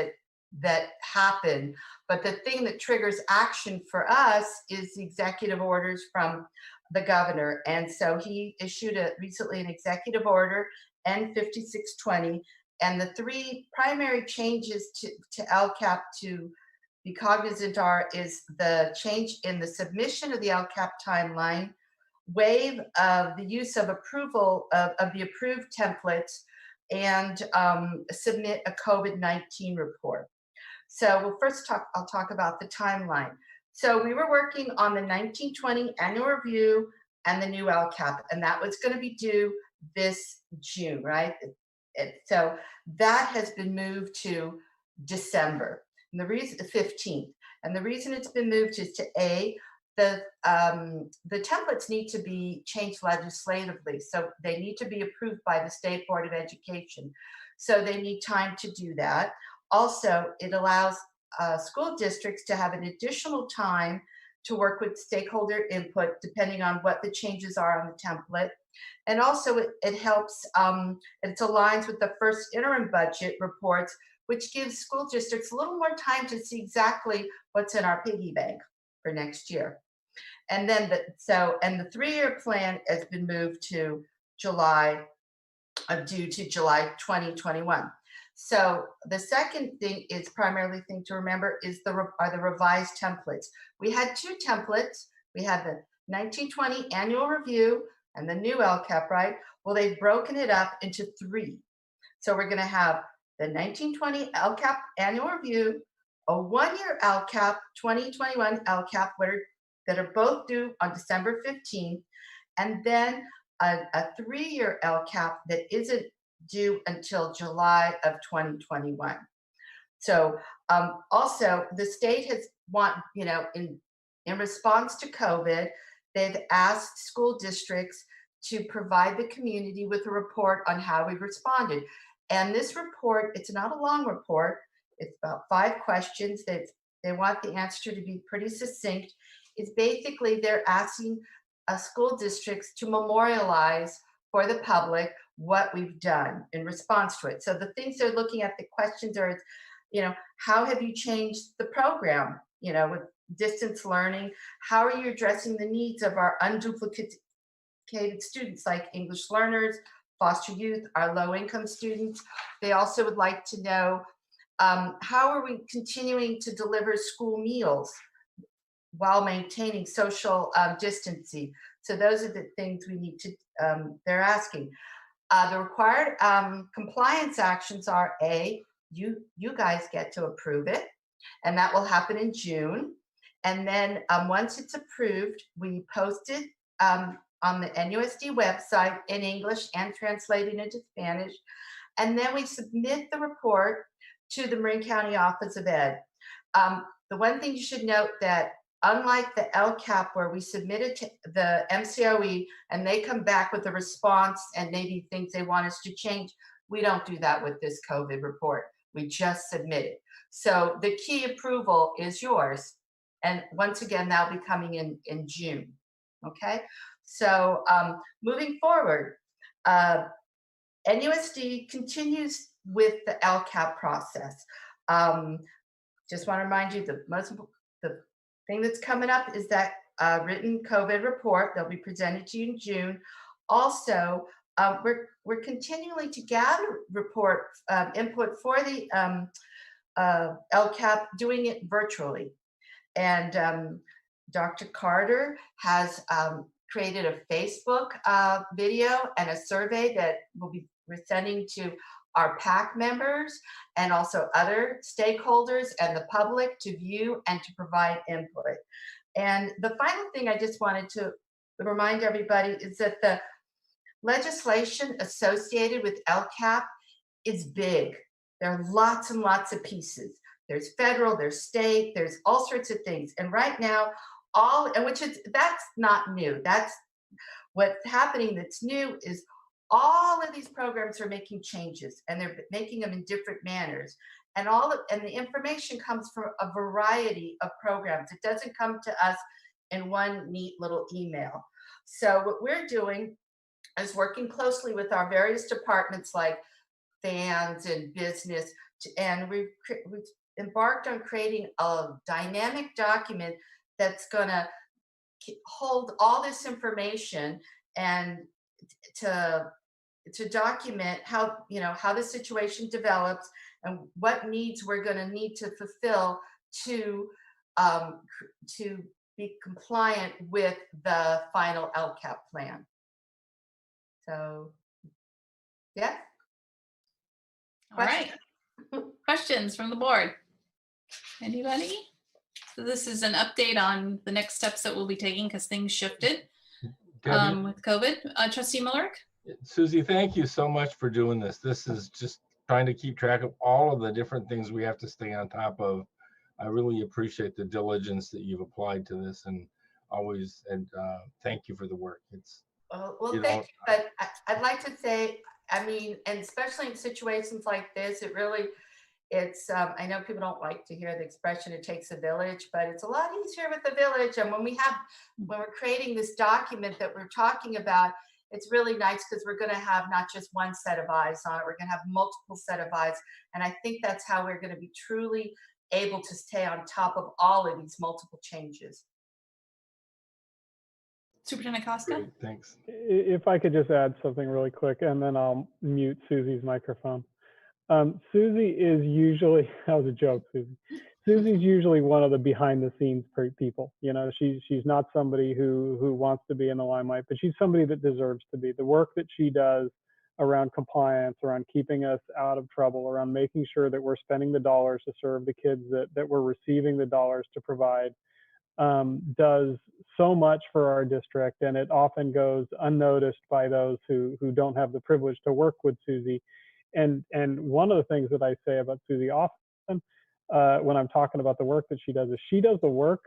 that happen. But the thing that triggers action for us is the executive orders from the governor. And so he issued recently an executive order, N5620, and the 3 primary changes to LCAP to be cognizant is the change in the submission of the LCAP timeline, waive the use of approval of the approved templates, and submit a COVID-19 report. So I'll talk about the timeline. So we were working on the 1920 annual review and the new LCAP, and that was going to be due this June, right? So that has been moved to December, and the reason, the 15th. And the reason it's been moved is to the templates need to be changed legislatively, so they need to be approved by the State Board of Education. So they need time to do that. Also, it allows school districts to have an additional time to work with stakeholder input, depending on what the changes are on the template. And also it helps, it aligns with the first interim budget reports, which gives school districts a little more time to see exactly what's in our piggy bank for next year. And then the 3-year plan has been moved to July 2021. So the second thing is primarily thing to remember is the revised templates. We had 2 templates. We had the 1920 annual review and the new LCAP, right? Well, they've broken it up into 3. So we're going to have the 1920 LCAP annual review, a 1-year LCAP, 2021 LCAP, that are both due on December 15th, and then a 3-year LCAP that isn't due until July of 2021. So also the state has in response to COVID, they've asked school districts to provide the community with a report on how we've responded. And this report, it's not a long report. It's about 5 questions that they want the answer to be pretty succinct. It's basically they're asking school districts to memorialize for the public what we've done in response to it. So the things they're looking at, the questions are, how have you changed the program, with distance learning? How are you addressing the needs of our unduplicated students like English learners, foster youth, our low-income students? They also would like to know, how are we continuing to deliver school meals while maintaining social distancing? So those are the things we need to, they're asking. The required compliance actions are you guys get to approve it, and that will happen in June. And then once it's approved, we post it on the NUSD website in English and translated into Spanish. And then we submit the report to the Marin County Office of Ed. The one thing you should note that unlike the LCAP where we submitted to the MCOE and they come back with a response and maybe things they want us to change, we don't do that with this COVID report. We just submit it. So the key approval is yours. And once again, that'll be coming in June, okay? So moving forward, NUSD continues with the LCAP process. Just want to remind you, the thing that's coming up is that written COVID report. They'll be presented to you in June. Also, we're continuing to gather report input for the LCAP, doing it virtually. And Dr. Carter has created a Facebook video and a survey that we're sending to our PAC members and also other stakeholders and the public to view and to provide input. And the final thing I just wanted to remind everybody is that the legislation associated with LCAP is big. There are lots and lots of pieces. There's federal, there's state, there's all sorts of things. And right now, that's not new. That's what's happening that's new is all of these programs are making changes, and they're making them in different manners. And the information comes from a variety of programs. It doesn't come to us in one neat little email. So what we're doing is working closely with our various departments like fans and business, and we've embarked on creating a dynamic document that's going to hold all this information and to document how the situation develops and what needs we're going to need to fulfill to be compliant with the final LCAP plan. So, yeah. All right. Questions from the board? Anybody? So this is an update on the next steps that we'll be taking because things shifted with COVID. Trustee Millerick? Susie, thank you so much for doing this. This is just trying to keep track of all of the different things we have to stay on top of. I really appreciate the diligence that you've applied to this, and thank you for the work. Well, thank you, but I'd like to say, I mean, and especially in situations like this, I know people don't like to hear the expression, it takes a village, but it's a lot easier with the village. And when we're creating this document that we're talking about, it's really nice because we're going to have not just one set of eyes on it, we're going to have multiple set of eyes. And I think that's how we're going to be truly able to stay on top of all of these multiple changes. Superintendent Costa? Great, thanks. If I could just add something really quick, and then I'll mute Susie's microphone. Susie is usually, that was a joke, Susie. Susie's usually one of the behind the scenes people. You know, she's not somebody who wants to be in the limelight, but she's somebody that deserves to be. The work that she does around compliance, around keeping us out of trouble, around making sure that we're spending the dollars to serve the kids that we're receiving the dollars to provide, does so much for our district, and it often goes unnoticed by those who don't have the privilege to work with Susie. And one of the things that I say about Susie often when I'm talking about the work that she does is she does the work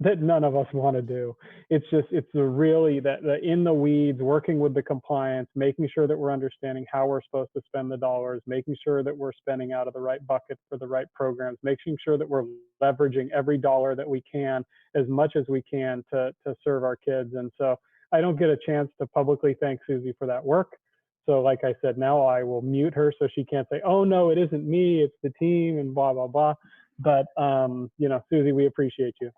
that none of us want to do. It's really the in the weeds, working with the compliance, making sure that we're understanding how we're supposed to spend the dollars, making sure that we're spending out of the right bucket for the right programs, making sure that we're leveraging every dollar that we can as much as we can to serve our kids. And so I don't get a chance to publicly thank Susie for that work. So like I said, now I will mute her so she can't say, oh no, it isn't me, it's the team and blah, blah, blah. But, Susie, we appreciate you.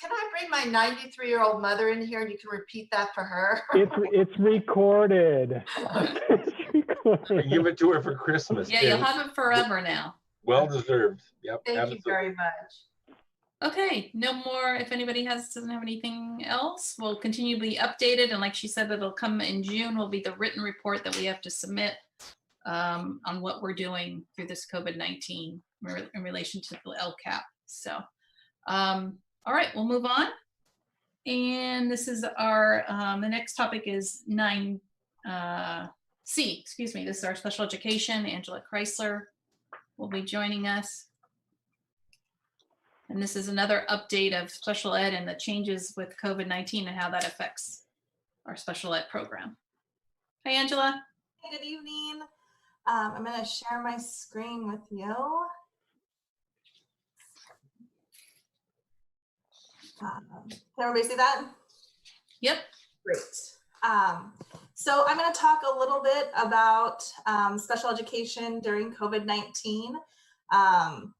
Can I bring my 93-year-old mother in here and you can repeat that for her? It's recorded. It's recorded. Give it to her for Christmas. Yeah, you'll have it forever now. Well deserved. Yep. Thank you very much. Okay, no more. If anybody doesn't have anything else, we'll continue to be updated. And like she said, that'll come in June will be the written report that we have to submit on what we're doing through this COVID-19 in relation to the LCAP. So, all right, we'll move on. And this is our, the next topic is 9C, excuse me. This is our special education. Angela Chrysler will be joining us. And this is another update of special ed and the changes with COVID-19 and how that affects our special ed program. Hi, Angela. Hey, good evening. I'm going to share my screen with you. Can everybody see that? Yep. Great. So I'm going to talk a little bit about special education during COVID-19.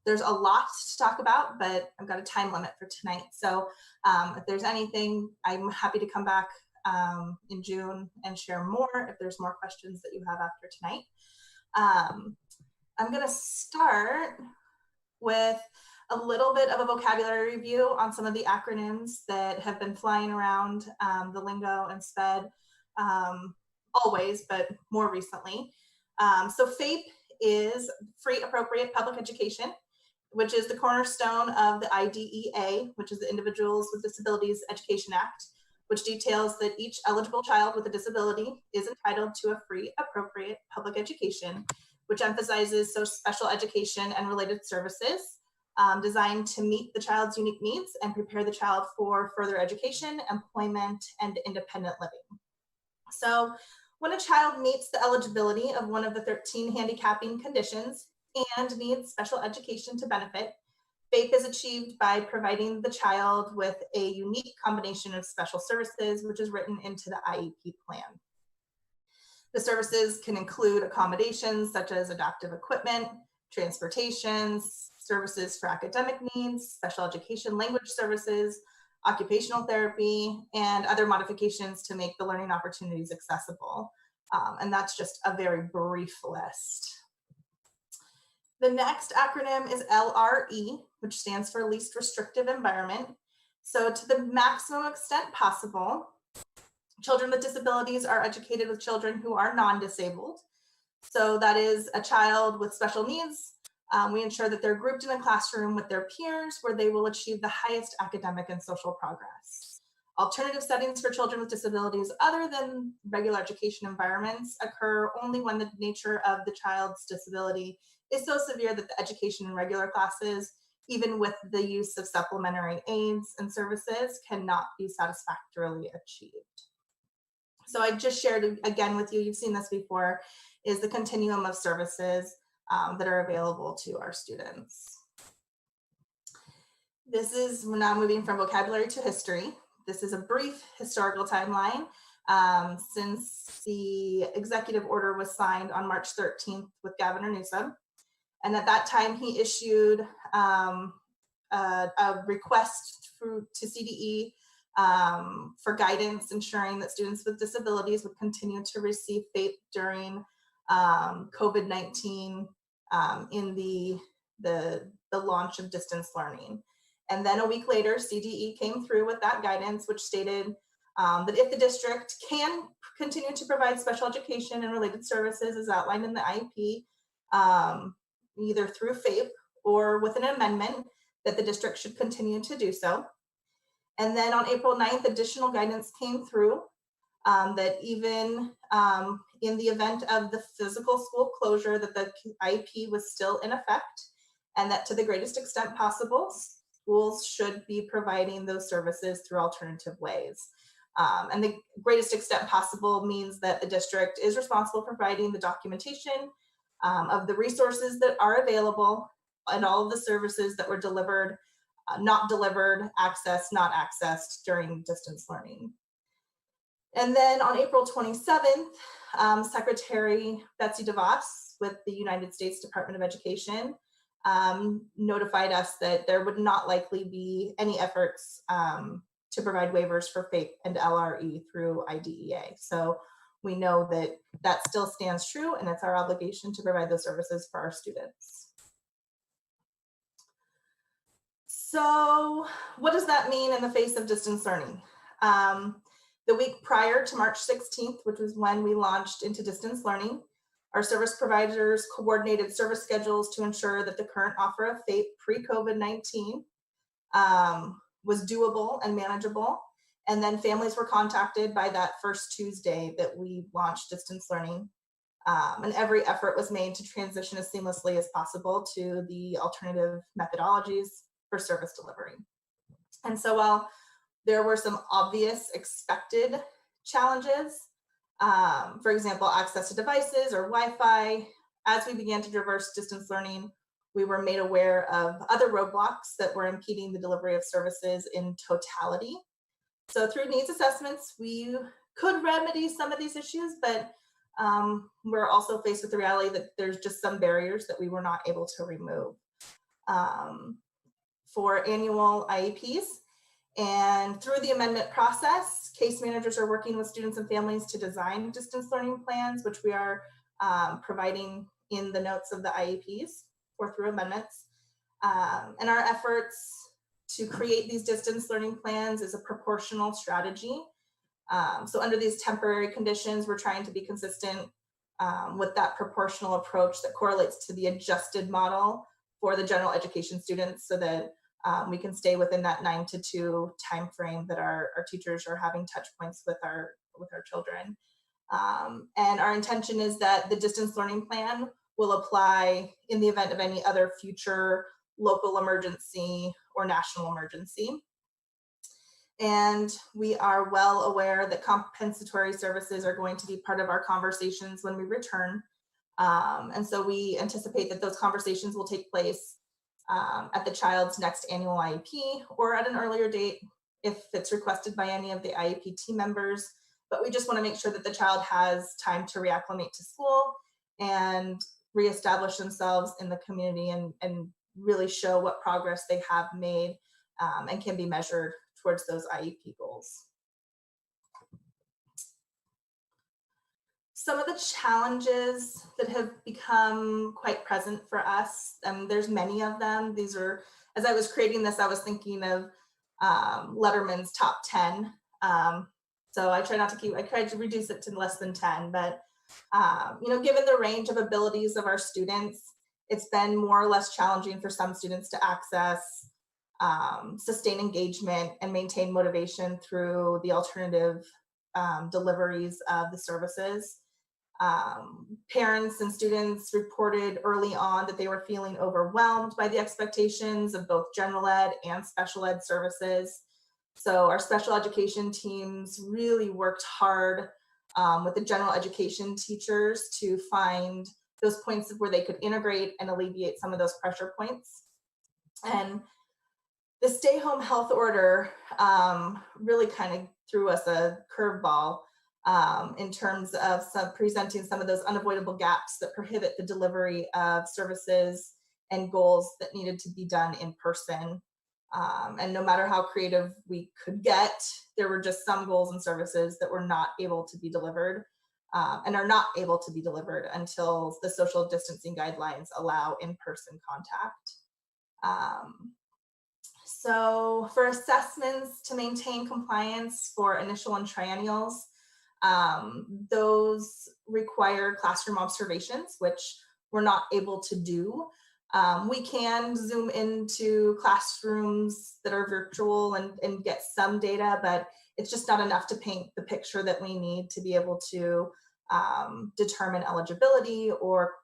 There's a lot to talk about, but I've got a time limit for tonight. So if there's anything, I'm happy to come back in June and share more if there's more questions that you have after tonight. I'm going to start with a little bit of a vocabulary review on some of the acronyms that have been flying around the lingo and SPED always, but more recently. So FAPE is Free Appropriate Public Education, which is the cornerstone of the IDEA, which is the Individuals with Disabilities Education Act, which details that each eligible child with a disability is entitled to a free, appropriate public education, which emphasizes special education and related services designed to meet the child's unique needs and prepare the child for further education, employment, and independent living. So when a child meets the eligibility of one of the 13 handicapping conditions and needs special education to benefit, FAPE is achieved by providing the child with a unique combination of special services, which is written into the IEP plan. The services can include accommodations such as adaptive equipment, transportation, services for academic needs, special education language services, occupational therapy, and other modifications to make the learning opportunities accessible. And that's just a very brief list. The next acronym is LRE, which stands for Least Restrictive Environment. So to the maximum extent possible, children with disabilities are educated with children who are non-disabled. So that is a child with special needs. We ensure that they're grouped in a classroom with their peers where they will achieve the highest academic and social progress. Alternative settings for children with disabilities other than regular education environments occur only when the nature of the child's disability is so severe that the education in regular classes, even with the use of supplementary aids and services, cannot be satisfactorily achieved. So I just shared again with you, you've seen this before, is the continuum of services that are available to our students. We're now moving from vocabulary to history. This is a brief historical timeline since the executive order was signed on March 13th with Governor Newsom. And at that time, he issued a request to CDE for guidance, ensuring that students with disabilities would continue to receive FAPE during COVID-19 in the launch of distance learning. And then a week later, CDE came through with that guidance, which stated that if the district can continue to provide special education and related services as outlined in the IEP, either through FAPE or with an amendment, that the district should continue to do so. And then on April 9th, additional guidance came through that even in the event of the physical school closure, that the IEP was still in effect, and that to the greatest extent possible, schools should be providing those services through alternative ways. And the greatest extent possible means that the district is responsible for providing the documentation of the resources that are available and all of the services that were delivered, not delivered, accessed, not accessed during distance learning. And then on April 27th, Secretary Betsy DeVos with the United States Department of Education notified us that there would not likely be any efforts to provide waivers for FAPE and LRE through IDEA. So we know that that still stands true, and it's our obligation to provide those services for our students. So what does that mean in the face of distance learning? The week prior to March 16th, which was when we launched into distance learning, our service providers coordinated service schedules to ensure that the current offer of FAPE pre-COVID-19 was doable and manageable. And then families were contacted by that first Tuesday that we launched distance learning. And every effort was made to transition as seamlessly as possible to the alternative methodologies for service delivery. And so while there were some obvious expected challenges, for example, access to devices or Wi-Fi, as we began to traverse distance learning, we were made aware of other roadblocks that were impeding the delivery of services in totality. So through needs assessments, we could remedy some of these issues, but we're also faced with the reality that there's just some barriers that we were not able to remove. For annual IEPs and through the amendment process, case managers are working with students and families to design distance learning plans, which we are providing in the notes of the IEPs or through amendments. And our efforts to create these distance learning plans is a proportional strategy. So under these temporary conditions, we're trying to be consistent with that proportional approach that correlates to the adjusted model for the general education students, so that we can stay within that 9 to 2 time frame that our teachers are having touch points with our children. And our intention is that the distance learning plan will apply in the event of any other future local emergency or national emergency. And we are well aware that compensatory services are going to be part of our conversations when we return. And so we anticipate that those conversations will take place at the child's next annual IEP or at an earlier date if it's requested by any of the IEP team members. But we just want to make sure that the child has time to reacclimate to school and reestablish themselves in the community and really show what progress they have made and can be measured towards those IEP goals. Some of the challenges that have become quite present for us, and there's many of them. These are, as I was creating this, I was thinking of Letterman's top 10. So I tried to reduce it to less than 10, but given the range of abilities of our students, it's been more or less challenging for some students to access, sustain engagement, and maintain motivation through the alternative deliveries of the services. Parents and students reported early on that they were feeling overwhelmed by the expectations of both general ed and special ed services. So our special education teams really worked hard with the general education teachers to find those points where they could integrate and alleviate some of those pressure points. And the stay home health order really kind of threw us a curveball in terms of presenting some of those unavoidable gaps that prohibit the delivery of services and goals that needed to be done in person. And no matter how creative we could get, there were just some goals and services that were not able to be delivered and are not able to be delivered until the social distancing guidelines allow in-person contact. So for assessments to maintain compliance for initial and triennials, those require classroom observations, which we're not able to do. We can zoom into classrooms that are virtual and get some data, but it's just not enough to paint the picture that we need to be able to determine eligibility or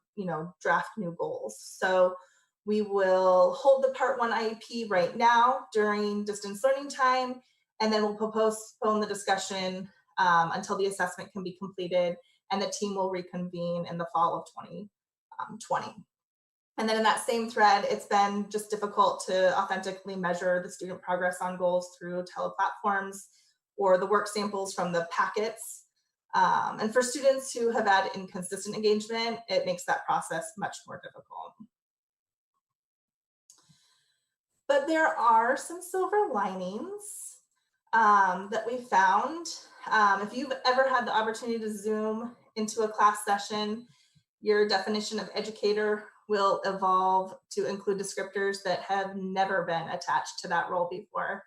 draft new goals. So we will hold the Part 1 IEP right now during distance learning time, and then we'll postpone the discussion until the assessment can be completed, and the team will reconvene in the fall of 2020. And then in that same thread, it's been just difficult to authentically measure the student progress on goals through teleplatforms or the work samples from the packets. And for students who have had inconsistent engagement, it makes that process much more difficult. But there are some silver linings that we found. If you've ever had the opportunity to Zoom into a class session, your definition of educator will evolve to include descriptors that have never been attached to that role before.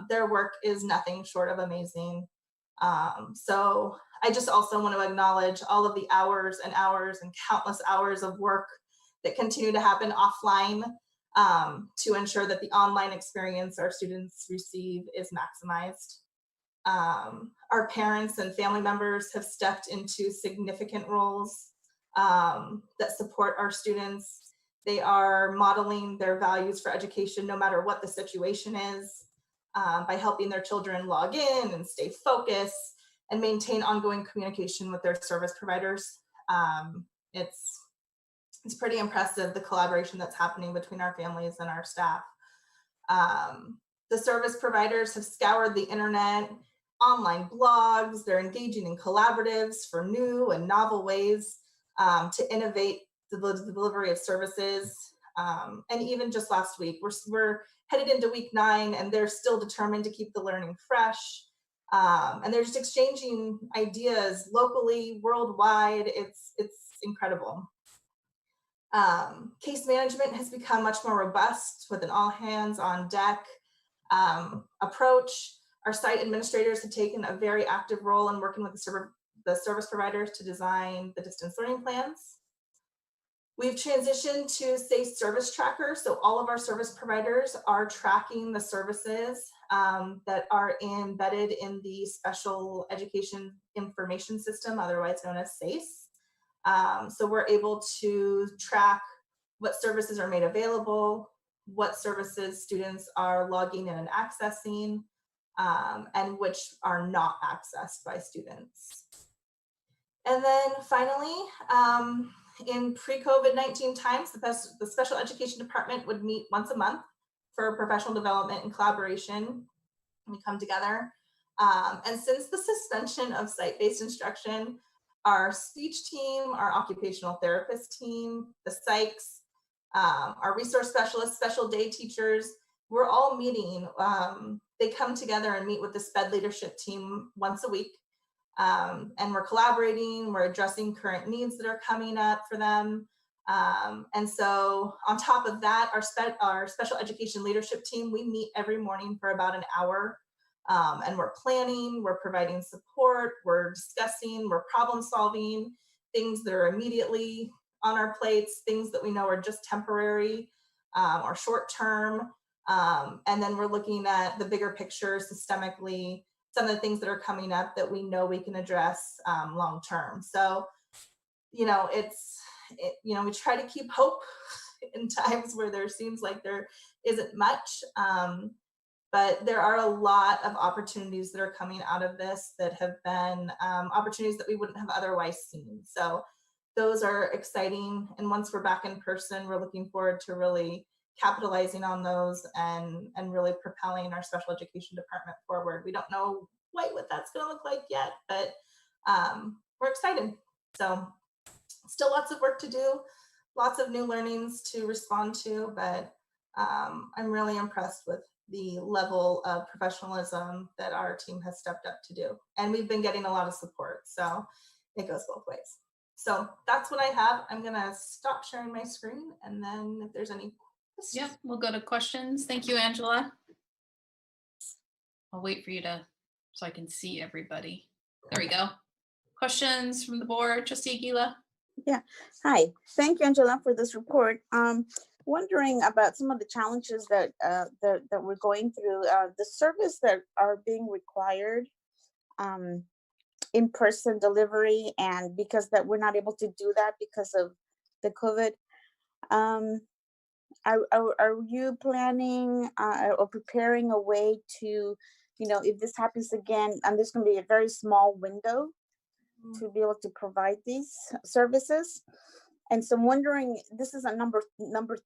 Their work is nothing short of amazing. So I just also want to acknowledge all of the hours and hours and countless hours of work that continue to happen offline to ensure that the online experience our students receive is maximized. Our parents and family members have stepped into significant roles that support our students. They are modeling their values for education no matter what the situation is, by helping their children log in and stay focused and maintain ongoing communication with their service providers. It's pretty impressive, the collaboration that's happening between our families and our staff. The service providers have scoured the internet online blogs. They're engaging in collaboratives for new and novel ways to innovate the delivery of services. And even just last week, we're headed into week 9, and they're still determined to keep the learning fresh. And they're just exchanging ideas locally, worldwide. It's incredible. Case management has become much more robust with an all hands on deck approach. Our site administrators have taken a very active role in working with the service providers to design the distance learning plans. We've transitioned to Safe Service Tracker, so all of our service providers are tracking the services that are embedded in the Special Education Information System, otherwise known as SACE. So we're able to track what services are made available, what services students are logging in and accessing, and which are not accessed by students. And then finally, in pre-COVID-19 times, the Special Education Department would meet once a month for professional development and collaboration. We come together. And since the suspension of site-based instruction, our speech team, our occupational therapist team, the psychs, our resource specialists, special day teachers, we're all meeting. They come together and meet with the SPED leadership team once a week. And we're collaborating, we're addressing current needs that are coming up for them. And so on top of that, our special education leadership team, we meet every morning for about an hour. And we're planning, we're providing support, we're discussing, we're problem solving things that are immediately on our plates, things that we know are just temporary or short term. And then we're looking at the bigger picture systemically, some of the things that are coming up that we know we can address long term. So, you know, we try to keep hope in times where there seems like there isn't much. But there are a lot of opportunities that are coming out of this that have been opportunities that we wouldn't have otherwise seen. So those are exciting. And once we're back in person, we're looking forward to really capitalizing on those and really propelling our special education department forward. We don't know quite what that's going to look like yet, but we're excited. So still lots of work to do, lots of new learnings to respond to, but I'm really impressed with the level of professionalism that our team has stepped up to do. And we've been getting a lot of support, so it goes both ways. So that's what I have. I'm gonna stop sharing my screen, and then if there's any questions. Yeah, we'll go to questions. Thank you, Angela. I'll wait for you so I can see everybody. There we go. Questions from the board, Trustee Aguila? Yeah, hi. Thank you, Angela, for this report. Wondering about some of the challenges that we're going through, the service that are being required, in-person delivery, and because that we're not able to do that because of the COVID. Are you planning or preparing a way to, if this happens again, and there's going to be a very small window to be able to provide these services? And so I'm wondering, this is a number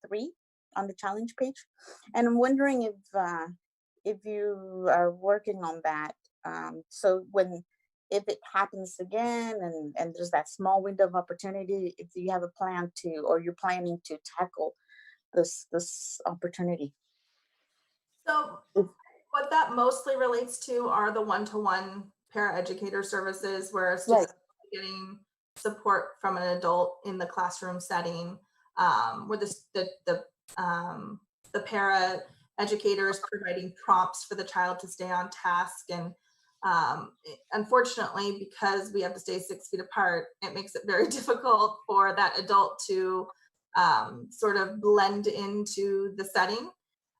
3 on the challenge page, and I'm wondering if you are working on that. So if it happens again and there's that small window of opportunity, if you have a plan to, or you're planning to tackle this opportunity. So what that mostly relates to are the one-to-one paraeducator services where students are getting support from an adult in the classroom setting, where the para educator is providing prompts for the child to stay on task. And unfortunately, because we have to stay 6 feet apart, it makes it very difficult for that adult to sort of blend into the setting,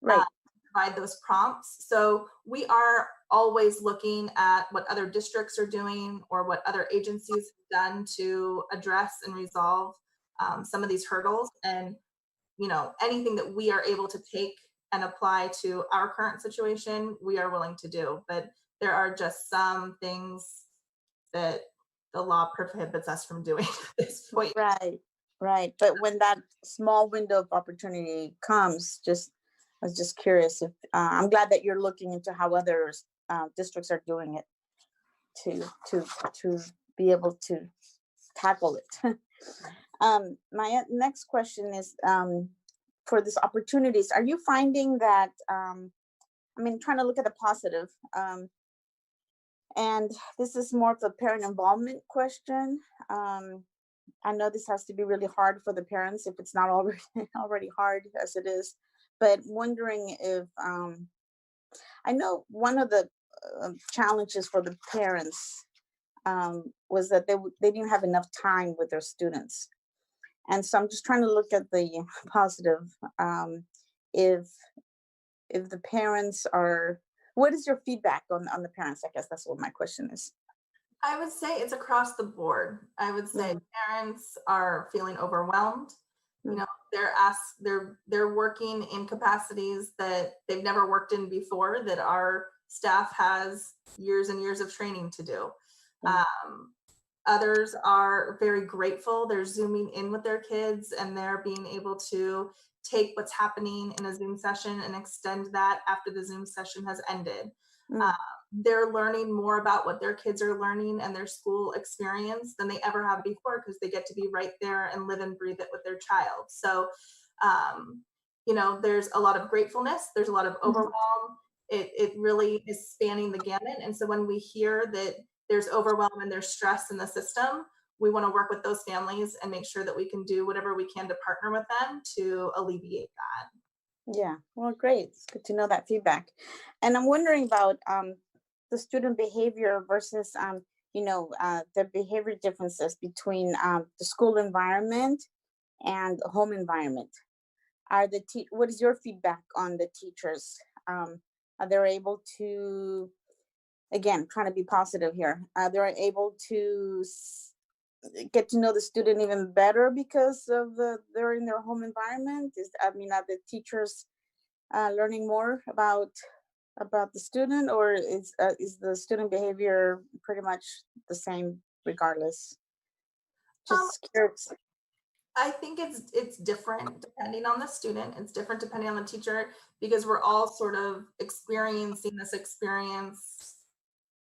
provide those prompts. So we are always looking at what other districts are doing or what other agencies have done to address and resolve some of these hurdles. And, anything that we are able to take and apply to our current situation, we are willing to do. But there are just some things that the law prohibits us from doing at this point. Right. But when that small window of opportunity comes, I was just curious if I'm glad that you're looking into how others districts are doing it. to be able to tackle it. My next question is, for these opportunities, are you finding that, trying to look at the positive, and this is more of a parent involvement question. I know this has to be really hard for the parents if it's not already already hard as it is, but wondering if, I know one of the challenges for the parents was that they didn't have enough time with their students. And so I'm just trying to look at the positive. If the parents are, what is your feedback on the parents? I guess that's what my question is. I would say it's across the board. I would say parents are feeling overwhelmed. You know, they're working in capacities that they've never worked in before, that our staff has years and years of training to do. Others are very grateful. They're Zooming in with their kids and they're being able to take what's happening in a Zoom session and extend that after the Zoom session has ended. They're learning more about what their kids are learning and their school experience than they ever have before, because they get to be right there and live and breathe it with their child. So, you know, there's a lot of gratefulness. There's a lot of overwhelm. It really is spanning the gamut. And so when we hear that there's overwhelm and there's stress in the system, we want to work with those families and make sure that we can do whatever we can to partner with them to alleviate that. Yeah, well, great. It's good to know that feedback. And I'm wondering about the student behavior versus, the behavior differences between the school environment and the home environment. What is your feedback on the teachers? Are they able to, again, trying to be positive here, they're able to get to know the student even better because of they're in their home environment? Are the teachers learning more about the student, or is the student behavior pretty much the same regardless? Just curious. I think it's different depending on the student. It's different depending on the teacher, because we're all sort of experiencing this experience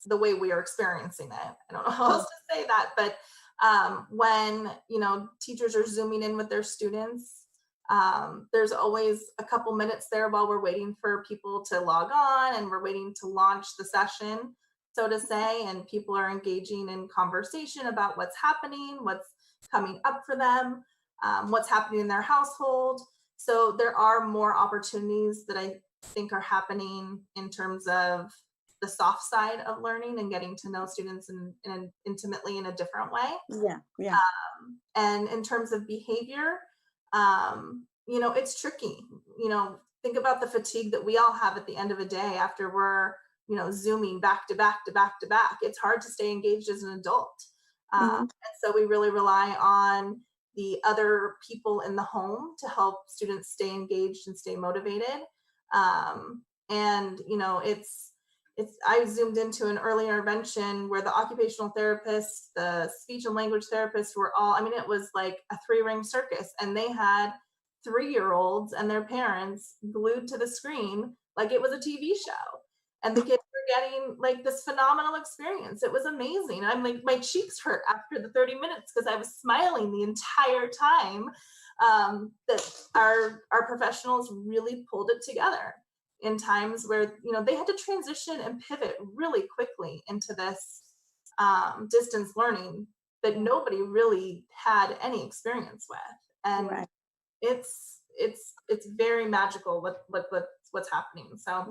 the way we are experiencing it. I don't know how else to say that, but when, teachers are Zooming in with their students, there's always a couple minutes there while we're waiting for people to log on and we're waiting to launch the session, so to say, and people are engaging in conversation about what's happening, what's coming up for them, what's happening in their household. So there are more opportunities that I think are happening in terms of the soft side of learning and getting to know students intimately in a different way. Yeah. And in terms of behavior, it's tricky. Think about the fatigue that we all have at the end of a day after we're, Zooming back to back to back to back. It's hard to stay engaged as an adult. And so we really rely on the other people in the home to help students stay engaged and stay motivated. I zoomed into an early intervention where the occupational therapist, the speech and language therapist were all, it was like a 3-ring circus, and they had 3-year-olds and their parents glued to the screen like it was a TV show. And the kids were getting like this phenomenal experience. It was amazing. I'm like, my cheeks hurt after the 30 minutes because I was smiling the entire time. That our professionals really pulled it together in times where, they had to transition and pivot really quickly into this distance learning that nobody really had any experience with. And it's very magical what's happening. So,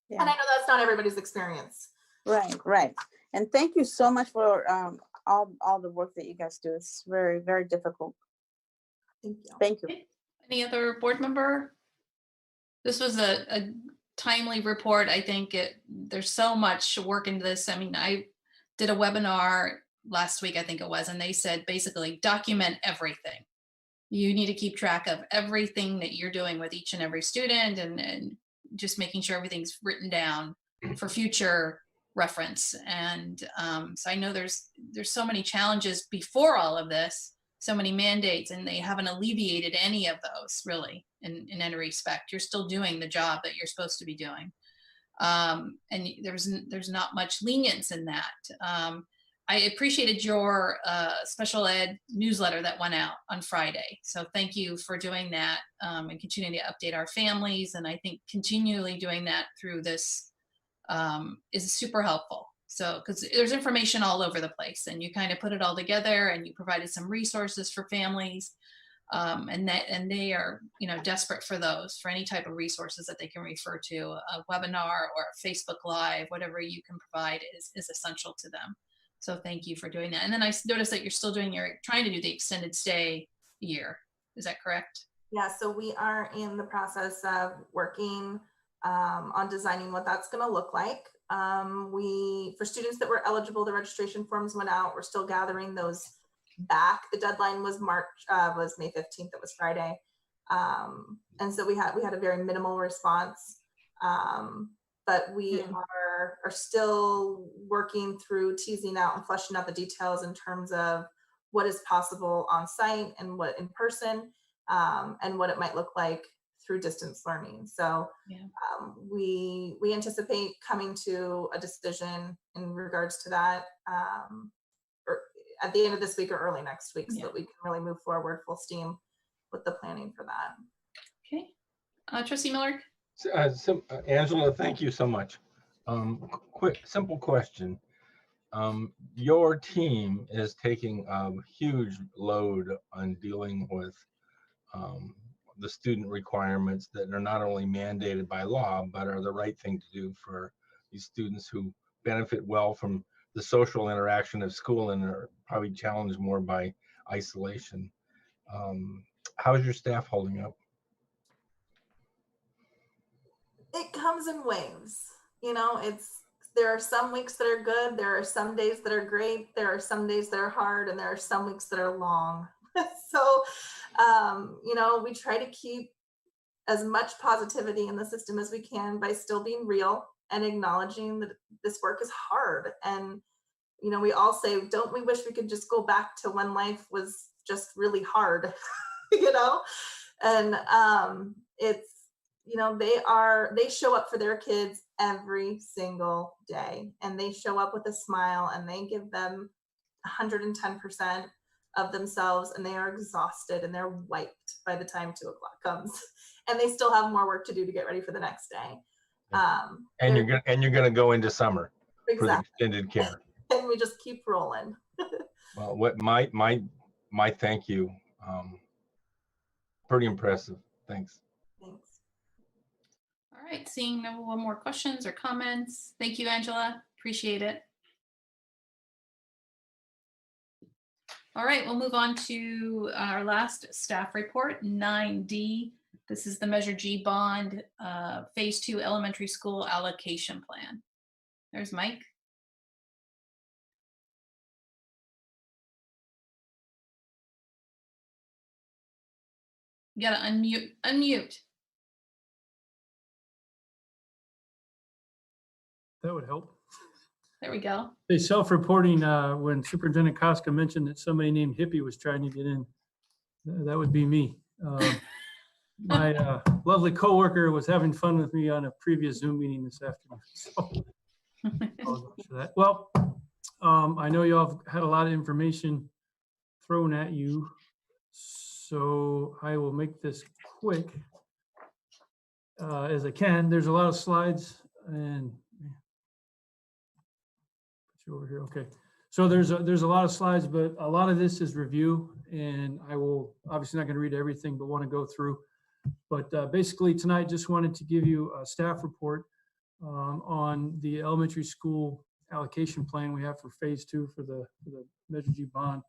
and I know that's not everybody's experience. Right. And thank you so much for all the work that you guys do. It's very, very difficult. Thank you. Any other board member? This was a timely report. I think there's so much work into this. I did a webinar last week, I think it was, and they said basically document everything. You need to keep track of everything that you're doing with each and every student, and just making sure everything's written down for future reference. And so I know there's so many challenges before all of this, so many mandates, and they haven't alleviated any of those really in any respect. You're still doing the job that you're supposed to be doing. And there's not much lenience in that. I appreciated your special ed newsletter that went out on Friday. So thank you for doing that and continuing to update our families. And I think continually doing that through this is super helpful. So, because there's information all over the place and you kind of put it all together and you provided some resources for families. And they are, desperate for those, for any type of resources that they can refer to. A webinar or a Facebook Live, whatever you can provide is essential to them. So thank you for doing that. And then I noticed that you're trying to do the extended stay year. Is that correct? Yeah, so we are in the process of working on designing what that's going to look like. For students that were eligible, the registration forms went out. We're still gathering those back. The deadline was was May 15th. It was Friday. And so we had a very minimal response. But we are still working through teasing out and fleshing out the details in terms of what is possible on site and what in person, and what it might look like through distance learning. So we anticipate coming to a decision in regards to that or at the end of this week or early next week, so that we can really move forward full steam with the planning for that. Okay. Trustee Miller? Angela, thank you so much. Quick, simple question. Your team is taking a huge load on dealing with the student requirements that are not only mandated by law, but are the right thing to do for these students who benefit well from the social interaction of school and are probably challenged more by isolation. How's your staff holding up? It comes in waves. There are some weeks that are good. There are some days that are great. There are some days that are hard, and there are some weeks that are long. So, we try to keep as much positivity in the system as we can by still being real and acknowledging that this work is hard. And, we all say, don't we wish we could just go back to when life was just really hard, And it's, they show up for their kids every single day, and they show up with a smile, and they give them 110% of themselves, and they are exhausted and they're wiped by the time 2 o'clock comes, and they still have more work to do to get ready for the next day. And you're gonna go into summer for the extended care. And we just keep rolling. Well, what my thank you. Pretty impressive. Thanks. Thanks. All right, seeing no more questions or comments. Thank you, Angela. Appreciate it. All right, we'll move on to our last staff report, 9D. This is the Measure G bond, Phase 2 elementary school allocation plan. There's Mike. You gotta unmute. That would help. There we go. They self-reporting when Superintendent Koska mentioned that somebody named Hippie was trying to get in. That would be me. My lovely coworker was having fun with me on a previous Zoom meeting this afternoon. So apologize for that. Well, I know you all have had a lot of information thrown at you, so I will make this quick as I can. There's a lot of slides, and put you over here. Okay. So there's a lot of slides, but a lot of this is review, and I will obviously not going to read everything, but want to go through. But basically tonight, just wanted to give you a staff report on the elementary school allocation plan we have for Phase 2 for the Measure G bond.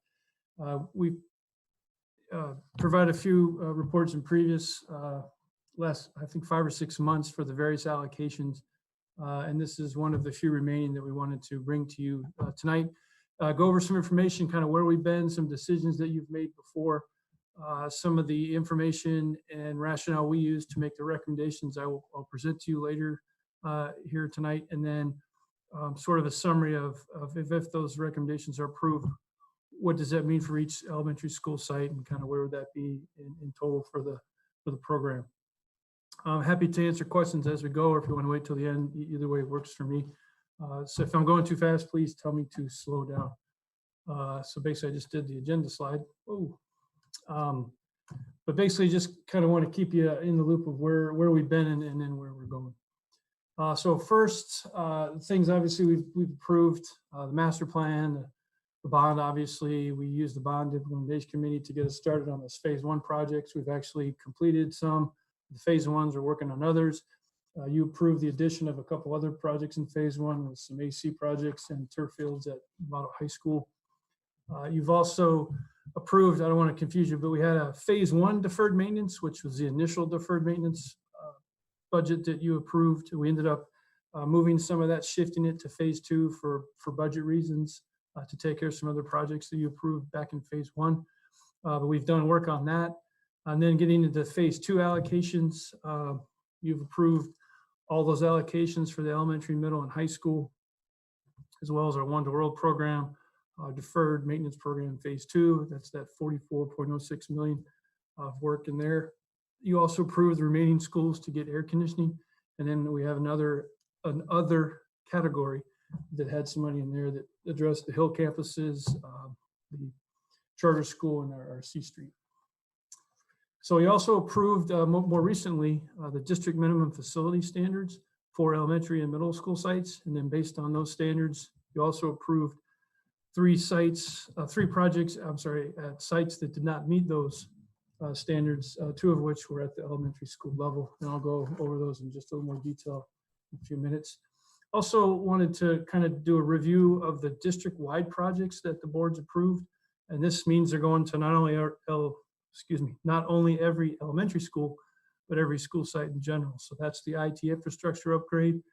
We provide a few reports in previous last, I think, 5 or 6 months for the various allocations. And this is one of the few remaining that we wanted to bring to you tonight. Go over some information, kind of where we've been, some decisions that you've made before, some of the information and rationale we use to make the recommendations I'll present to you later here tonight. And then sort of a summary of if those recommendations are approved, what does that mean for each elementary school site, and kind of where would that be in total for the program. I'm happy to answer questions as we go, or if you want to wait till the end, either way works for me. So if I'm going too fast, please tell me to slow down. So basically I just did the agenda slide. Oh, but basically just kind of want to keep you in the loop of where we've been and then where we're going. So first, things obviously we've approved, the master plan, the bond. Obviously we used the bond implementation committee to get us started on this phase 1 projects. We've actually completed some. The phase 1s, are working on others. You approved the addition of a couple other projects in phase 1 with some AC projects and turf fields at Model High School. You've also approved, I don't want to confuse you, but we had a phase 1 deferred maintenance, which was the initial deferred maintenance budget that you approved. We ended up moving some of that, shifting it to phase 2 for budget reasons, to take care of some other projects that you approved back in phase 1. But we've done work on that. And then getting into phase 2 allocations, you've approved all those allocations for the elementary, middle, and high school, as well as our One to World program, deferred maintenance program phase 2. That's that 44.06 million of work in there. You also approved the remaining schools to get air conditioning. And then we have another category that had some money in there that addressed the Hill campuses, the charter school, and our C Street. So we also approved more recently the district minimum facility standards for elementary and middle school sites. And then based on those standards, you also approved 3 projects, at sites that did not meet those standards, 2 of which were at the elementary school level. And I'll go over those in just a little more detail in a few minutes. Also wanted to kind of do a review of the district-wide projects that the board's approved. And this means they're going to not only every elementary school, but every school site in general. So that's the IT infrastructure upgrade.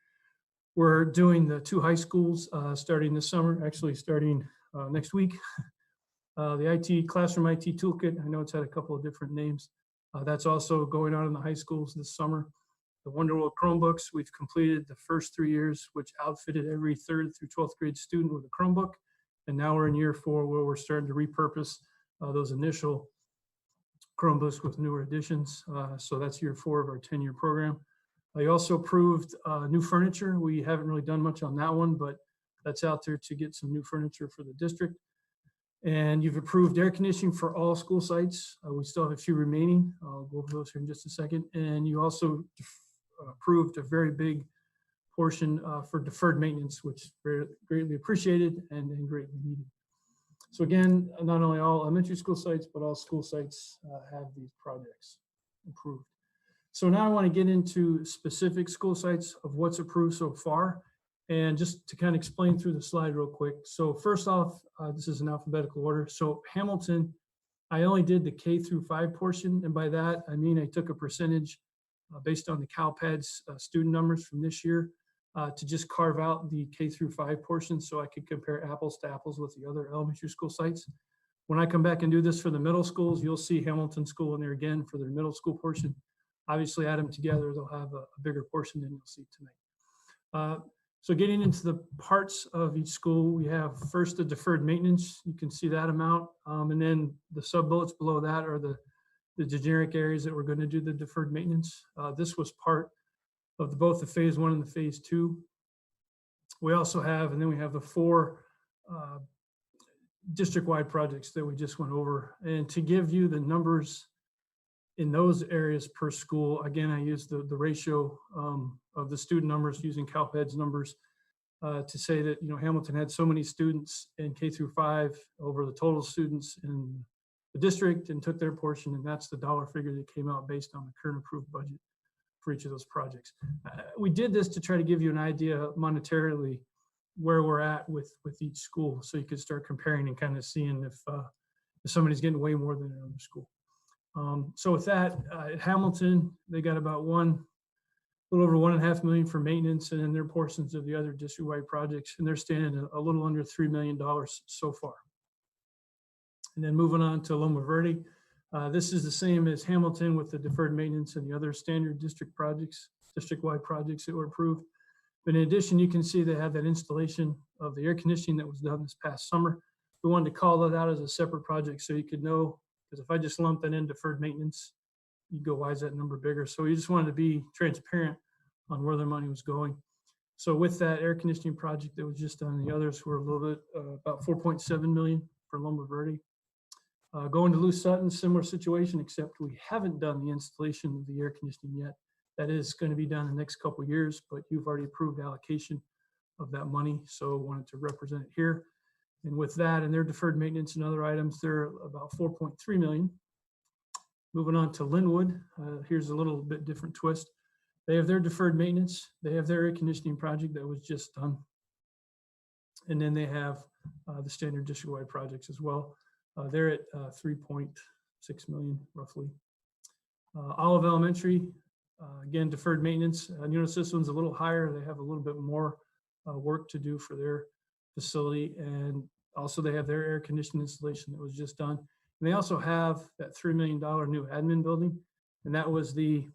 We're doing the 2 high schools starting this summer, actually starting next week. The IT classroom IT toolkit, I know it's had a couple of different names. That's also going on in the high schools this summer. The Wonderworld Chromebooks, we've completed the first 3 years, which outfitted every 3rd through 12th grade student with a Chromebook. And now we're in year 4 where we're starting to repurpose those initial Chromebooks with newer additions. So that's year 4 of our 10-year program. I also approved new furniture. We haven't really done much on that one, but that's out there to get some new furniture for the district. And you've approved air conditioning for all school sites. We still have a few remaining. I'll go over those here in just a second. And you also approved a very big portion for deferred maintenance, which is very greatly appreciated and greatly needed. So again, not only all elementary school sites, but all school sites have these projects approved. So now I want to get into specific school sites of what's approved so far. And just to kind of explain through the slide real quick. So first off, this is in alphabetical order. So Hamilton, I only did the K through 5 portion. And by that, I mean, I took a percentage based on the CalPADS student numbers from this year to just carve out the K through 5 portion so I could compare apples to apples with the other elementary school sites. When I come back and do this for the middle schools, you'll see Hamilton School in there again for their middle school portion. Obviously, add them together, they'll have a bigger portion than you'll see tonight. So getting into the parts of each school, we have first the deferred maintenance. You can see that amount. And then the sub bullets below that are the generic areas that we're going to do the deferred maintenance. This was part of both the phase 1 and the phase 2. We also have, and then we have the 4 district-wide projects that we just went over. And to give you the numbers in those areas per school, again, I used the ratio of the student numbers using CalPADS numbers to say that, you know, Hamilton had so many students in K through 5 over the total students in the district and took their portion, and that's the dollar figure that came out based on the current approved budget for each of those projects. We did this to try to give you an idea monetarily where we're at with each school, so you could start comparing and kind of seeing if somebody's getting way more than another school. So with that, at Hamilton, they got about a little over $1.5 million for maintenance, and then their portions of the other district-wide projects, and they're standing a little under $3 million so far. And then moving on to Loma Verde, this is the same as Hamilton with the deferred maintenance and the other standard district projects, district-wide projects that were approved. But in addition, you can see they have that installation of the air conditioning that was done this past summer. We wanted to call that out as a separate project so you could know, because if I just lump that in deferred maintenance, you go, why is that number bigger? So we just wanted to be transparent on where their money was going. So with that air conditioning project that was just done, the others were a little bit, about 4.7 million for Loma Verde. Going to Lou Sutton, similar situation, except we haven't done the installation of the air conditioning yet. That is going to be done in the next couple of years, but you've already approved allocation of that money, so wanted to represent it here. And with that and their deferred maintenance and other items, they're about 4.3 million. Moving on to Linwood, here's a little bit different twist. They have their deferred maintenance, they have their air conditioning project that was just done. And then they have the standard district-wide projects as well. They're at 3.6 million roughly. Olive Elementary, again, deferred maintenance. Notice this one's a little higher. They have a little bit more work to do for their facility. And also they have their air conditioning installation that was just done. And they also have that $3 million new admin building. And that was the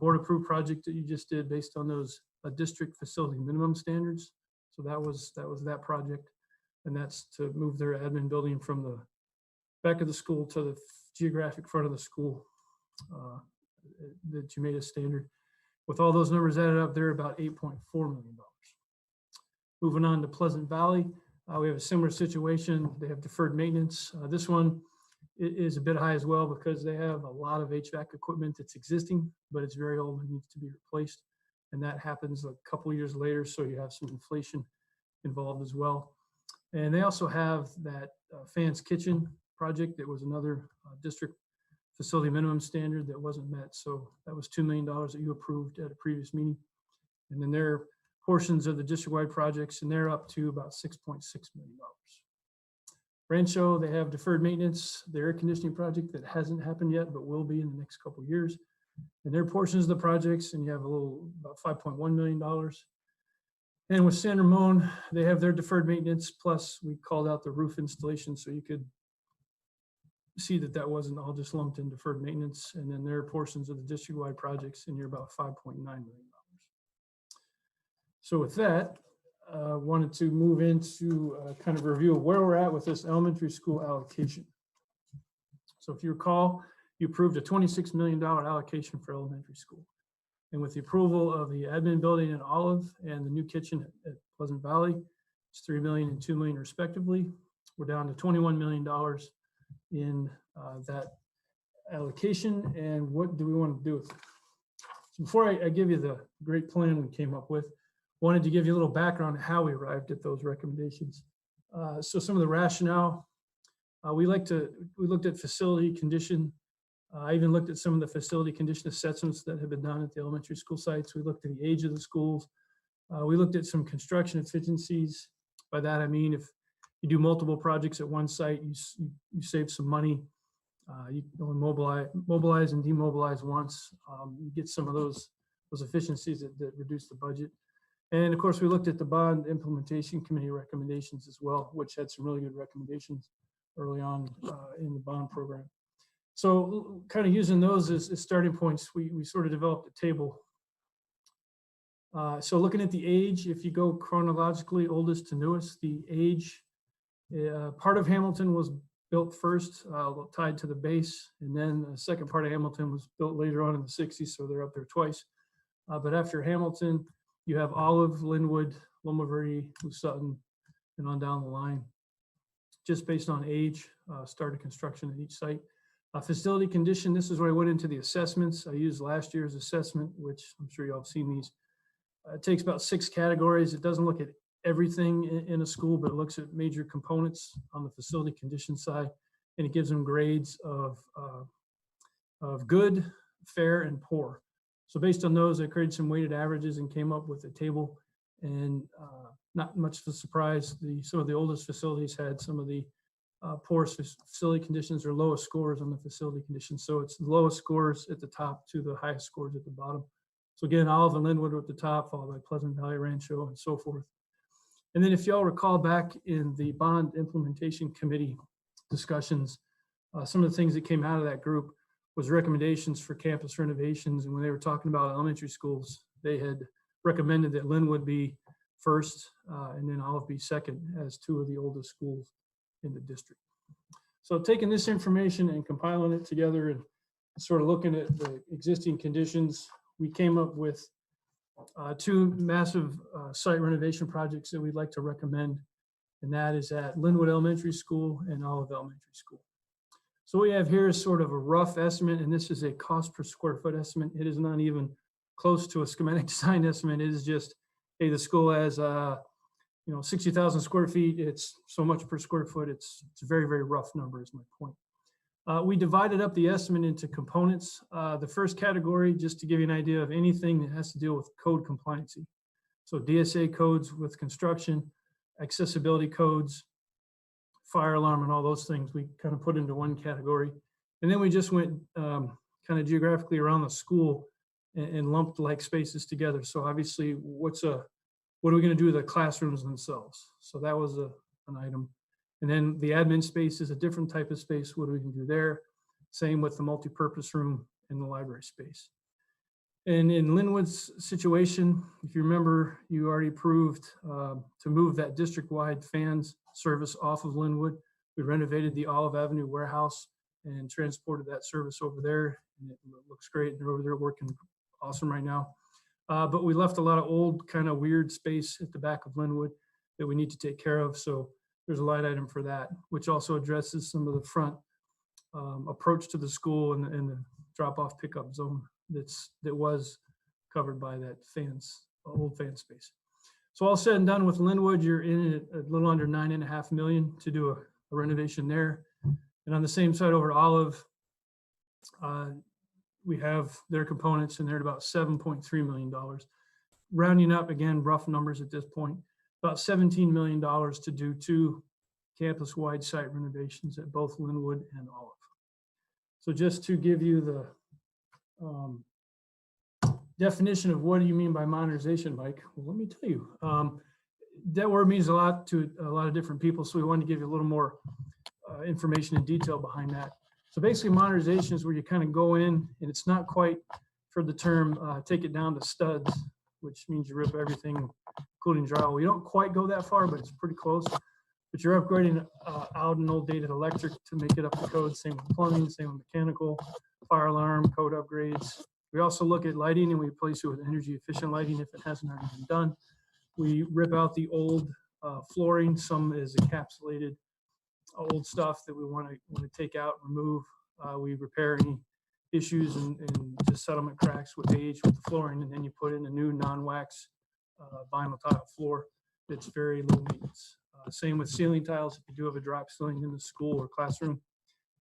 board approved project that you just did based on those district facility minimum standards. So that was that project. And that's to move their admin building from the back of the school to the geographic front of the school that you made a standard. With all those numbers added up, they're about $8.4 million. Moving on to Pleasant Valley, we have a similar situation. They have deferred maintenance. This one is a bit high as well because they have a lot of HVAC equipment that's existing, but it's very old and needs to be replaced. And that happens a couple of years later, so you have some inflation involved as well. And they also have that Fans Kitchen project that was another district facility minimum standard that wasn't met. So that was $2 million that you approved at a previous meeting. And then their portions of the district-wide projects, and they're up to about $6.6 million. Rancho, they have deferred maintenance, their air conditioning project that hasn't happened yet, but will be in the next couple of years. And their portions of the projects, and you have about $5.1 million. And with San Ramon, they have their deferred maintenance, plus we called out the roof installation so you could see that that wasn't all just lumped in deferred maintenance. And then their portions of the district-wide projects, and you're about $5.9 million. So with that, wanted to move into kind of a review of where we're at with this elementary school allocation. So if you recall, you approved a $26 million allocation for elementary school. And with the approval of the admin building in Olive and the new kitchen at Pleasant Valley, it's $3 million and $2 million respectively. We're down to $21 million in that allocation. And what do we want to do with it? So before I give you the great plan we came up with, wanted to give you a little background on how we arrived at those recommendations. So some of the rationale, we looked at facility condition. I even looked at some of the facility condition assessments that have been done at the elementary school sites. We looked at the age of the schools. We looked at some construction efficiencies. By that, I mean, if you do multiple projects at one site, you save some money. You can mobilize and demobilize once. You get some of those efficiencies that reduce the budget. And of course, we looked at the bond implementation committee recommendations as well, which had some really good recommendations early on in the bond program. So kind of using those as starting points, we sort of developed a table. So looking at the age, if you go chronologically, oldest to newest, the age, part of Hamilton was built first, tied to the base, and then the second part of Hamilton was built later on in the 60s, so they're up there twice. But after Hamilton, you have Olive, Linwood, Loma Verde, Lou Sutton, and on down the line. Just based on age, started construction at each site. Facility condition, this is where I went into the assessments. I used last year's assessment, which I'm sure you all have seen these. It takes about 6 categories. It doesn't look at everything in a school, but it looks at major components on the facility condition side, and it gives them grades of good, fair, and poor. So based on those, I created some weighted averages and came up with a table. And not much of a surprise, some of the oldest facilities had some of the poorest facility conditions or lowest scores on the facility conditions. So it's the lowest scores at the top to the highest scores at the bottom. So again, Olive and Linwood are at the top, followed by Pleasant Valley, Rancho, and so forth. And then if y'all recall back in the bond implementation committee discussions, some of the things that came out of that group was recommendations for campus renovations. And when they were talking about elementary schools, they had recommended that Linwood be first and then Olive be second as 2 of the oldest schools in the district. So taking this information and compiling it together and sort of looking at the existing conditions, we came up with two massive site renovation projects that we'd like to recommend, and that is at Linwood Elementary School and Olive Elementary School. So what we have here is sort of a rough estimate, and this is a cost per square foot estimate. It is not even close to a schematic design estimate. It is just, hey, the school has 60,000 square feet. It's so much per square foot. It's a very, very rough number is my point. We divided up the estimate into components. The first category, just to give you an idea of anything that has to deal with code compliancy. So DSA codes with construction, accessibility codes, fire alarm, and all those things we kind of put into one category. And then we just went kind of geographically around the school and lumped like spaces together. So obviously, what are we going to do with the classrooms themselves? So that was an item. And then the admin space is a different type of space. What are we going to do there? Same with the multipurpose room and the library space. And in Linwood's situation, if you remember, you already approved to move that district-wide fans service off of Linwood. We renovated the Olive Avenue warehouse and transported that service over there. And it looks great. They're over there working awesome right now. But we left a lot of old kind of weird space at the back of Linwood that we need to take care of. So there's a line item for that, which also addresses some of the front approach to the school and the drop-off pickup zone that was covered by that old fan space. So all said and done with Linwood, you're in at a little under $9.5 million to do a renovation there. And on the same side over Olive, we have their components and they're at about $7.3 million. Rounding up, again, rough numbers at this point, about $17 million to do two campus-wide site renovations at both Linwood and Olive. So just to give you the definition of what do you mean by modernization, Mike? Well, let me tell you. That word means a lot to a lot of different people, so we wanted to give you a little more information and detail behind that. So basically, modernization is where you kind of go in, and it's not quite, for the term, take it down to studs, which means you rip everything, including drywall. You don't quite go that far, but it's pretty close. But you're upgrading out an old dated electric to make it up to code. Same with plumbing, same with mechanical, fire alarm, code upgrades. We also look at lighting and we replace it with energy efficient lighting if it hasn't already been done. We rip out the old flooring. Some is encapsulated old stuff that we want to take out, remove. We repair any issues and just settlement cracks with age with the flooring, and then you put in a new non-wax vinyl tile floor that's very low maintenance. Same with ceiling tiles. If you do have a drop ceiling in the school or classroom,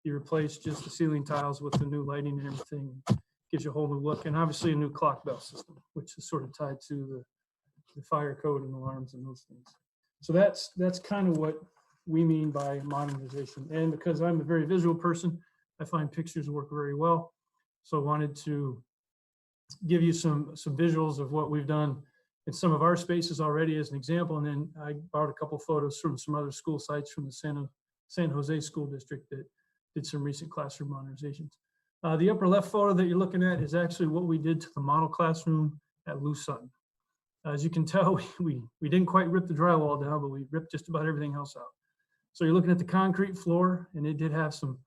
you replace just the ceiling tiles with the new lighting and everything. Gives you a whole new look, and obviously a new clock bell system, which is sort of tied to the fire code and alarms and those things. So that's kind of what we mean by modernization. And because I'm a very visual person, I find pictures work very well. So I wanted to give you some visuals of what we've done in some of our spaces already as an example. And then I borrowed a couple photos from some other school sites from the San Jose School District that did some recent classroom modernizations. The upper left photo that you're looking at is actually what we did to the model classroom at Lou Sutton. As you can tell, we didn't quite rip the drywall down, but we ripped just about everything else out. So you're looking at the concrete floor, and it did have some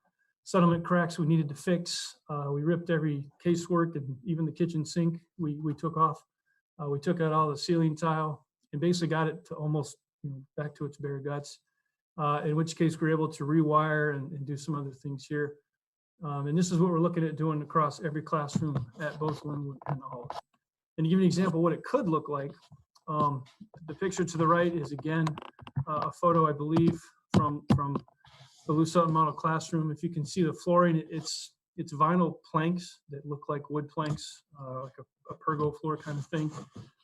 settlement cracks we needed to fix. We ripped every casework and even the kitchen sink we took off. We took out all the ceiling tile and basically got it to almost back to its bare guts, in which case we were able to rewire and do some other things here. And this is what we're looking at doing across every classroom at both Linwood and Olive. And to give you an example of what it could look like, the picture to the right is again a photo, I believe, from the Lou Sutton model classroom. If you can see the flooring, it's vinyl planks that look like wood planks, like a pergo floor kind of thing,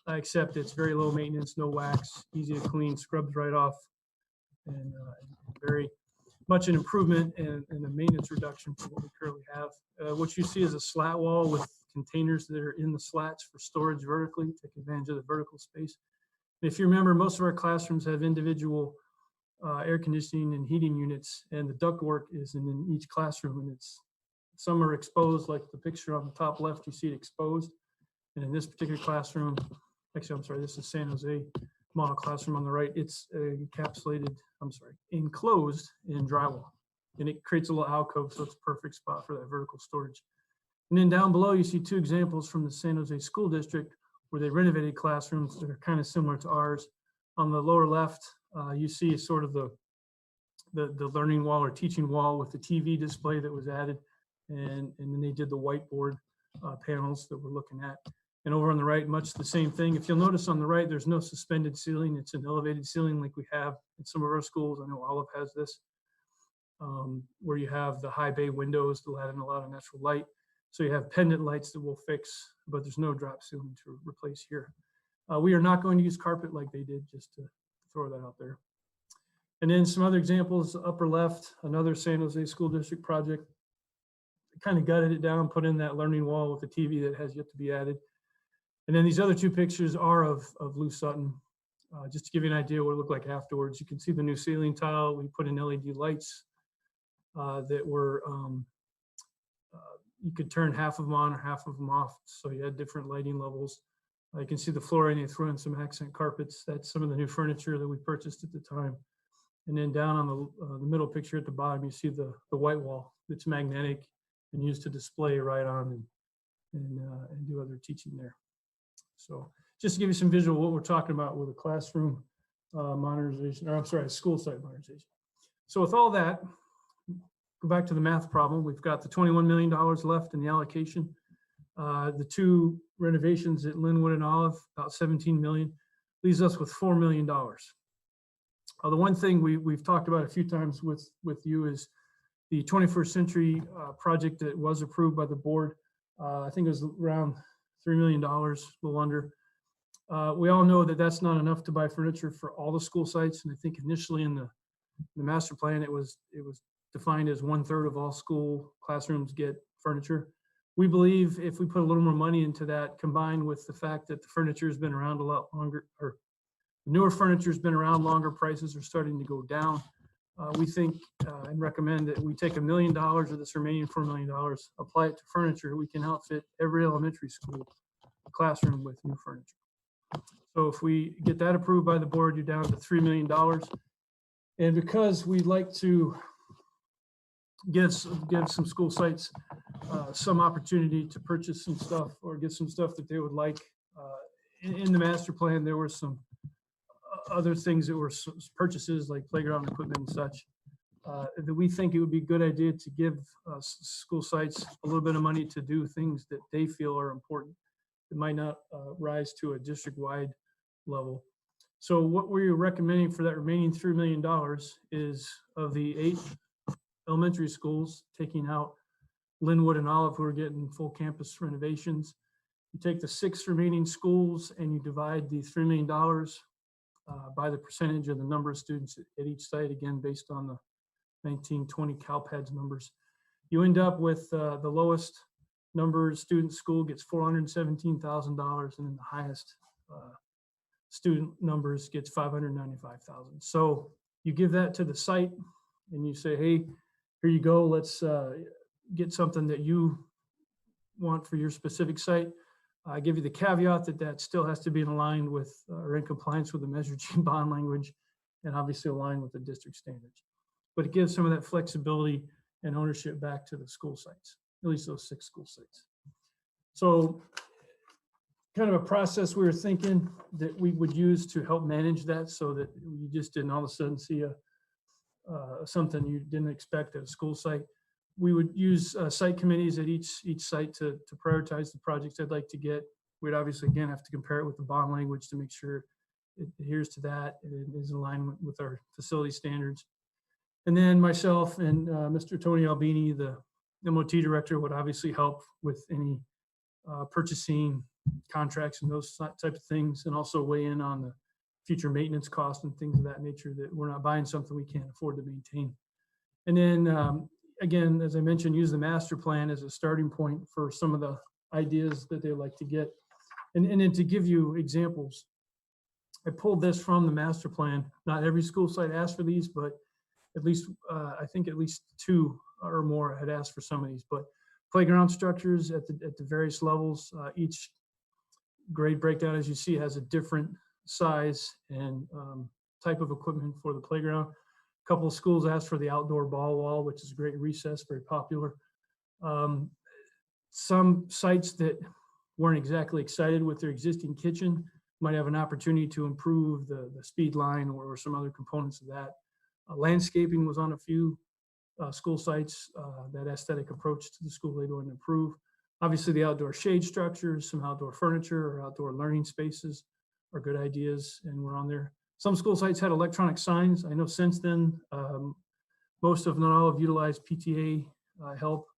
except it's very low maintenance, no wax, easy to clean, scrubs right off, and very much an improvement and a maintenance reduction from what we currently have. What you see is a slat wall with containers that are in the slats for storage vertically, take advantage of the vertical space. And if you remember, most of our classrooms have individual air conditioning and heating units, and the ductwork is in each classroom, and some are exposed, like the picture on the top left, you see it exposed. And in this particular classroom, actually, I'm sorry, this is San Jose model classroom on the right, it's enclosed in drywall. And it creates a little alcove, so it's a perfect spot for that vertical storage. And then down below, you see two examples from the San Jose School District where they renovated classrooms that are kind of similar to ours. On the lower left, you see sort of the learning wall or teaching wall with the TV display that was added. And then they did the whiteboard panels that we're looking at. And over on the right, much the same thing. If you'll notice on the right, there's no suspended ceiling. It's an elevated ceiling like we have in some of our schools. I know Olive has this, where you have the high bay windows that let in a lot of natural light. So you have pendant lights that we'll fix, but there's no drop ceiling to replace here. We are not going to use carpet like they did, just to throw that out there. And then some other examples, upper left, another San Jose School District project. Kind of gutted it down, put in that learning wall with the TV that has yet to be added. And then these other two pictures are of Lou Sutton. Just to give you an idea what it looked like afterwards. You can see the new ceiling tile. We put in LED lights that were, you could turn half of them on or half of them off. So you had different lighting levels. You can see the flooring, they threw in some accent carpets. That's some of the new furniture that we purchased at the time. And then down on the middle picture at the bottom, you see the white wall that's magnetic and used to display right on and do other teaching there. So just to give you some visual what we're talking about with a classroom modernization, or I'm sorry, school site modernization. So with all that, go back to the math problem. We've got the $21 million left in the allocation. The two renovations at Linwood and Olive, about 17 million, leaves us with $4 million. The one thing we've talked about a few times with you is the 21st Century project that was approved by the board. I think it was around $3 million, a little under. We all know that that's not enough to buy furniture for all the school sites. And I think initially in the master plan, it was defined as 1/3 of all school classrooms get furniture. We believe if we put a little more money into that, combined with the fact that the furniture has been around a lot longer, or the newer furniture has been around longer, prices are starting to go down. We think and recommend that we take $1 million of this remaining $4 million, apply it to furniture. We can outfit every elementary school classroom with new furniture. So if we get that approved by the board, you're down to $3 million. And because we'd like to give some school sites some opportunity to purchase some stuff or get some stuff that they would like, in the master plan, there were some other things that were purchases like playground equipment and such, that we think it would be a good idea to give school sites a little bit of money to do things that they feel are important. It might not rise to a district-wide level. So what we're recommending for that remaining $3 million is of the 8 elementary schools, taking out Linwood and Olive, who are getting full campus renovations. You take the 6 remaining schools and you divide the $3 million by the percentage of the number of students at each site, again, based on the 1920 CalPADS numbers. You end up with the lowest number of student school gets $417,000, and then the highest student numbers gets $595,000. So you give that to the site and you say, hey, here you go, let's get something that you want for your specific site. I give you the caveat that that still has to be aligned with or in compliance with the Measure G bond language, and obviously aligned with the district standards. But it gives some of that flexibility and ownership back to the school sites, at least those 6 school sites. So kind of a process we were thinking that we would use to help manage that, so that you just didn't all of a sudden see something you didn't expect at a school site. We would use site committees at each site to prioritize the projects they'd like to get. We'd obviously, again, have to compare it with the bond language to make sure it adheres to that and it is in line with our facility standards. And then myself and Mr. Tony Albini, the MOT director, would obviously help with any purchasing contracts and those type of things, and also weigh in on the future maintenance costs and things of that nature, that we're not buying something we can't afford to maintain. And then again, as I mentioned, use the master plan as a starting point for some of the ideas that they like to get. And then to give you examples, I pulled this from the master plan. Not every school site asked for these, but at least, I think at least 2 or more had asked for some of these. But playground structures at the various levels, each grade breakdown, as you see, has a different size and type of equipment for the playground. A couple of schools asked for the outdoor ball wall, which is a great recess, very popular. Some sites that weren't exactly excited with their existing kitchen might have an opportunity to improve the speed line or some other components of that. Landscaping was on a few school sites, that aesthetic approach to the school they want to improve. Obviously, the outdoor shade structures, some outdoor furniture or outdoor learning spaces are good ideas, and we're on there. Some school sites had electronic signs. I know since then, most of not all have utilized PTA help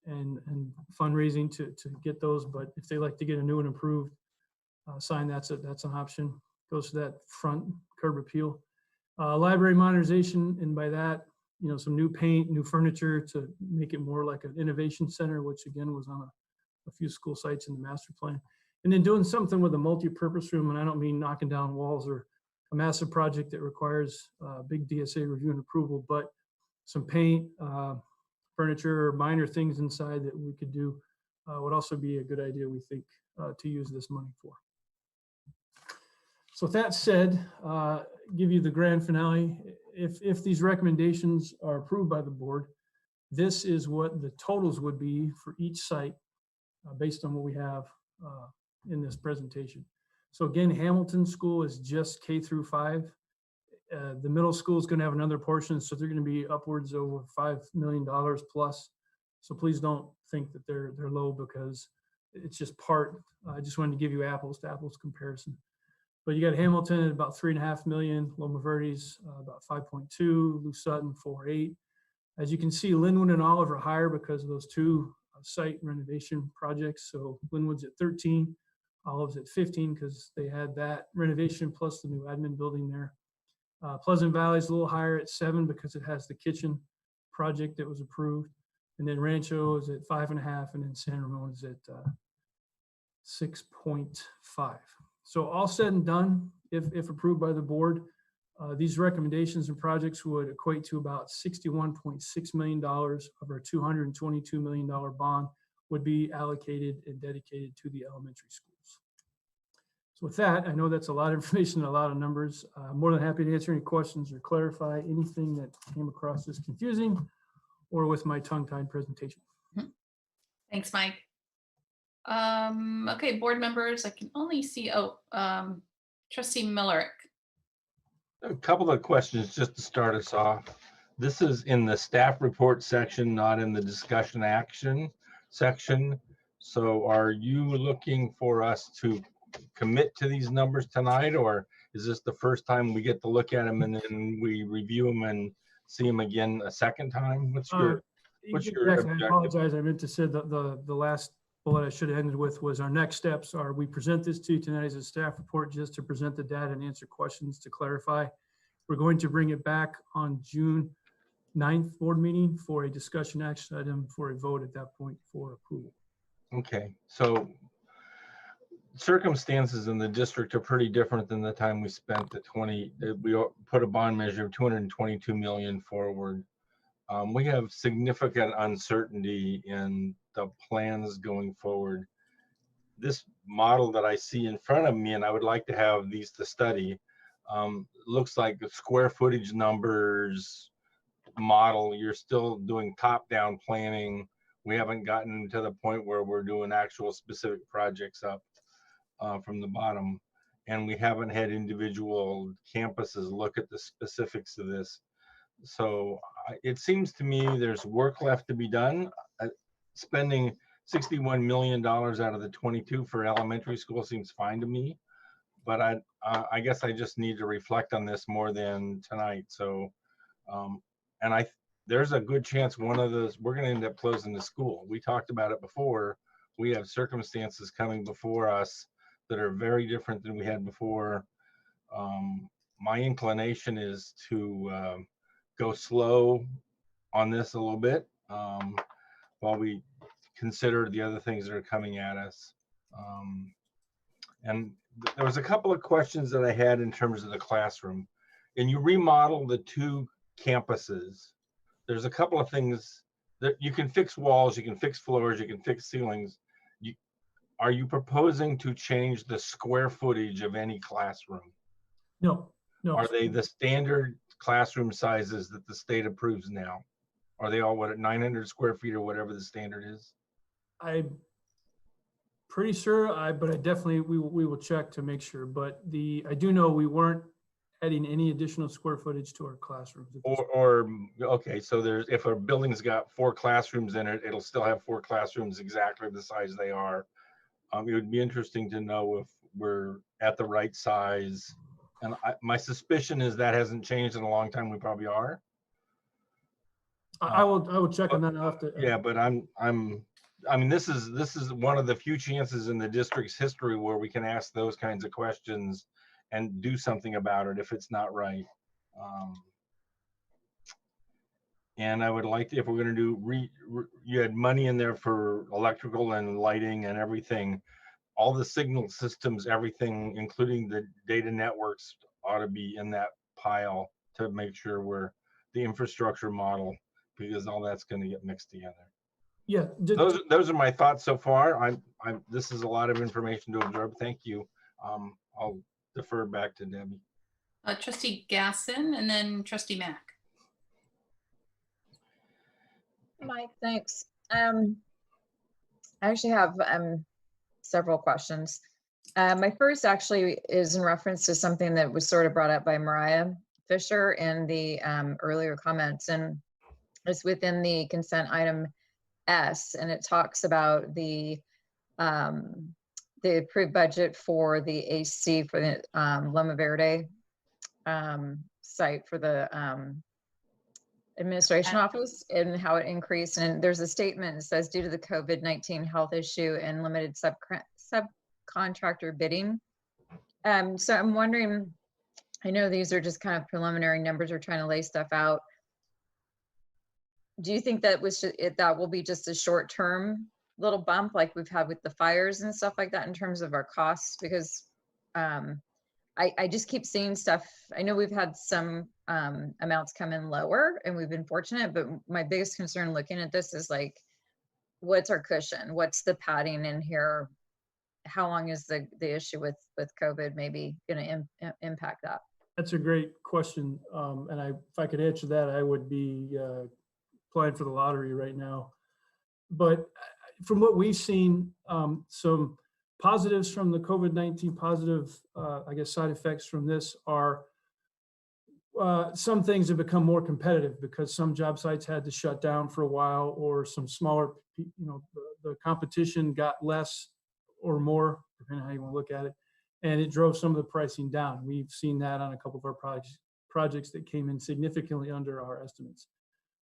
and fundraising to get those, but if they like to get a new and improved sign, that's an option. Goes to that front curb appeal. Library modernization, and by that, you know, some new paint, new furniture to make it more like an innovation center, which again was on a few school sites in the master plan. And then doing something with a multi-purpose room, and I don't mean knocking down walls or a massive project that requires big DSA review and approval, but some paint, furniture, minor things inside that we could do would also be a good idea, we think, to use this money for. So with that said, give you the grand finale. If these recommendations are approved by the board, this is what the totals would be for each site based on what we have in this presentation. So again, Hamilton School is just K through 5. The middle school is going to have another portion, so they're going to be upwards over $5 million plus. So please don't think that they're low, because it's just part. I just wanted to give you apples to apples comparison. But you got Hamilton at about 3.5 million, Loma Verde's about 5.2, Lou Sutton 4.8. As you can see, Linwood and Olive are higher because of those two site renovation projects. So Linwood's at 13, Olive's at 15 because they had that renovation plus the new admin building there. Pleasant Valley's a little higher at 7 because it has the kitchen project that was approved. And then Rancho is at 5.5, and then San Ramon is at 6.5. So all said and done, if approved by the board, these recommendations and projects would equate to about $61.6 million of our $222 million bond would be allocated and dedicated to the elementary schools. So with that, I know that's a lot of information, a lot of numbers. I'm more than happy to answer any questions or clarify anything that came across as confusing or with my tongue-tied presentation. Thanks, Mike. Okay, board members, I can only see, Trustee Millerick. A couple of questions just to start us off. This is in the staff report section, not in the discussion action section. So are you looking for us to commit to these numbers tonight, or is this the first time we get to look at them and then we review them and see them again a second time? What's your Exactly. I apologize. I meant to say that the last bullet I should have ended with was our next steps are we present this to you tonight as a staff report just to present the data and answer questions to clarify. We're going to bring it back on June 9th board meeting for a discussion action item for a vote at that point for approval. Okay, so circumstances in the district are pretty different than the time we spent we put a bond measure of 222 million forward. We have significant uncertainty in the plans going forward. This model that I see in front of me, and I would like to have these to study, looks like the square footage numbers model. You're still doing top-down planning. We haven't gotten to the point where we're doing actual specific projects up from the bottom. And we haven't had individual campuses look at the specifics of this. So it seems to me there's work left to be done. Spending $61 million out of the 22 for elementary school seems fine to me, but I guess I just need to reflect on this more than tonight. So, and there's a good chance one of those, we're going to end up closing the school. We talked about it before. We have circumstances coming before us that are very different than we had before. My inclination is to go slow on this a little bit while we consider the other things that are coming at us. And there was a couple of questions that I had in terms of the classroom. And you remodel the 2 campuses. There's a couple of things that you can fix walls, you can fix floors, you can fix ceilings. Are you proposing to change the square footage of any classroom? No. Are they the standard classroom sizes that the state approves now? Are they all, what, at 900 square feet or whatever the standard is? I'm pretty sure, but I definitely, we will check to make sure. But I do know we weren't adding any additional square footage to our classrooms. Okay, so if a building's got 4 classrooms in it, it'll still have 4 classrooms exactly the size they are. It would be interesting to know if we're at the right size. And my suspicion is that hasn't changed in a long time. We probably are. I will check on that after. Yeah, but I mean, this is one of the few chances in the district's history where we can ask those kinds of questions and do something about it if it's not right. And I would like to, if we're going to do, you had money in there for electrical and lighting and everything. All the signal systems, everything, including the data networks, ought to be in that pile to make sure we're the infrastructure model, because all that's going to get mixed together. Yeah, those are my thoughts so far. This is a lot of information to absorb. Thank you. I'll defer back to Debbie. Trustee Gasson and then Trustee Mack. Mike, thanks. I actually have several questions. My first actually is in reference to something that was sort of brought up by Mariah Fisher in the earlier comments, and it's within the consent item S, and it talks about the approved budget for the AC for the Loma Verde site for the administration office, and how it increased. And there's a statement that says, due to the COVID-19 health issue and limited subcontractor bidding. So I'm wondering, I know these are just kind of preliminary numbers, we're trying to lay stuff out. Do you think that that will be just a short-term little bump like we've had with the fires and stuff like that in terms of our costs? Because I just keep seeing stuff. I know we've had some amounts come in lower and we've been fortunate, but my biggest concern looking at this is like, what's our cushion? What's the padding in here? How long is the issue with COVID maybe going to impact that? That's a great question. And if I could answer that, I would be applying for the lottery right now. But from what we've seen, some positives from the COVID-19 positive, I guess, side effects from this are some things have become more competitive because some job sites had to shut down for a while, or some smaller, the competition got less or more, depending on how you want to look at it. And it drove some of the pricing down. We've seen that on a couple of our projects that came in significantly under our estimates.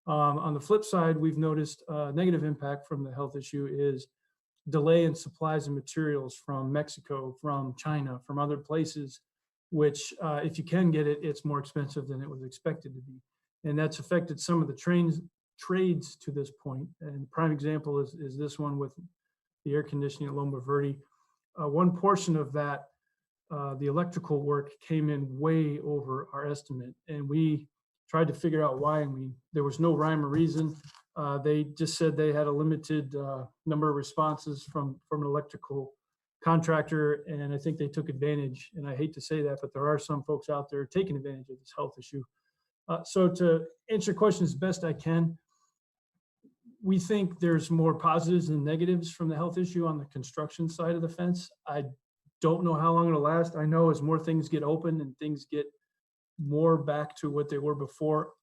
On the flip side, we've noticed a negative impact from the health issue is delay in supplies and materials from Mexico, from China, from other places, which if you can get it, it's more expensive than it was expected to be. And that's affected some of the trades to this point. And prime example is this one with the air conditioning at Loma Verde. One portion of that, the electrical work, came in way over our estimate, and we tried to figure out why, and there was no rhyme or reason. They just said they had a limited number of responses from an electrical contractor, and I think they took advantage. And I hate to say that, but there are some folks out there taking advantage of this health issue. So to answer your question as best I can, we think there's more positives than negatives from the health issue on the construction side of the fence. I don't know how long it'll last. I know as more things get open and things get more back to what they were before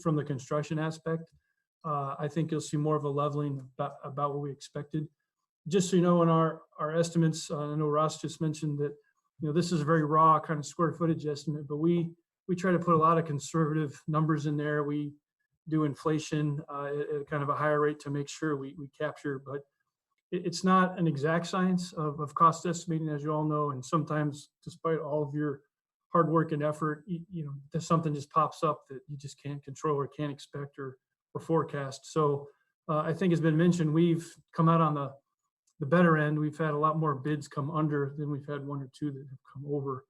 from the construction aspect, I think you'll see more of a leveling about what we expected. Just so you know, in our estimates, I know Ross just mentioned that, this is a very raw kind of square footage estimate, but we try to put a lot of conservative numbers in there. We do inflation at kind of a higher rate to make sure we capture, but it's not an exact science of cost estimating, as you all know. And sometimes, despite all of your hard work and effort, there's something just pops up that you just can't control or can't expect or forecast. So I think it's been mentioned, we've come out on the better end. We've had a lot more bids come under than we've had one or two that have come over.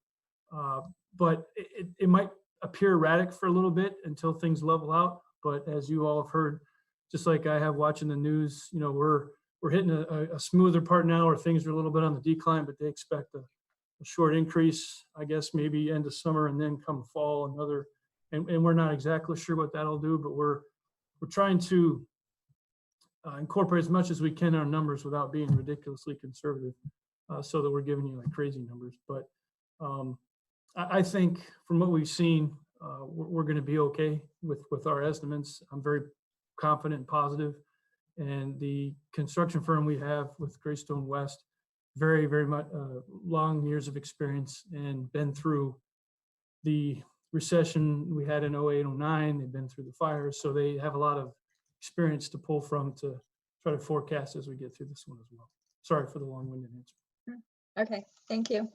But it might appear erratic for a little bit until things level out. But as you all have heard, just like I have watching the news, we're hitting a smoother part now where things are a little bit on the decline, but they expect a short increase, I guess, maybe end of summer, and then come fall, another, and we're not exactly sure what that'll do, but we're trying to incorporate as much as we can in our numbers without being ridiculously conservative, so that we're giving you like crazy numbers. But I think from what we've seen, we're going to be okay with our estimates. I'm very confident and positive. And the construction firm we have with Greystone West, very, very much long years of experience and been through the recession we had in 08, 09. They've been through the fires. So they have a lot of experience to pull from to try to forecast as we get through this one as well. Sorry for the long-winded answer. Okay, thank you.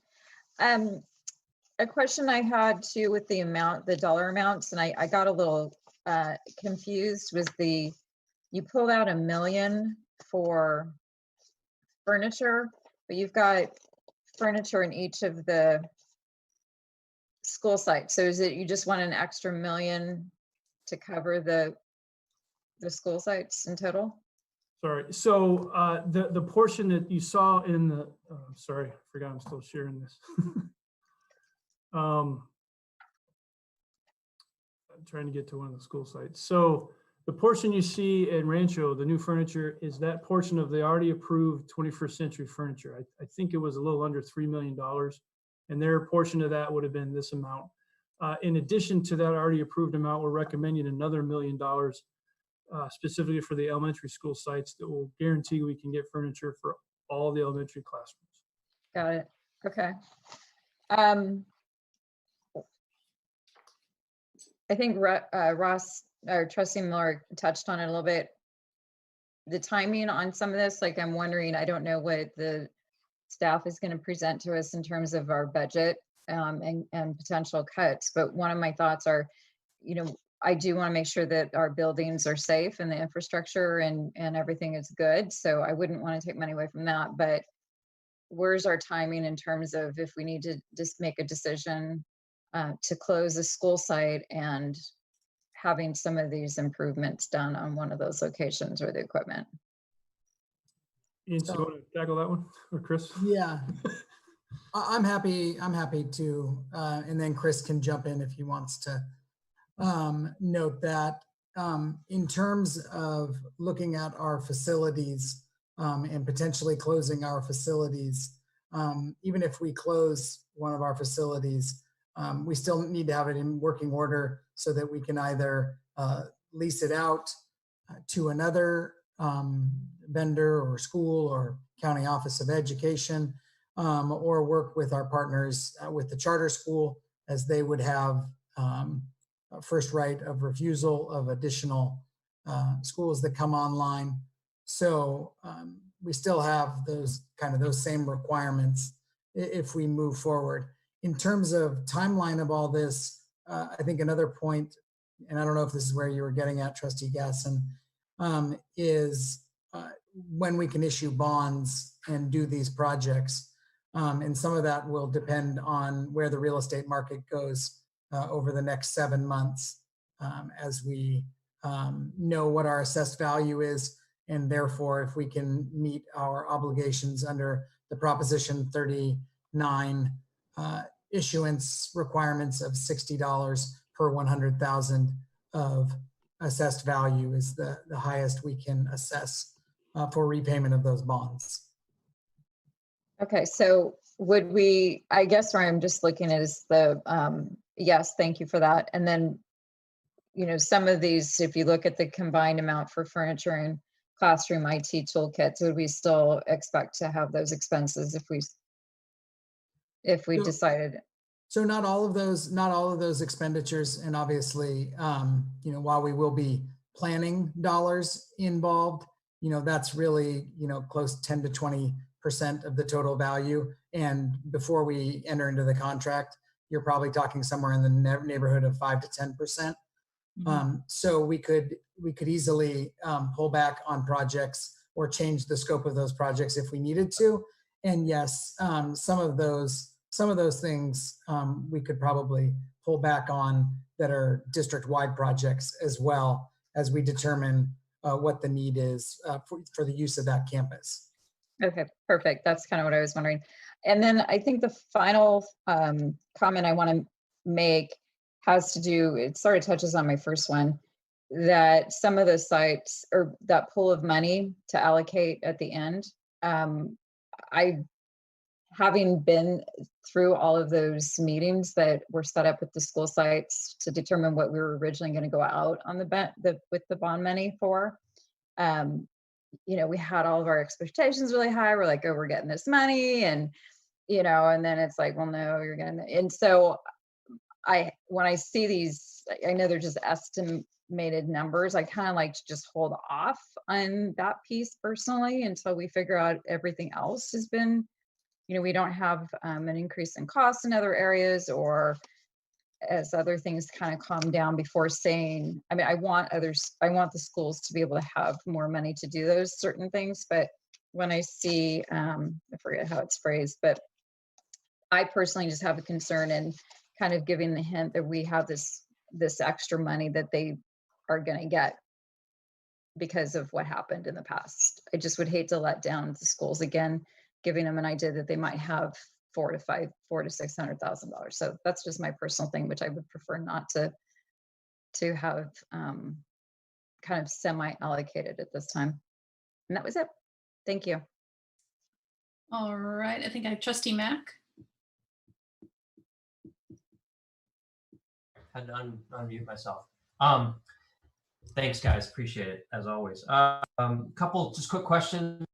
A question I had too with the dollar amounts, and I got a little confused, was you pulled out $1 million for furniture, but you've got furniture in each of the school sites. So is it you just want an extra $1 million to cover the school sites in total? Sorry. So the portion that you saw in the, sorry, I forgot I'm still sharing this. I'm trying to get to one of the school sites. So the portion you see in Rancho, the new furniture, is that portion of the already approved 21st century furniture. I think it was a little under $3 million, and their portion of that would have been this amount. In addition to that already approved amount, we're recommending another $1 million specifically for the elementary school sites that will guarantee we can get furniture for all the elementary classrooms. Got it. Okay. I think Ross or Trustee Miller touched on it a little bit. The timing on some of this, like I'm wondering, I don't know what the staff is going to present to us in terms of our budget and potential cuts. But one of my thoughts are, I do want to make sure that our buildings are safe and the infrastructure and everything is good. So I wouldn't want to take money away from that. But where's our timing in terms of if we need to just make a decision to close a school site and having some of these improvements done on one of those locations or the equipment? Ian, so you want to tackle that one, or Chris? Yeah, I'm happy to, and then Chris can jump in if he wants to note that in terms of looking at our facilities and potentially closing our facilities, even if we close one of our facilities, we still need to have it in working order so that we can either lease it out to another vendor or school or county office of education, or work with our partners with the charter school, as they would have first right of refusal of additional schools that come online. So we still have those same requirements if we move forward. In terms of timeline of all this, I think another point, and I don't know if this is where you were getting at, Trustee Gasson, is when we can issue bonds and do these projects. And some of that will depend on where the real estate market goes over the next 7 months, as we know what our assessed value is, and therefore if we can meet our obligations under the Proposition 39 issuance requirements of $60 per 100,000 of assessed value is the highest we can assess for repayment of those bonds. Okay, so would we, I guess where I'm just looking at is the, yes, thank you for that. And then, some of these, if you look at the combined amount for furniture and classroom IT toolkits, would we still expect to have those expenses if we decided? So not all of those expenditures, and obviously, while we will be planning dollars involved, that's really, close to 10 to 20% of the total value. And before we enter into the contract, you're probably talking somewhere in the neighborhood of 5 to 10%. So we could easily pull back on projects or change the scope of those projects if we needed to. And yes, some of those things we could probably pull back on that are district-wide projects, as well as we determine what the need is for the use of that campus. Okay, perfect. That's kind of what I was wondering. And then I think the final comment I want to make has to do, it sort of touches on my first one, that some of the sites or that pool of money to allocate at the end, I, having been through all of those meetings that were set up with the school sites to determine what we were originally going to go out on with the bond money for, you know, we had all of our expectations really high. We're like, oh, we're getting this money, and you know, and then it's like, well, no, you're gonna. And so when I see these, I know they're just estimated numbers. I kind of like to just hold off on that piece personally until we figure out everything else has been, you know, we don't have an increase in costs in other areas, or as other things kind of calm down before saying, I mean, I want the schools to be able to have more money to do those certain things. But when I see, I forget how it's phrased, but I personally just have a concern in kind of giving the hint that we have this extra money that they are going to get because of what happened in the past. I just would hate to let down the schools again, giving them an idea that they might have $400,000 to $600,000. So that's just my personal thing, which I would prefer not to have kind of semi-allocated at this time. And that was it. Thank you. All right, I think I have Trustee Mack. Had to unmute myself. Thanks, guys. Appreciate it as always. Couple just quick questions.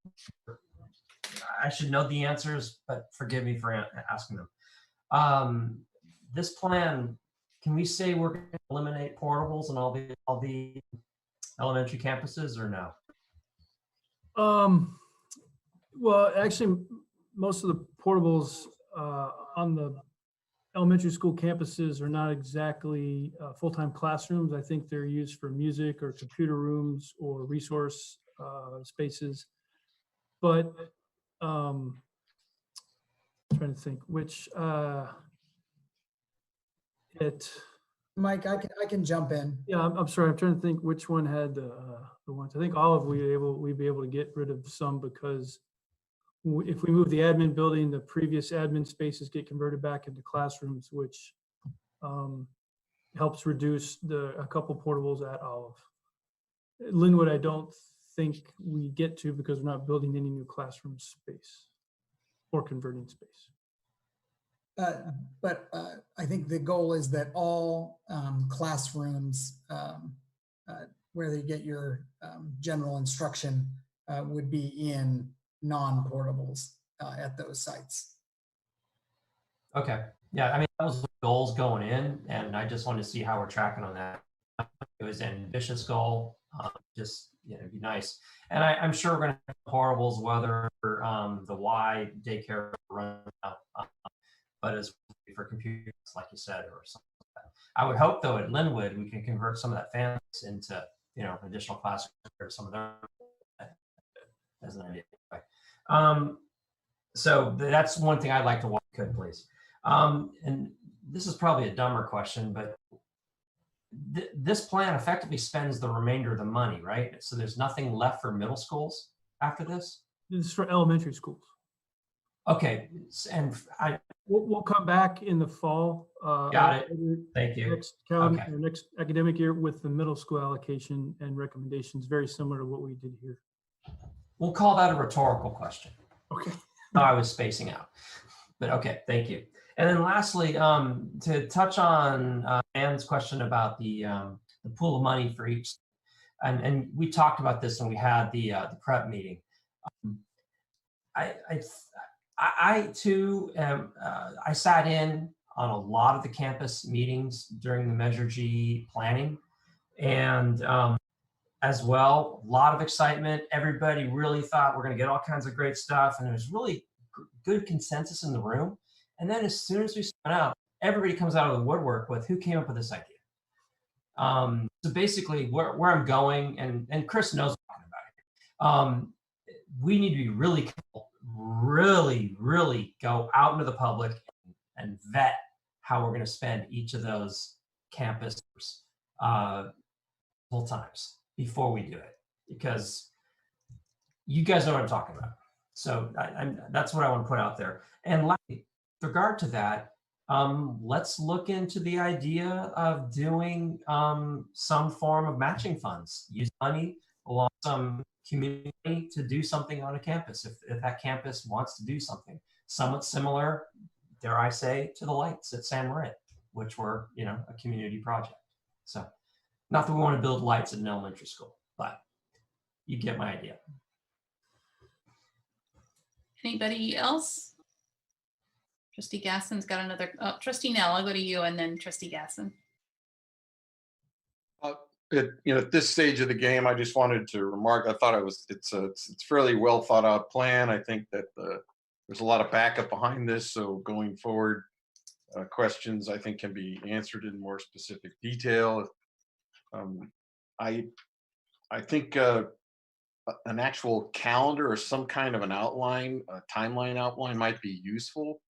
I should know the answers, but forgive me for asking them. This plan, can we say we're going to eliminate portables on all the elementary campuses, or no? Well, actually, most of the portables on the elementary school campuses are not exactly full-time classrooms. I think they're used for music or computer rooms or resource spaces. But I'm trying to think which Mike, I can jump in. Yeah, I'm sorry. I'm trying to think which one had the ones. I think all of we'd be able to get rid of some, because if we move the admin building, the previous admin spaces get converted back into classrooms, which helps reduce a couple portables at Olive. Linwood, I don't think we get to, because we're not building any new classroom space or converting space. But I think the goal is that all classrooms where they get your general instruction would be in non-portables at those sites. Okay. Yeah, I mean, that was the goals going in, and I just wanted to see how we're tracking on that. It was an ambitious goal, just, you know, it'd be nice. And I'm sure we're going to have portables, whether the Y daycare run out, but as for computers, like you said, or something like that. I would hope, though, at Linwood, we can convert some of that fan into, you know, additional classrooms or some of their, as an idea. So that's one thing I'd like to watch, could please. And this is probably a dumber question, but this plan effectively spends the remainder of the money, right? So there's nothing left for middle schools after this? This is for elementary schools. Okay, and we'll come back in the fall. Got it. Thank you. Next academic year with the middle school allocation and recommendations, very similar to what we did here. We'll call that a rhetorical question. Okay. No, I was spacing out, but okay, thank you. And then lastly, to touch on Anne's question about the pool of money for each, and we talked about this when we had the prep meeting. I too am, I sat in on a lot of the campus meetings during the Measure G planning, and as well, a lot of excitement. Everybody really thought we're going to get all kinds of great stuff, and there was really good consensus in the room. And then as soon as we spun out, everybody comes out of the woodwork with who came up with this idea. So basically, where I'm going, and Chris knows what I'm talking about here. We need to be really careful, really go out into the public and vet how we're going to spend each of those campus multiple times before we do it, because you guys know what I'm talking about. So that's what I want to put out there. And with regard to that, let's look into the idea of doing some form of matching funds. Use money along some community to do something on a campus if that campus wants to do something. Somewhat similar, dare I say, to the lights at San Marin, which were, you know, a community project. So not that we want to build lights at an elementary school, but you get my idea. Anybody else? Trustee Gasson's got another, oh, Trustee Nell, I'll go to you and then Trustee Gasson. You know, at this stage of the game, I just wanted to remark, I thought it's fairly well thought out plan. I think that there's a lot of backup behind this. So going forward, questions I think can be answered in more specific detail. I think an actual calendar or some kind of an outline, a timeline outline might be useful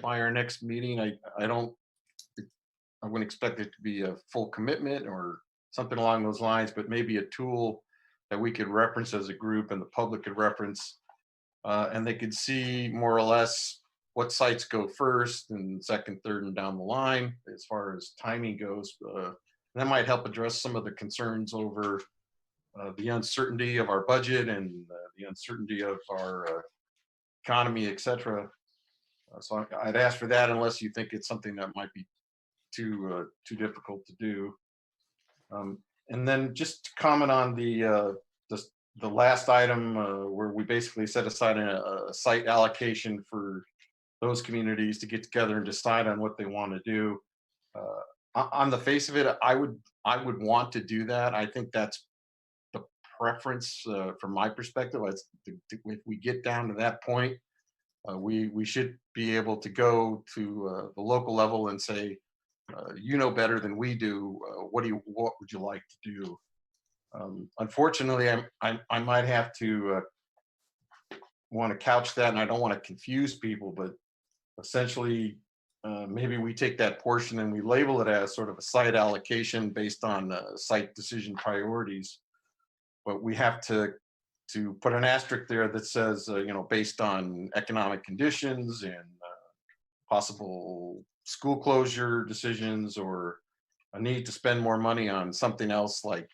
by our next meeting. I wouldn't expect it to be a full commitment or something along those lines, but maybe a tool that we could reference as a group and the public could reference, and they could see more or less what sites go first and second, third, and down the line as far as timing goes. That might help address some of the concerns over the uncertainty of our budget and the uncertainty of our economy, et cetera. So I'd ask for that unless you think it's something that might be too difficult to do. And then just to comment on the last item where we basically set aside a site allocation for those communities to get together and decide on what they want to do. On the face of it, I would want to do that. I think that's the preference from my perspective. If we get down to that point, we should be able to go to the local level and say, you know better than we do. What would you like to do? Unfortunately, I might have to want to couch that, and I don't want to confuse people, but essentially, maybe we take that portion and we label it as sort of a site allocation based on site decision priorities. But we have to put an asterisk there that says, you know, based on economic conditions and possible school closure decisions or a need to spend more money on something else like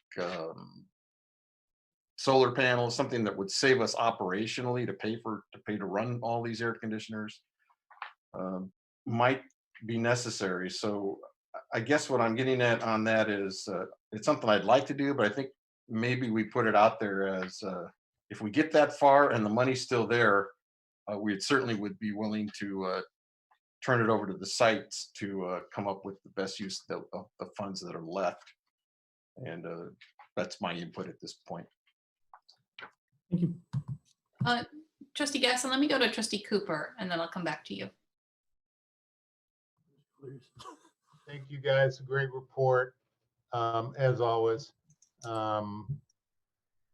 solar panels, something that would save us operationally to pay to run all these air conditioners, might be necessary. So I guess what I'm getting at on that is it's something I'd like to do, but I think maybe we put it out there as if we get that far and the money's still there, we certainly would be willing to turn it over to the sites to come up with the best use of the funds that are left. And that's my input at this point. Thank you. Trustee Gasson, let me go to Trustee Cooper and then I'll come back to you. Thank you guys, great report, as always.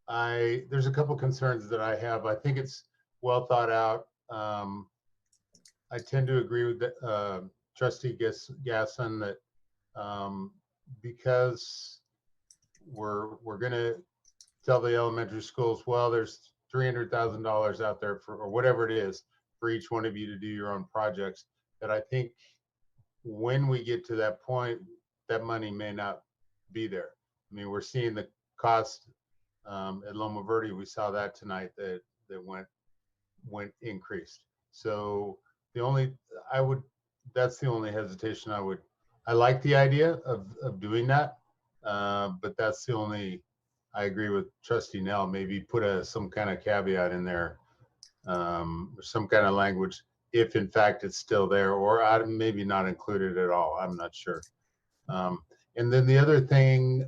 There's a couple concerns that I have. I think it's well thought out. I tend to agree with Trustee Gasson that because we're going to tell the elementary schools, well, there's $300,000 out there for, or whatever it is, for each one of you to do your own projects, that I think when we get to that point, that money may not be there. I mean, we're seeing the cost at Loma Verde. We saw that tonight that went increased. So that's the only hesitation I like the idea of doing that, but that's the only. I agree with Trustee Nell. Maybe put some kind of caveat in there, or some kind of language, if in fact it's still there, or maybe not included at all. I'm not sure. And then the other thing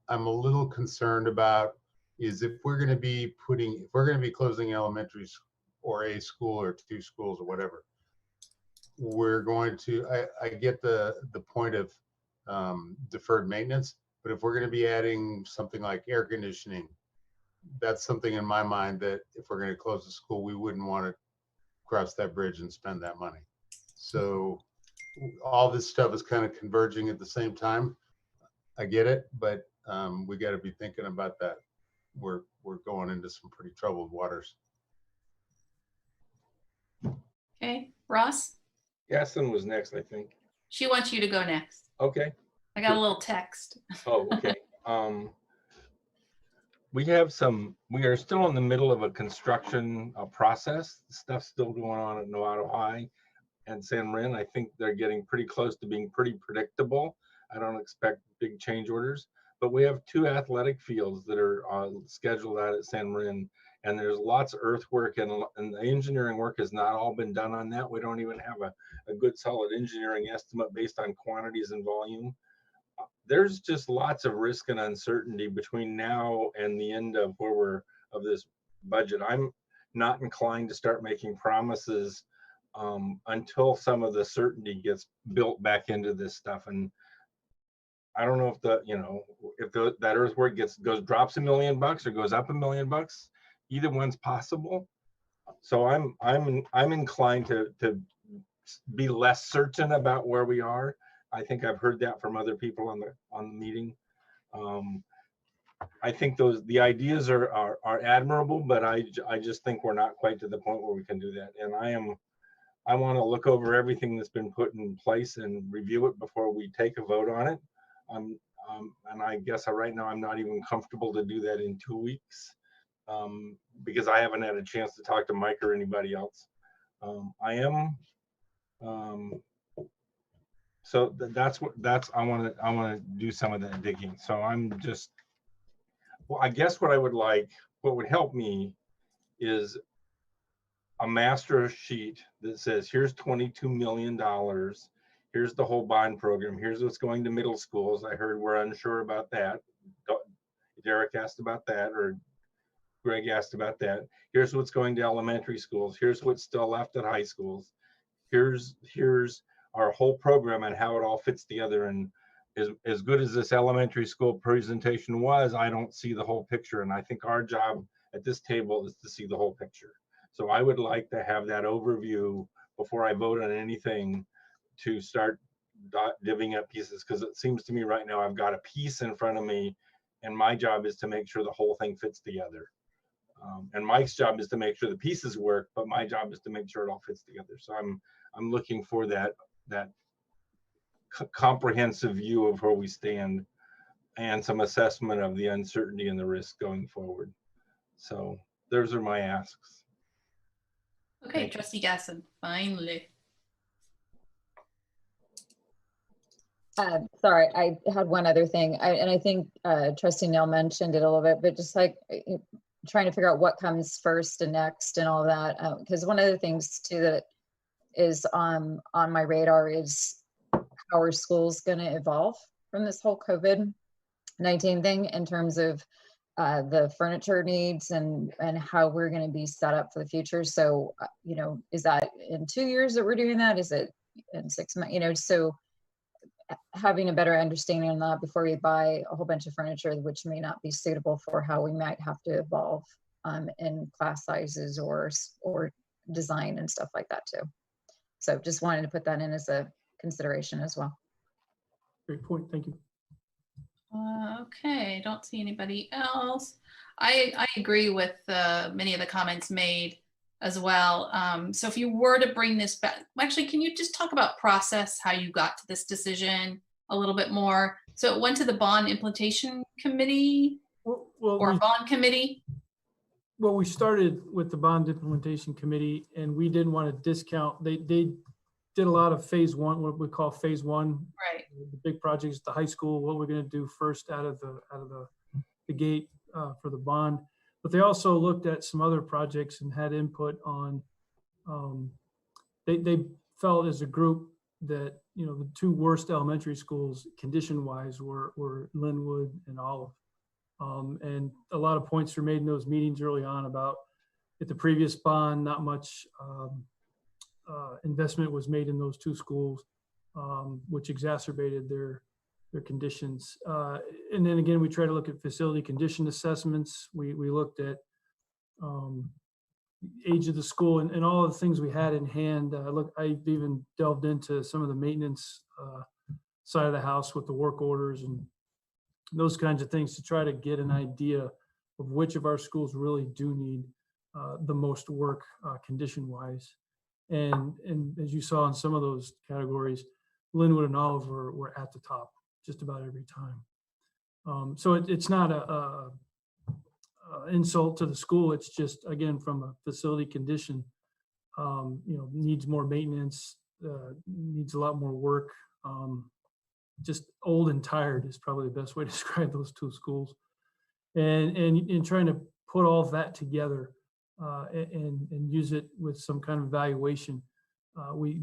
I'm a little concerned about is if we're going to be closing elementaries or a school or two schools or whatever, we're going to. I get the point of deferred maintenance. But if we're going to be adding something like air conditioning, that's something in my mind that if we're going to close the school, we wouldn't want to cross that bridge and spend that money. So all this stuff is kind of converging at the same time. I get it, but we got to be thinking about that. We're going into some pretty troubled waters. Okay, Ross? Gaston was next, I think. She wants you to go next. Okay. I got a little text. Oh, okay. We are still in the middle of a construction process. Stuff's still going on at Novato High and San Marin. I think they're getting pretty close to being pretty predictable. I don't expect big change orders, but we have 2 athletic fields that are scheduled out at San Marin, and there's lots of earthwork and the engineering work has not all been done on that. We don't even have a good solid engineering estimate based on quantities and volume. There's just lots of risk and uncertainty between now and the end of of this budget. I'm not inclined to start making promises until some of the certainty gets built back into this stuff. And I don't know if that earthwork drops $1 million or goes up $1 million. Either one's possible. So I'm inclined to be less certain about where we are. I think I've heard that from other people on the meeting. I think the ideas are admirable, but I just think we're not quite to the point where we can do that. And I want to look over everything that's been put in place and review it before we take a vote on it. And I guess right now I'm not even comfortable to do that in 2 weeks because I haven't had a chance to talk to Mike or anybody else. So I want to do some of that digging. So I guess what would help me is a master sheet that says, here's $22 million. Here's the whole bond program. Here's what's going to middle schools. I heard we're unsure about that. Derek asked about that, or Greg asked about that. Here's what's going to elementary schools. Here's what's still left at high schools. Here's our whole program and how it all fits together. And as good as this elementary school presentation was, I don't see the whole picture. And I think our job at this table is to see the whole picture. So I would like to have that overview before I vote on anything, to start divvying up pieces, because it seems to me right now I've got a piece in front of me and my job is to make sure the whole thing fits together. And Mike's job is to make sure the pieces work, but my job is to make sure it all fits together. So I'm looking for that comprehensive view of where we stand and some assessment of the uncertainty and the risk going forward. So those are my asks. Okay, Trustee Gasson, finally. Sorry, I had one other thing, and I think Trustee Neal mentioned it a little bit, but just like trying to figure out what comes first and next and all that, because one of the things too that is on my radar is how are schools going to evolve from this whole COVID-19 thing in terms of the furniture needs and how we're going to be set up for the future. So, is that in 2 years that we're doing that? Is it in 6 months? So having a better understanding on that before we buy a whole bunch of furniture, which may not be suitable for how we might have to evolve in class sizes or design and stuff like that too. So just wanted to put that in as a consideration as well. Great point, thank you. Okay, don't see anybody else. I agree with many of the comments made as well. So if you were to bring this back, actually, can you just talk about process, how you got to this decision a little bit more? So it went to the bond implementation committee or bond committee? Well, we started with the bond implementation committee and we didn't want to discount. They did a lot of phase one, what we call phase one. Right. The big projects at the high school, what we're going to do first out of the gate for the bond. But they also looked at some other projects and had input on, they felt as a group that, the 2 worst elementary schools condition-wise were Linwood and Olive. And a lot of points were made in those meetings early on about at the previous bond, not much investment was made in those 2 schools, which exacerbated their conditions. And then again, we try to look at facility condition assessments. We looked at age of the school and all of the things we had in hand. I even delved into some of the maintenance side of the house with the work orders and those kinds of things to try to get an idea of which of our schools really do need the most work condition-wise. And as you saw in some of those categories, Linwood and Olive were at the top just about every time. So it's not a insult to the school. It's just, again, from a facility condition, needs more maintenance, needs a lot more work. Just old and tired is probably the best way to describe those two schools. And in trying to put all of that together and use it with some kind of evaluation,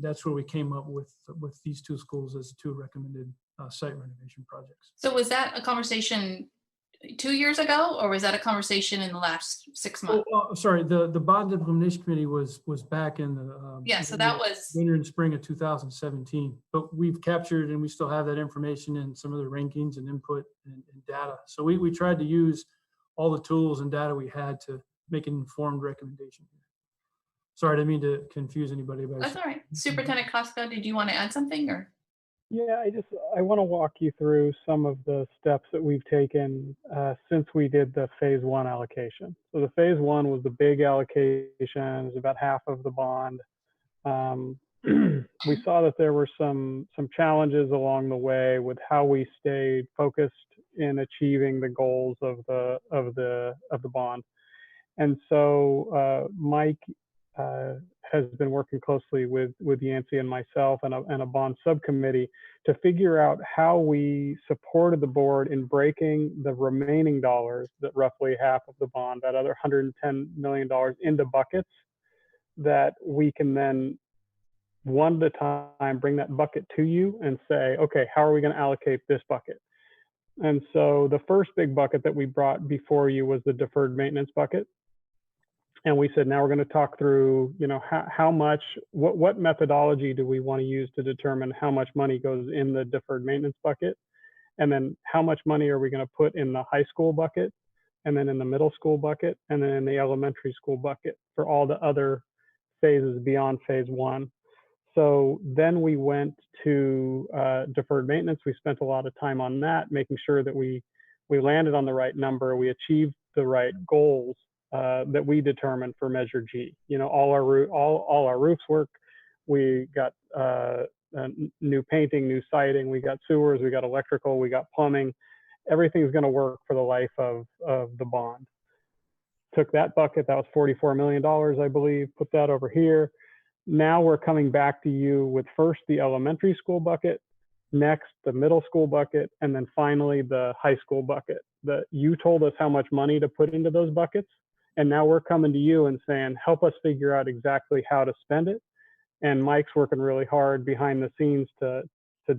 that's where we came up with these two schools as two recommended site renovation projects. So was that a conversation 2 years ago, or was that a conversation in the last 6 months? Sorry, the bond implementation committee was back in the Yeah, so that was winter and spring of 2017. But we've captured and we still have that information in some of the rankings and input and data. So we tried to use all the tools and data we had to make an informed recommendation. Sorry, I didn't mean to confuse anybody about. That's all right. Superintendent Costco, did you want to add something, or? Yeah, I want to walk you through some of the steps that we've taken since we did the phase 1 allocation. So the phase 1 was the big allocation, it was about half of the bond. We saw that there were some challenges along the way with how we stayed focused in achieving the goals of the bond. And so Mike has been working closely with Yancey and myself and a bond subcommittee to figure out how we supported the board in breaking the remaining dollars, that roughly half of the bond, that other $110 million, into buckets that we can then one at a time bring that bucket to you and say, okay, how are we going to allocate this bucket? And so the first big bucket that we brought before you was the deferred maintenance bucket. And we said, now we're going to talk through, how much, what methodology do we want to use to determine how much money goes in the deferred maintenance bucket? And then how much money are we going to put in the high school bucket, and then in the middle school bucket, and then in the elementary school bucket for all the other phases beyond phase 1. So then we went to deferred maintenance. We spent a lot of time on that, making sure that we landed on the right number, we achieved the right goals that we determined for Measure G. All our roofs work. We got new painting, new siding. We got sewers. We got electrical. We got plumbing. Everything's going to work for the life of the bond. Took that bucket. That was $44 million, I believe. Put that over here. Now we're coming back to you with first the elementary school bucket, next the middle school bucket, and then finally the high school bucket. You told us how much money to put into those buckets. And now we're coming to you and saying, help us figure out exactly how to spend it. And Mike's working really hard behind the scenes to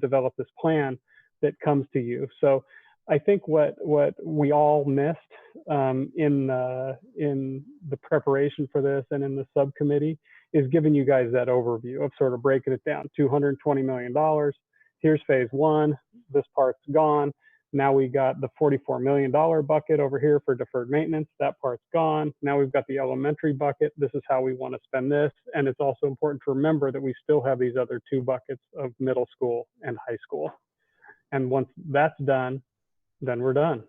develop this plan that comes to you. So I think what we all missed in the preparation for this and in the subcommittee is giving you guys that overview of sort of breaking it down. $220 million. Here's phase 1. This part's gone. Now we got the $44 million bucket over here for deferred maintenance. That part's gone. Now we've got the elementary bucket. This is how we want to spend this. And it's also important to remember that we still have these other 2 buckets of middle school and high school. And once that's done, then we're done.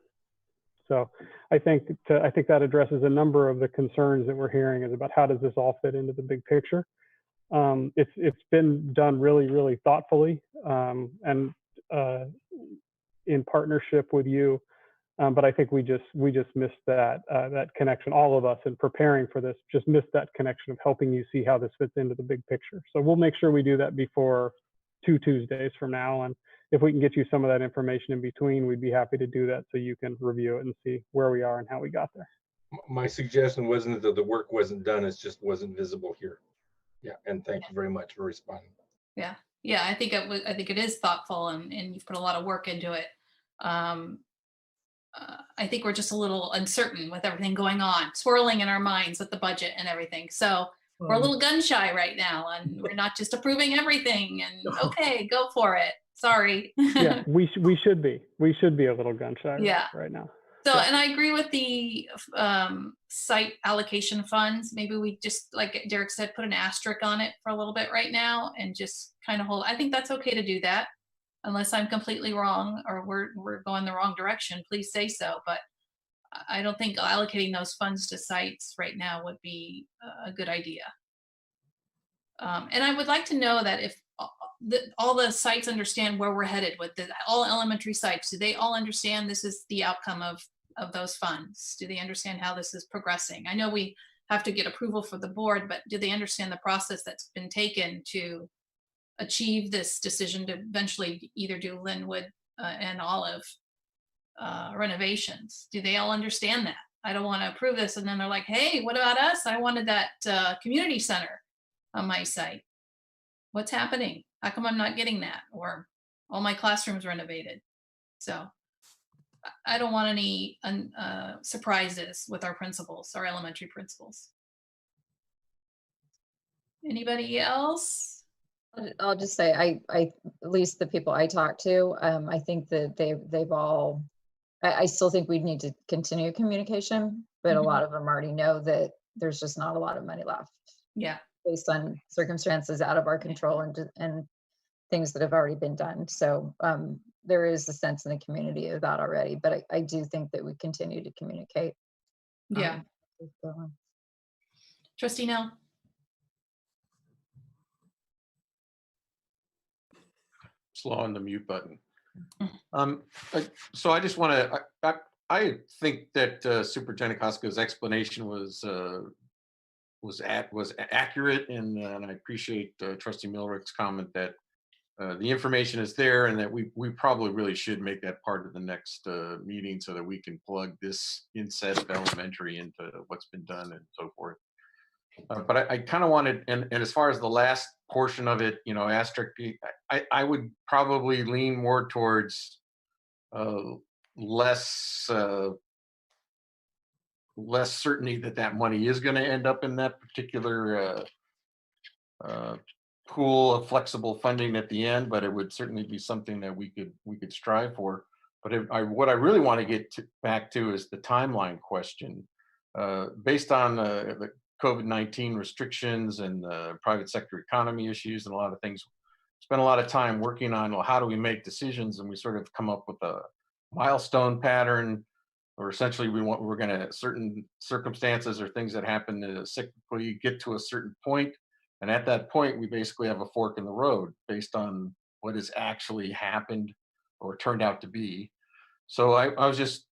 So I think that addresses a number of the concerns that we're hearing, is about how does this all fit into the big picture. It's been done really, really thoughtfully and in partnership with you, but I think we just missed that connection. All of us in preparing for this just missed that connection of helping you see how this fits into the big picture. So we'll make sure we do that before 2 Tuesdays from now, and if we can get you some of that information in between, we'd be happy to do that so you can review it and see where we are and how we got there. My suggestion wasn't that the work wasn't done, it just wasn't visible here. Yeah, and thank you very much for responding. Yeah, I think it is thoughtful, and you've put a lot of work into it. I think we're just a little uncertain with everything going on, swirling in our minds with the budget and everything. So we're a little gun shy right now, and we're not just approving everything and okay, go for it. Sorry. Yeah, we should be a little gun shy right now. So, and I agree with the site allocation funds. Maybe we just, like Derek said, put an asterisk on it for a little bit right now and just kind of hold. I think that's okay to do that, unless I'm completely wrong or we're going the wrong direction. Please say so. But I don't think allocating those funds to sites right now would be a good idea. And I would like to know that if all the sites understand where we're headed with all elementary sites, do they all understand this is the outcome of those funds? Do they understand how this is progressing? I know we have to get approval for the board, but do they understand the process that's been taken to achieve this decision to eventually either do Linwood and Olive renovations? Do they all understand that? I don't want to approve this and then they're like, hey, what about us? I wanted that community center on my site. What's happening? How come I'm not getting that? Or all my classrooms renovated. So I don't want any surprises with our principals, our elementary principals. Anybody else? I'll just say, I at least the people I talked to, I think that they've all, I still think we need to continue communication, but a lot of them already know that there's just not a lot of money left. Yeah. Based on circumstances out of our control and things that have already been done. So there is a sense in the community of that already, but I do think that we continue to communicate. Yeah. Trustee Nell. Slow on the mute button. So I just want to, I think that Superintendent Costco's explanation was accurate, and I appreciate Trustee Milrick's comment that the information is there, and that we probably really should make that part of the next meeting so that we can plug this inset of elementary into what's been done and so forth. But I kind of wanted, and as far as the last portion of it, you know, asterisk B, I would probably lean more towards less certainty that money is going to end up in that particular pool of flexible funding at the end, but it would certainly be something that we could strive for. But what I really want to get back to is the timeline question. Based on the COVID-19 restrictions and the private sector economy issues and a lot of things, spent a lot of time working on, well, how do we make decisions? And we sort of come up with a milestone pattern, or essentially we're going to, certain circumstances or things that happen cyclically get to a certain point. And at that point, we basically have a fork in the road based on what has actually happened or turned out to be. So I was just,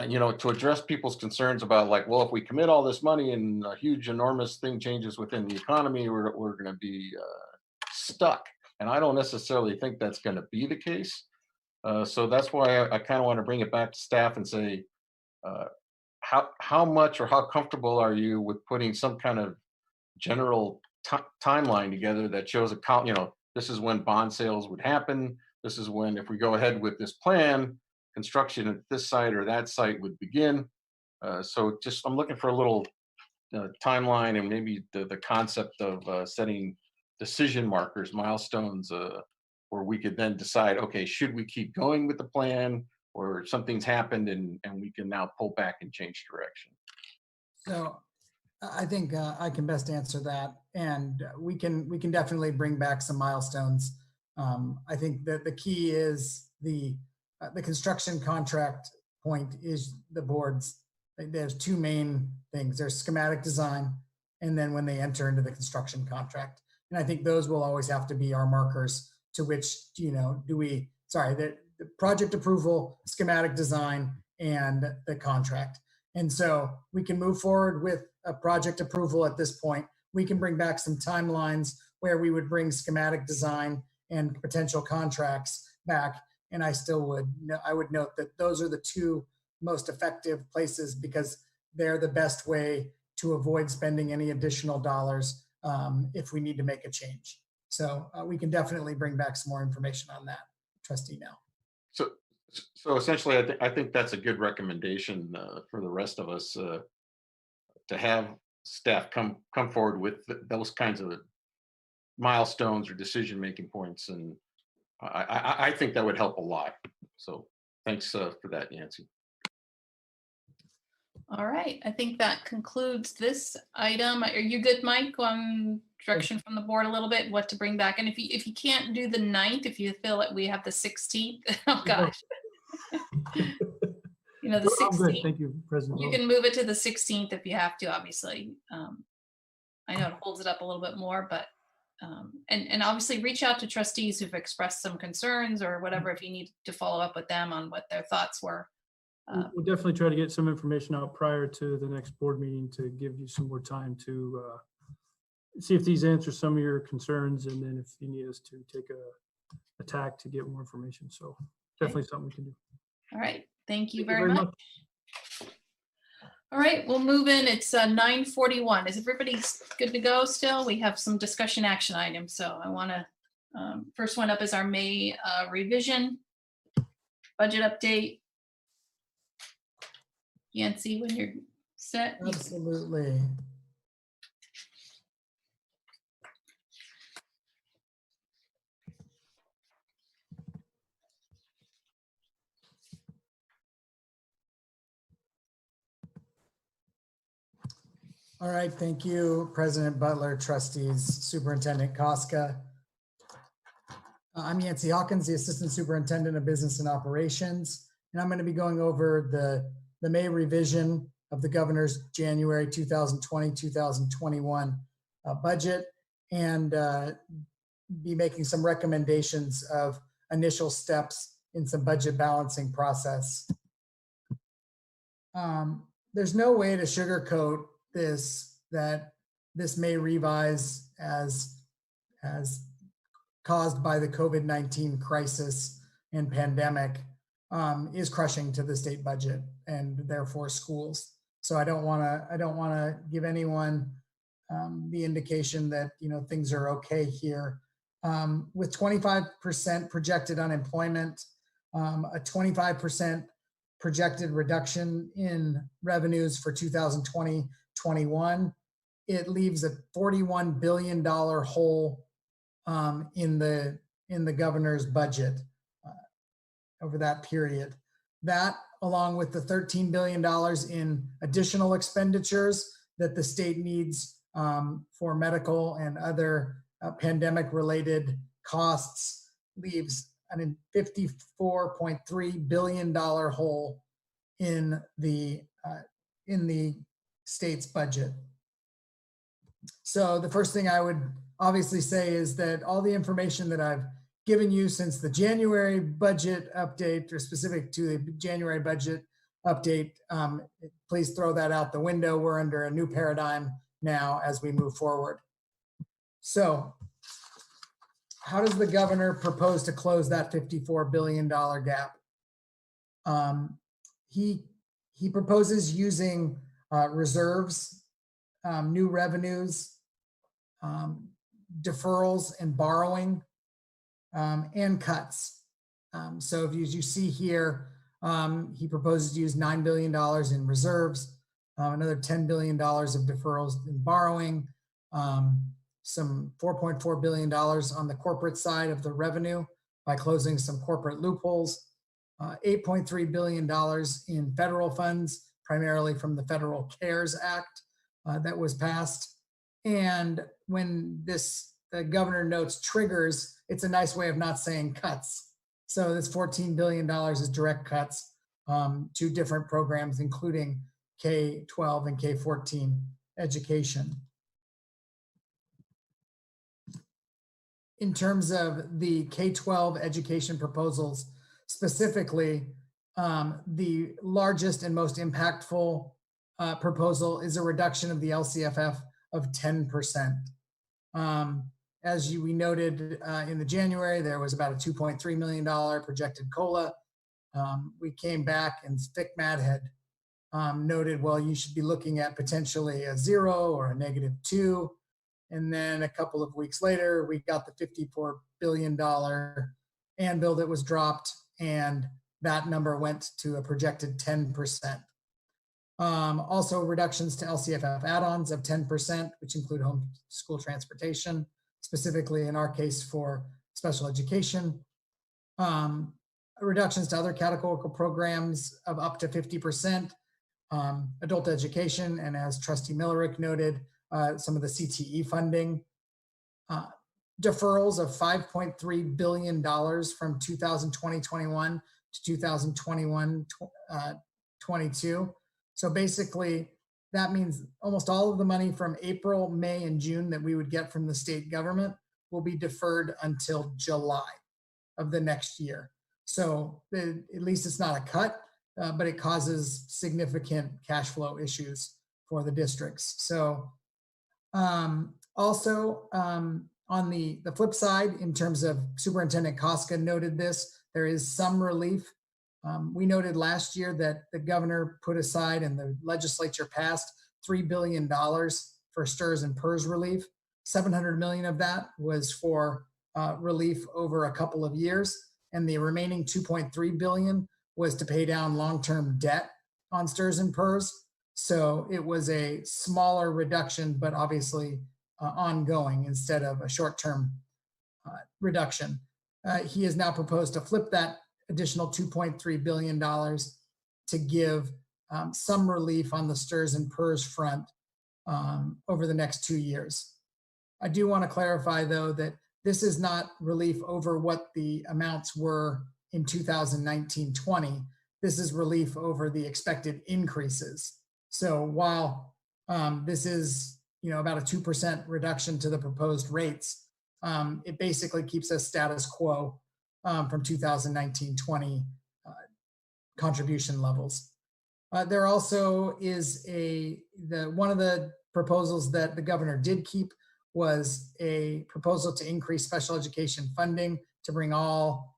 you know, to address people's concerns about, like, well, if we commit all this money and a huge, enormous thing changes within the economy, we're going to be stuck. And I don't necessarily think that's going to be the case. So that's why I kind of want to bring it back to staff and say, how much or how comfortable are you with putting some kind of general timeline together that shows you know, this is when bond sales would happen. This is when, if we go ahead with this plan, construction at this site or that site would begin. So just, I'm looking for a little timeline, and maybe the concept of setting decision markers, milestones, where we could then decide, okay, should we keep going with the plan, or something's happened and we can now pull back and change direction. So I think I can best answer that, and we can definitely bring back some milestones. I think that the key is the construction contract point is the board's. There's two main things. There's schematic design, and then when they enter into the construction contract. And I think those will always have to be our markers to which, you know, the project approval, schematic design, and the contract. And so we can move forward with a project approval at this point. We can bring back some timelines where we would bring schematic design and potential contracts back. And I would note that those are the two most effective places, because they're the best way to avoid spending any additional dollars if we need to make a change. So we can definitely bring back some more information on that, Trustee Nell. So essentially, I think that's a good recommendation for the rest of us to have staff come forward with those kinds of milestones or decision-making points, and I think that would help a lot. So thanks for that, Nancy. All right, I think that concludes this item. Are you good, Mike, on direction from the board a little bit, what to bring back? And if you can't do the 9th, if you feel that we have the 16th, oh gosh. You know, the 16th. Thank you, President. You can move it to the 16th if you have to, obviously. I know it holds it up a little bit more, but and obviously reach out to trustees who've expressed some concerns or whatever if you need to follow up with them on what their thoughts were. We'll definitely try to get some information out prior to the next board meeting to give you some more time to see if these answer some of your concerns, and then if you need us to take a tack to get more information. So definitely something we can do. All right. Thank you very much. All right, we'll move in. It's 9:41. Is everybody good to go still? We have some discussion action items. So I want to, first one up is our May revision budget update. Yancy, when you're set. Absolutely. All right, thank you, President Butler, trustees, Superintendent Koska. I'm Yancy Hawkins, the Assistant Superintendent of Business and Operations, and I'm going to be going over the May revision of the governor's January 2020-2021 budget, and be making some recommendations of initial steps in some budget balancing process. There's no way to sugarcoat that this May revise as caused by the COVID-19 crisis and pandemic is crushing to the state budget and therefore schools. So I don't want to give anyone the indication that things are okay here. With 25% projected unemployment, a 25% projected reduction in revenues for 2020-21, it leaves a $41 billion hole in the governor's budget over that period. That, along with the $13 billion in additional expenditures that the state needs for medical and other pandemic-related costs, leaves a $54.3 billion hole in the state's budget. So the first thing I would obviously say is that all the information that I've given you since the January budget update, or specific to the January budget update, please throw that out the window. We're under a new paradigm now as we move forward. So how does the governor propose to close that $54 billion gap? He proposes using reserves, new revenues, deferrals and borrowing, and cuts. So if you see here, he proposes to use $9 billion in reserves, another $10 billion of deferrals and borrowing, some $4.4 billion on the corporate side of the revenue by closing some corporate loopholes, $8.3 billion in federal funds, primarily from the Federal CARES Act that was passed. And when the governor notes triggers, it's a nice way of not saying cuts. So this $14 billion is direct cuts to different programs, including K-12 and K-14 education. In terms of the K-12 education proposals, specifically, the largest and most impactful proposal is a reduction of the LCFF of 10%. As we noted in the January, there was about a $2.3 million projected COLA. We came back and FCMAT had noted, well, you should be looking at potentially a 0 or a -2. And then a couple of weeks later, we got the $54 billion anvil that was dropped, and that number went to a projected 10%. Also reductions to LCFF add-ons of 10%, which include home school transportation, specifically in our case for special education. Reductions to other categorical programs of up to 50%, adult education, and as Trustee Millerick noted, some of the CTE funding. Deferrals of $5.3 billion from 2020-21 to 2021-22. So basically, that means almost all of the money from April, May, and June that we would get from the state government will be deferred until July of the next year. So at least it's not a cut, but it causes significant cash flow issues for the districts. So also on the flip side, in terms of Superintendent Koska noted this, there is some relief. We noted last year that the governor put aside and the legislature passed $3 billion for STRS and PERS relief. 700 million of that was for relief over a couple of years, and the remaining 2.3 billion was to pay down long-term debt on STRS and PERS. So it was a smaller reduction, but obviously ongoing instead of a short-term reduction. He has now proposed to flip that additional $2.3 billion to give some relief on the STRS and PERS front over the next 2 years. I do want to clarify, though, that this is not relief over what the amounts were in 2019-20. This is relief over the expected increases. So while this is, about a 2% reduction to the proposed rates, it basically keeps us status quo from 2019-20 contribution levels. There also is one of the proposals that the governor did keep was a proposal to increase special education funding to bring all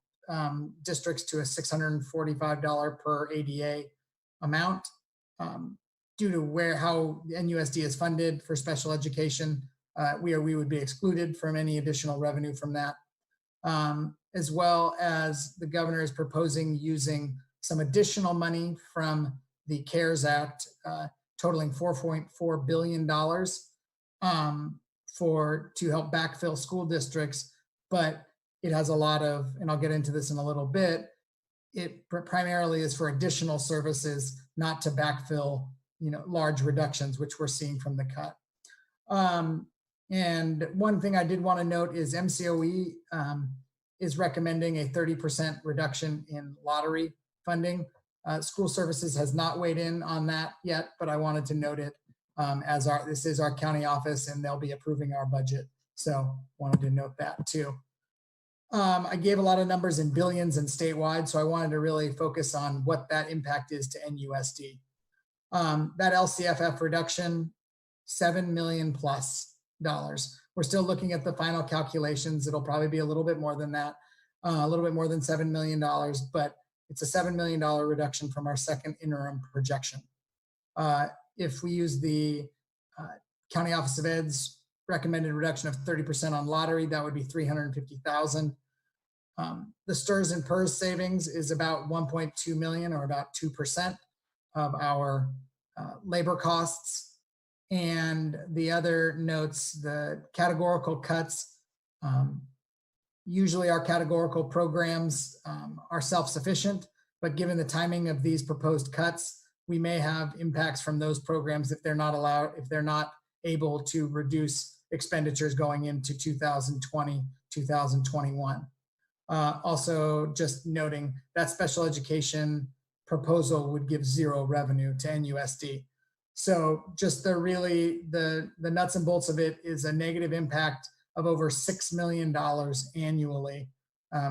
districts to a $645 per ADA amount. Due to how NUSD is funded for special education, we would be excluded from any additional revenue from that. As well as the governor is proposing using some additional money from the CARES Act, totaling $4.4 billion to help backfill school districts, but it has a lot of, and I'll get into this in a little bit, it primarily is for additional services, not to backfill, large reductions, which we're seeing from the cut. And one thing I did want to note is MCOE is recommending a 30% reduction in lottery funding. School Services has not weighed in on that yet, but I wanted to note it as this is our county office and they'll be approving our budget. So wanted to note that too. I gave a lot of numbers in billions and statewide, so I wanted to really focus on what that impact is to NUSD. That LCFF reduction, $7 million plus. We're still looking at the final calculations. It'll probably be a little bit more than that, a little bit more than $7 million, but it's a $7 million reduction from our second interim projection. If we use the County Office of Ed's recommended reduction of 30% on lottery, that would be $350,000. The STRS and PERS savings is about 1.2 million, or about 2% of our labor costs. And the other notes, the categorical cuts, usually our categorical programs are self-sufficient, but given the timing of these proposed cuts, we may have impacts from those programs if they're not able to reduce expenditures going into 2020, 2021. Also, just noting that special education proposal would give zero revenue to NUSD. So just the nuts and bolts of it is a negative impact of over $6 million annually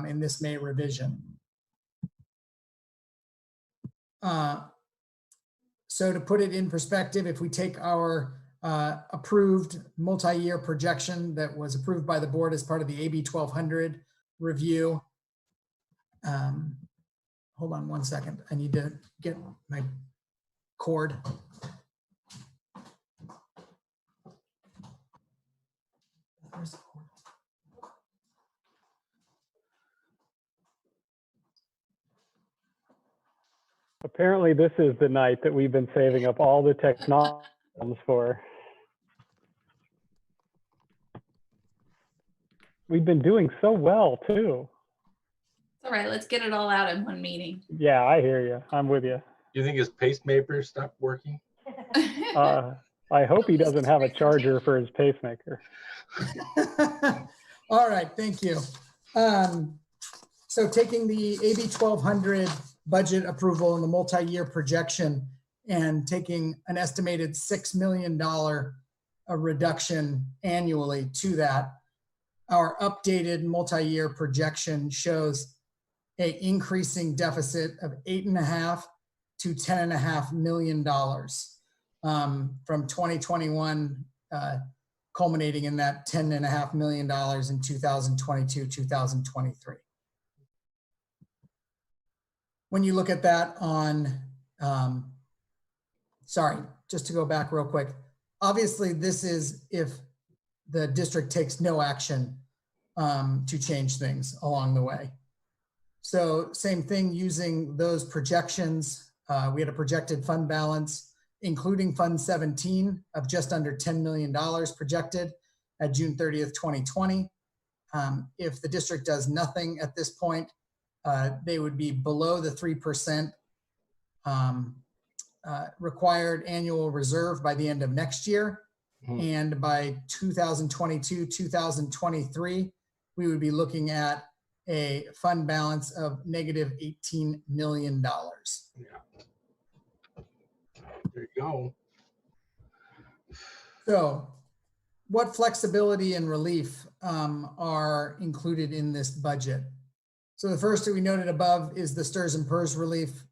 in this May revision. So to put it in perspective, if we take our approved multi-year projection that was approved by the board as part of the AB 1200 review. Hold on one second. I need to get my cord. Where's the cord? Apparently this is the night that we've been saving up all the technology for. We've been doing so well too. All right, let's get it all out in one meeting. Yeah, I hear you. I'm with you. You think his pacemaker stopped working? I hope he doesn't have a charger for his pacemaker. All right, thank you. So taking the AB 1200 budget approval and the multi-year projection, and taking an estimated $6 million reduction annually to that, our updated multi-year projection shows a increasing deficit of $8.5 to $10.5 million from 2021, culminating in that $10.5 million in 2022, 2023. When you look at that on, sorry, just to go back real quick. Obviously, this is if the district takes no action to change things along the way. So same thing using those projections. We had a projected fund balance, including Fund 17 of just under $10 million projected at June 30th, 2020. If the district does nothing at this point, they would be below the 3% required annual reserve by the end of next year. And by 2022, 2023, we would be looking at a fund balance of negative $18 million. Yeah. There you go. So what flexibility and relief are included in this budget? So the first that we noted above is the STRS and PERS relief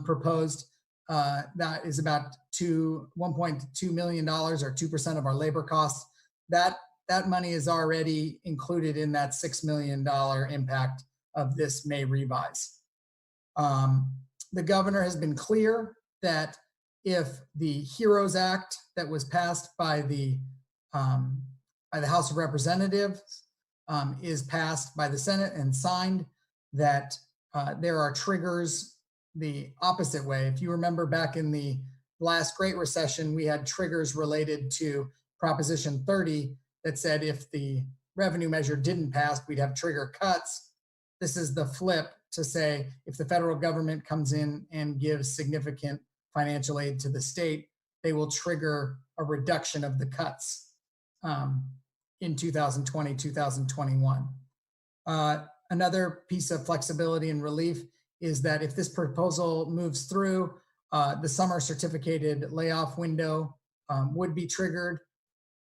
proposed. That is about $1.2 million or 2% of our labor costs. That money is already included in that $6 million impact of this May revise. The governor has been clear that if the HEROES Act that was passed by the House of Representatives is passed by the Senate and signed, that there are triggers the opposite way. If you remember back in the last Great Recession, we had triggers related to Proposition 30 that said if the revenue measure didn't pass, we'd have trigger cuts. This is the flip to say if the federal government comes in and gives significant financial aid to the state, they will trigger a reduction of the cuts in 2020, 2021. Another piece of flexibility and relief is that if this proposal moves through, the summer certificated layoff window would be triggered,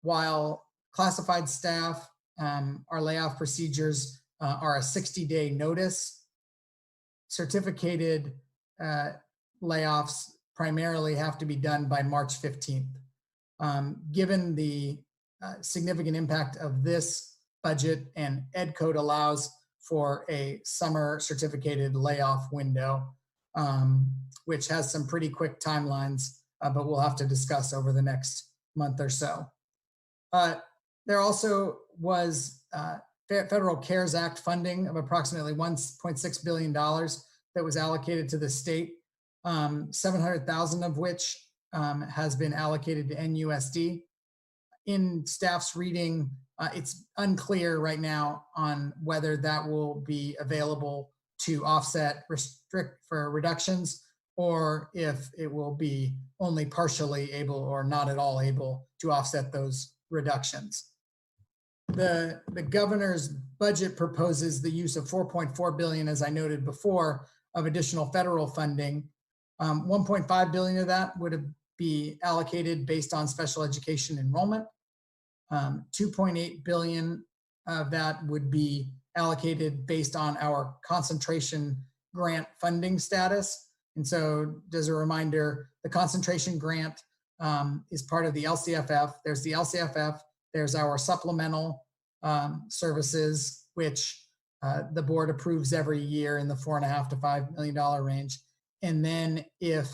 while classified staff, our layoff procedures are a 60-day notice. Certificated layoffs primarily have to be done by March 15th. Given the significant impact of this budget, and Ed Code allows for a summer certificated layoff window, which has some pretty quick timelines, but we'll have to discuss over the next month or so. There also was federal CARES Act funding of approximately $1.6 billion that was allocated to the state, 700,000 of which has been allocated to NUSD. In staff's reading, it's unclear right now on whether that will be available to offset for reductions, or if it will be only partially able or not at all able to offset those reductions. The governor's budget proposes the use of $4.4 billion, as I noted before, of additional federal funding. 1.5 billion of that would be allocated based on special education enrollment. 2.8 billion of that would be allocated based on our concentration grant funding status. And so, as a reminder, the concentration grant is part of the LCFF. There's the LCFF, there's our supplemental services, which the board approves every year in the $4.5 to $5 million range. And then if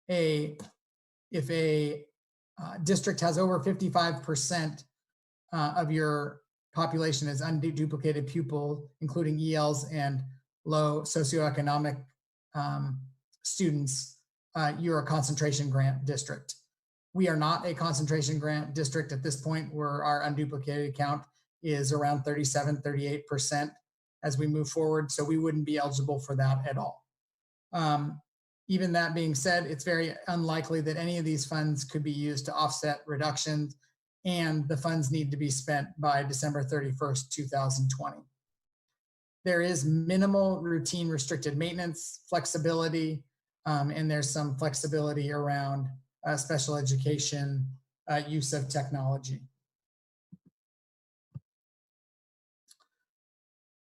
a district has over 55% of your population as unduplicated pupil, including ELs and low socioeconomic students, you're a concentration grant district. We are not a concentration grant district at this point, where our unduplicated count is around 37, 38% as we move forward. So we wouldn't be eligible for that at all. Even that being said, it's very unlikely that any of these funds could be used to offset reductions, and the funds need to be spent by December 31st, 2020. There is minimal routine restricted maintenance flexibility and there's some flexibility around special education use of technology.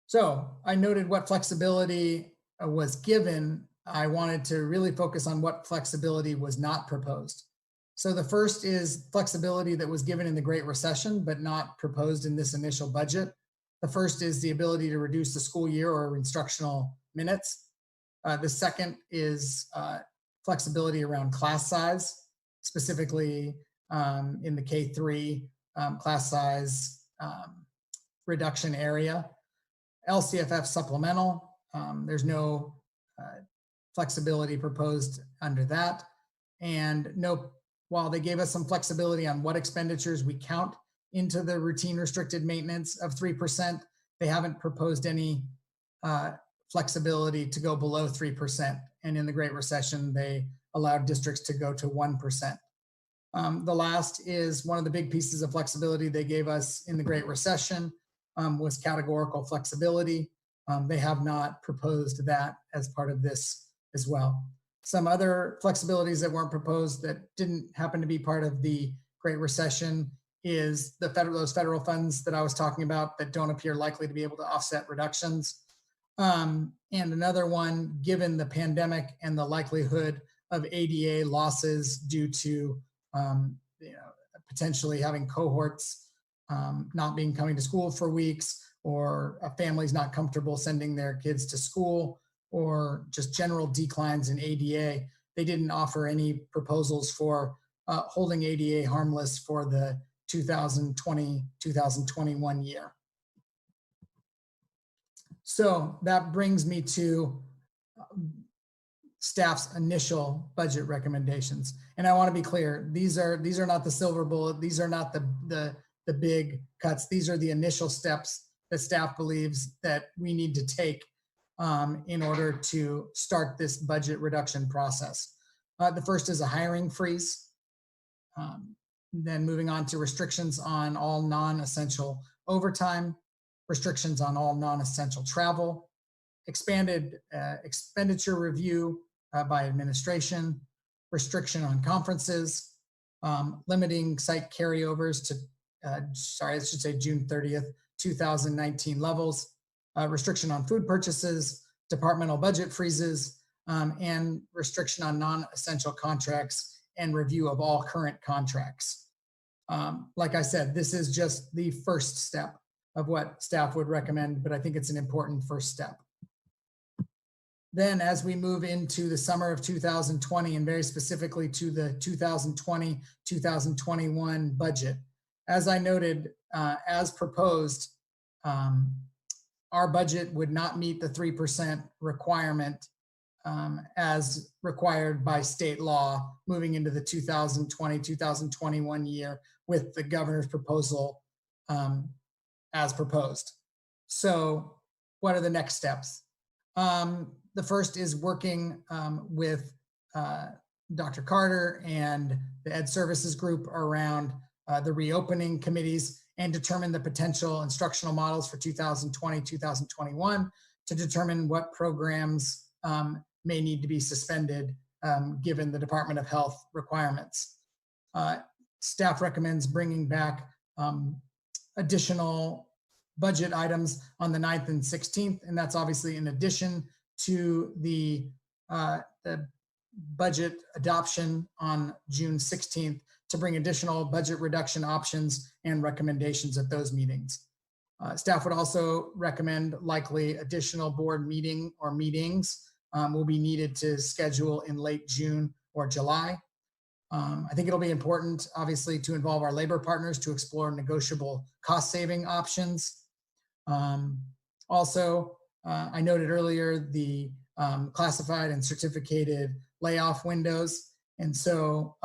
So I noted what flexibility was given. I wanted to really focus on what flexibility was not proposed. So the first is flexibility that was given in the Great Recession, but not proposed in this initial budget. The first is the ability to reduce the school year or instructional minutes. The second is flexibility around class size, specifically in the K-3 class size reduction area. LCFF supplemental, there's no flexibility proposed under that. And no, while they gave us some flexibility on what expenditures we count into the routine restricted maintenance of 3%, they haven't proposed any flexibility to go below 3%. And in the Great Recession, they allowed districts to go to 1%. The last is one of the big pieces of flexibility they gave us in the Great Recession was categorical flexibility. They have not proposed that as part of this as well. Some other flexibilities that weren't proposed that didn't happen to be part of the Great Recession is those federal funds that I was talking about that don't appear likely to be able to offset reductions. And another one, given the pandemic and the likelihood of ADA losses due to potentially having cohorts not coming to school for weeks, or families not comfortable sending their kids to school, or just general declines in ADA, they didn't offer any proposals for holding ADA harmless for the 2020-2021 year. So that brings me to staff's initial budget recommendations. And I want to be clear, these are not the silver bullet, these are not the big cuts, these are the initial steps that staff believes that we need to take in order to start this budget reduction process. The first is a hiring freeze. Then moving on to restrictions on all non-essential overtime, restrictions on all non-essential travel, expanded expenditure review by administration, restriction on conferences, limiting site carryovers to, I should say June 30th, 2019 levels, restriction on food purchases, departmental budget freezes, and restriction on non-essential contracts and review of all current contracts. Like I said, this is just the first step of what staff would recommend, but I think it's an important first step. Then as we move into the summer of 2020, and very specifically to the 2020-2021 budget, as I noted, as proposed, our budget would not meet the 3% requirement as required by state law moving into the 2020-2021 year with the governor's proposal as proposed. So what are the next steps? The first is working with Dr. Carter and the Ed Services Group around the reopening committees and determine the potential instructional models for 2020-2021 to determine what programs may need to be suspended given the Department of Health requirements. Staff recommends bringing back additional budget items on the 9th and 16th, and that's obviously in addition to the budget adoption on June 16th to bring additional budget reduction options and recommendations at those meetings. Staff would also recommend likely additional board meeting or meetings will be needed to schedule in late June or July. I think it'll be important, obviously, to involve our labor partners to explore negotiable cost-saving options. Also, I noted earlier the classified and certificated layoff windows. And so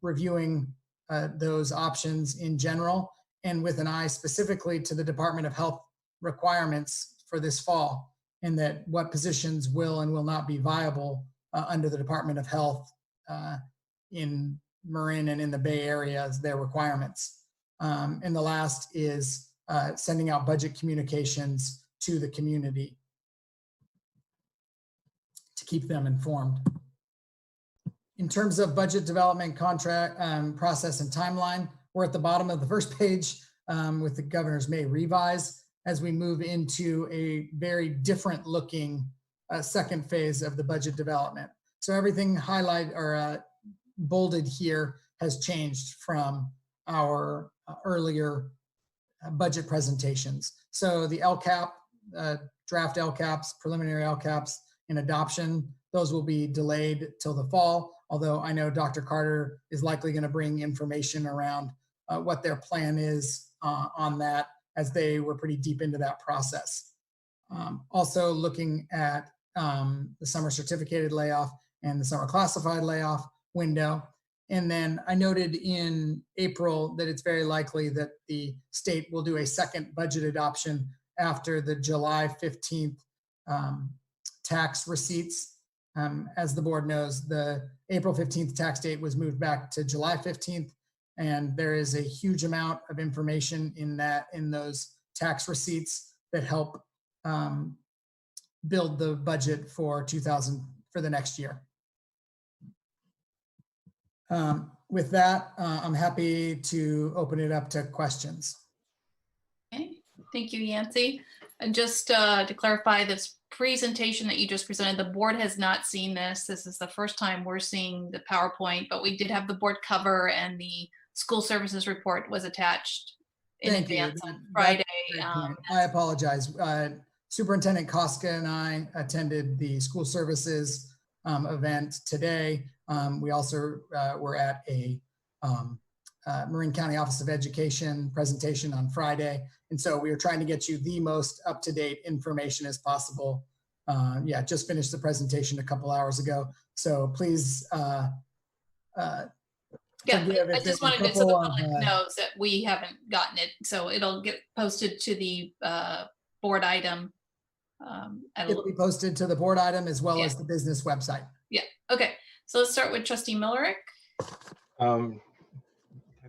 reviewing those options in general and with an eye specifically to the Department of Health requirements for this fall, and that what positions will and will not be viable under the Department of Health in Marin and in the Bay Area as their requirements. And the last is sending out budget communications to the community to keep them informed. In terms of budget development, contract process and timeline, we're at the bottom of the first page with the governor's May revise as we move into a very different looking second phase of the budget development. So everything highlight or bolded here has changed from our earlier budget presentations. So the LCAP, draft LCAPs, preliminary LCAPs in adoption, those will be delayed till the fall. Although I know Dr. Carter is likely going to bring information around what their plan is on that, as they were pretty deep into that process. Also looking at the summer certificated layoff and the summer classified layoff window. And then I noted in April that it's very likely that the state will do a second budget adoption after the July 15th tax receipts. As the board knows, the April 15th tax date was moved back to July 15th, and there is a huge amount of information in those tax receipts that help build the budget for the next year. With that, I'm happy to open it up to questions. Okay, thank you, Yancey. And just to clarify, this presentation that you just presented, the board has not seen this. This is the first time we're seeing the PowerPoint, but we did have the board cover, and the school services report was attached in advance on Friday. I apologize. Superintendent Koska and I attended the school services event today. We also were at a Marin County Office of Education presentation on Friday. And so we were trying to get you the most up-to-date information as possible. Yeah, just finished the presentation a couple hours ago. So please, yeah, I just wanted it so the public knows that we haven't gotten it. So it'll get posted to the board item. It'll be posted to the board item as well as the business website. Yeah, okay. So let's start with Trustee Millerick.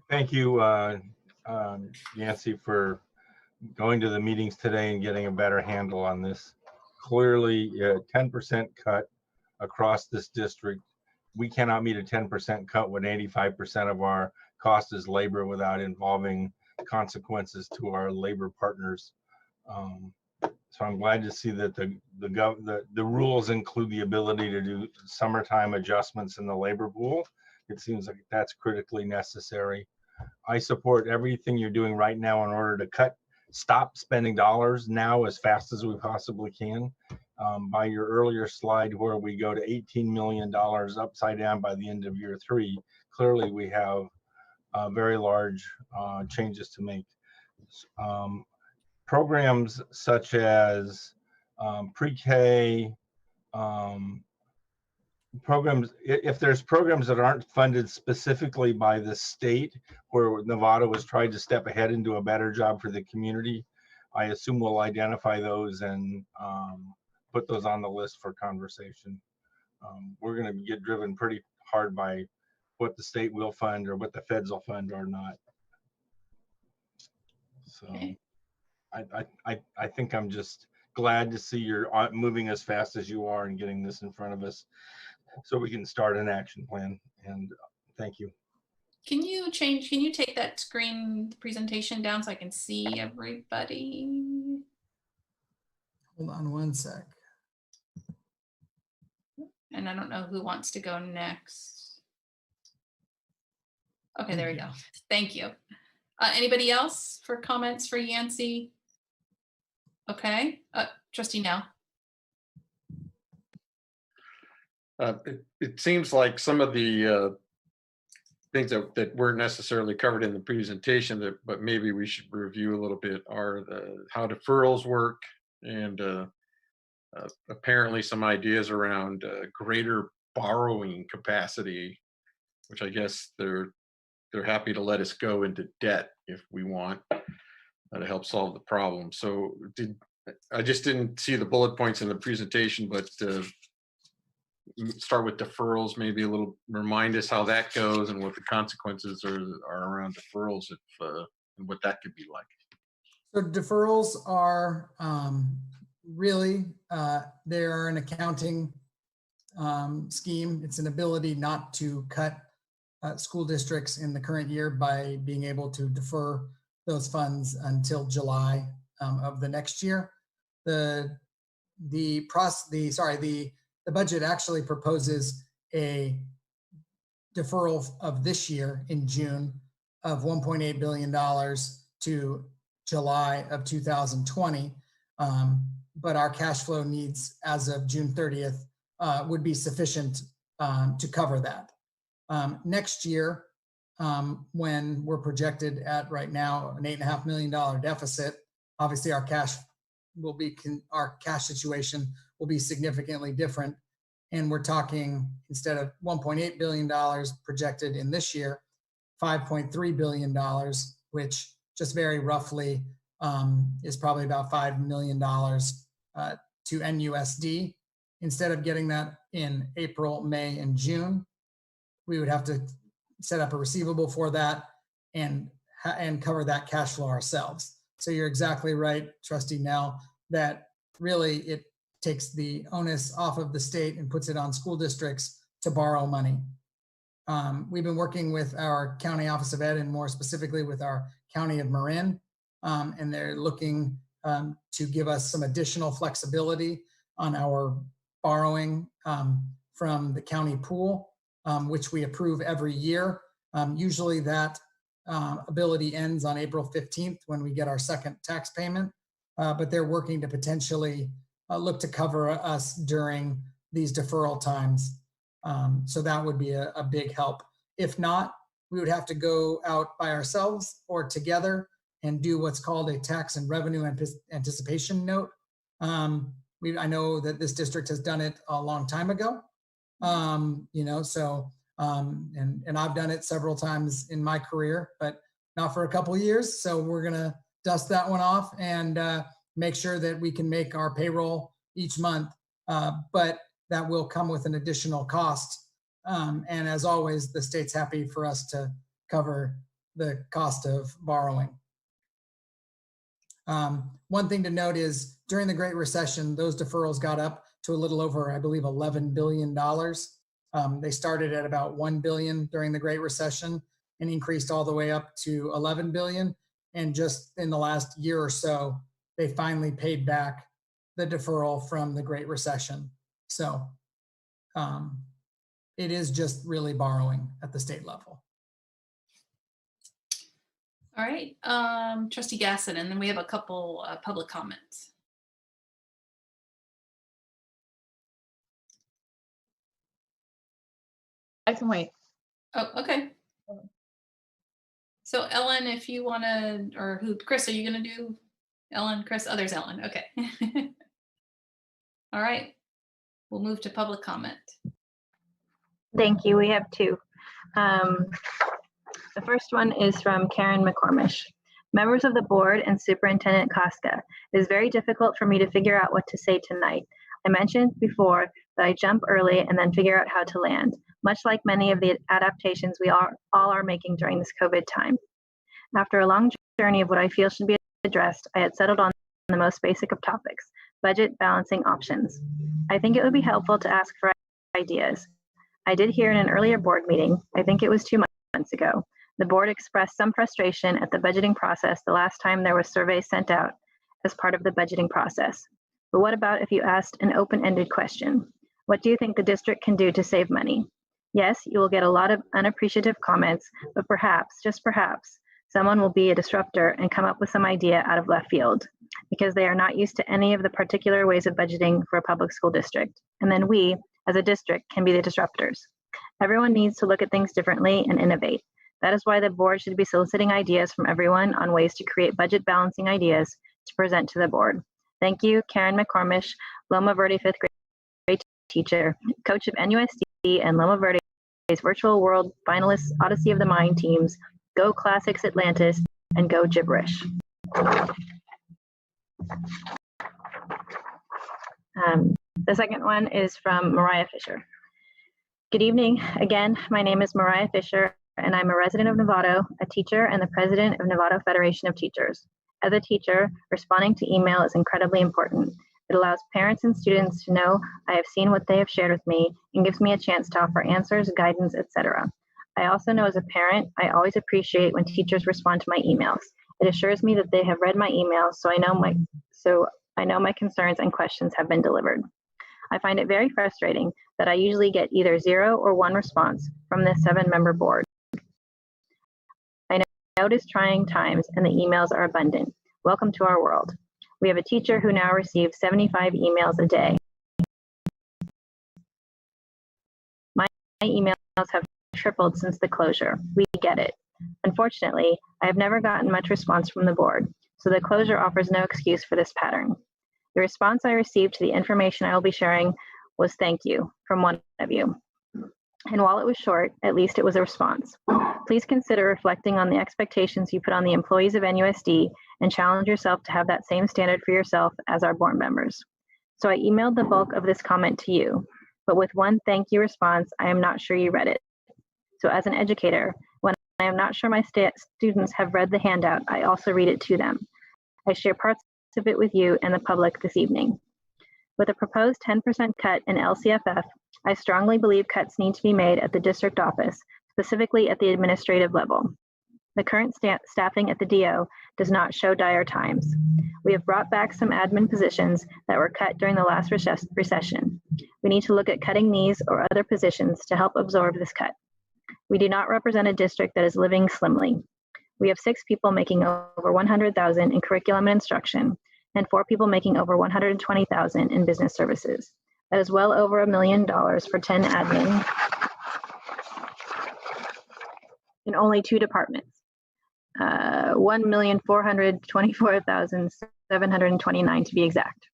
Thank you, Nancy, for going to the meetings today and getting a better handle on this. Clearly, a 10% cut across this district. We cannot meet a 10% cut when 85% of our cost is labor without involving consequences to our labor partners. So I'm glad to see that the rules include the ability to do summertime adjustments in the labor pool. It seems like that's critically necessary. I support everything you're doing right now in order to stop spending dollars now as fast as we possibly can. By your earlier slide where we go to $18 million upside down by the end of year 3, clearly we have very large changes to make. Programs such as pre-K, programs, if there's programs that aren't funded specifically by the state, where Nevada was trying to step ahead and do a better job for the community, I assume we'll identify those and put those on the list for conversation. We're going to get driven pretty hard by what the state will fund or what the feds will fund or not. So I think I'm just glad to see you're moving as fast as you are and getting this in front of us so we can start an action plan. And thank you. Can you take that screen presentation down so I can see everybody? Hold on one sec. And I don't know who wants to go next. Okay, there we go. Thank you. Anybody else for comments for Yancey? Okay, Trustee Now. It seems like some of the things that weren't necessarily covered in the presentation, but maybe we should review a little bit, are how deferrals work, and apparently some ideas around greater borrowing capacity, which I guess they're happy to let us go into debt if we want to help solve the problem. So I just didn't see the bullet points in the presentation, but start with deferrals, maybe a little, remind us how that goes and what the consequences are around deferrals, and what that could be like. So deferrals are really, they're an accounting scheme. It's an ability not to cut school districts in the current year by being able to defer those funds until July of the next year. The budget actually proposes a deferral of this year in June of $1.8 billion to July of 2020. But our cash flow needs as of June 30th would be sufficient to cover that. Next year, when we're projected at right now an $8.5 million deficit, obviously our cash situation will be significantly different. And we're talking, instead of $1.8 billion projected in this year, $5.3 billion, which just very roughly is probably about $5 million to NUSD. Instead of getting that in April, May, and June, we would have to set up a receivable for that and cover that cash flow ourselves. So you're exactly right, Trustee Nell, that really it takes the onus off of the state and puts it on school districts to borrow money. We've been working with our County Office of Ed and more specifically with our County of Marin, and they're looking to give us some additional flexibility on our borrowing from the county pool, which we approve every year. Usually that ability ends on April 15th when we get our second tax payment, but they're working to potentially look to cover us during these deferral times. So that would be a big help. If not, we would have to go out by ourselves or together and do what's called a tax and revenue anticipation note. I know that this district has done it a long time ago, and I've done it several times in my career, but not for a couple of years. So we're gonna dust that one off and make sure that we can make our payroll each month, but that will come with an additional cost. And as always, the state's happy for us to cover the cost of borrowing. One thing to note is during the Great Recession, those deferrals got up to a little over, I believe, $11 billion. They started at about $1 billion during the Great Recession and increased all the way up to $11 billion. And just in the last year or so, they finally paid back the deferral from the Great Recession. So it is just really borrowing at the state level. All right, Trustee Gasson, and then we have a couple public comments. I can wait. Oh, okay. So Ellen, if you want to, or who, Chris, are you going to do Ellen, Chris? Oh, there's Ellen. Okay. All right. We'll move to public comment. Thank you. We have two. The first one is from Karen McCormish. Members of the board and Superintendent Koska, it is very difficult for me to figure out what to say tonight. I mentioned before that I jump early and then figure out how to land, much like many of the adaptations we all are making during this COVID time. After a long journey of what I feel should be addressed, I had settled on the most basic of topics, budget balancing options. I think it would be helpful to ask for ideas. I did hear in an earlier board meeting, I think it was 2 months ago, the board expressed some frustration at the budgeting process the last time there were surveys sent out as part of the budgeting process. But what about if you asked an open-ended question? What do you think the district can do to save money? Yes, you will get a lot of unappreciative comments, but perhaps, just perhaps, someone will be a disruptor and come up with some idea out of left field because they are not used to any of the particular ways of budgeting for a public school district. And then we, as a district, can be the disruptors. Everyone needs to look at things differently and innovate. That is why the board should be soliciting ideas from everyone on ways to create budget balancing ideas to present to the board. Thank you, Karen McCormish, Loma Verde 5th grade teacher, coach of NUSD and Loma Verde's Virtual World Finalists Odyssey of the Mind teams, Go Classics Atlantis, and Go Gibberish. The second one is from Mariah Fisher. Good evening. Again, my name is Mariah Fisher, and I'm a resident of Novato, a teacher, and the president of Novato Federation of Teachers. As a teacher, responding to email is incredibly important. It allows parents and students to know I have seen what they have shared with me and gives me a chance to offer answers, guidance, etc. I also know as a parent, I always appreciate when teachers respond to my emails. It assures me that they have read my emails, so I know my concerns and questions have been delivered. I find it very frustrating that I usually get either 0 or 1 response from this 7-member board. I know it is trying times and the emails are abundant. Welcome to our world. We have a teacher who now receives 75 emails a day. My emails have tripled since the closure. We get it. Unfortunately, I have never gotten much response from the board, so the closure offers no excuse for this pattern. The response I received to the information I will be sharing was thank you from one of you. And while it was short, at least it was a response. Please consider reflecting on the expectations you put on the employees of NUSD and challenge yourself to have that same standard for yourself as our board members. So I emailed the bulk of this comment to you, but with one thank you response, I am not sure you read it. So as an educator, when I am not sure my students have read the handout, I also read it to them. I share parts of it with you and the public this evening. With a proposed 10% cut in LCFF, I strongly believe cuts need to be made at the district office, specifically at the administrative level. The current staffing at the DO does not show dire times. We have brought back some admin positions that were cut during the last recession. We need to look at cutting these or other positions to help absorb this cut. We do not represent a district that is living slimly. We have 6 people making over $100,000 in curriculum and instruction, and 4 people making over $120,000 in business services. That is well over $1 million for 10 admin in only 2 departments. 1,424,729 to be exact.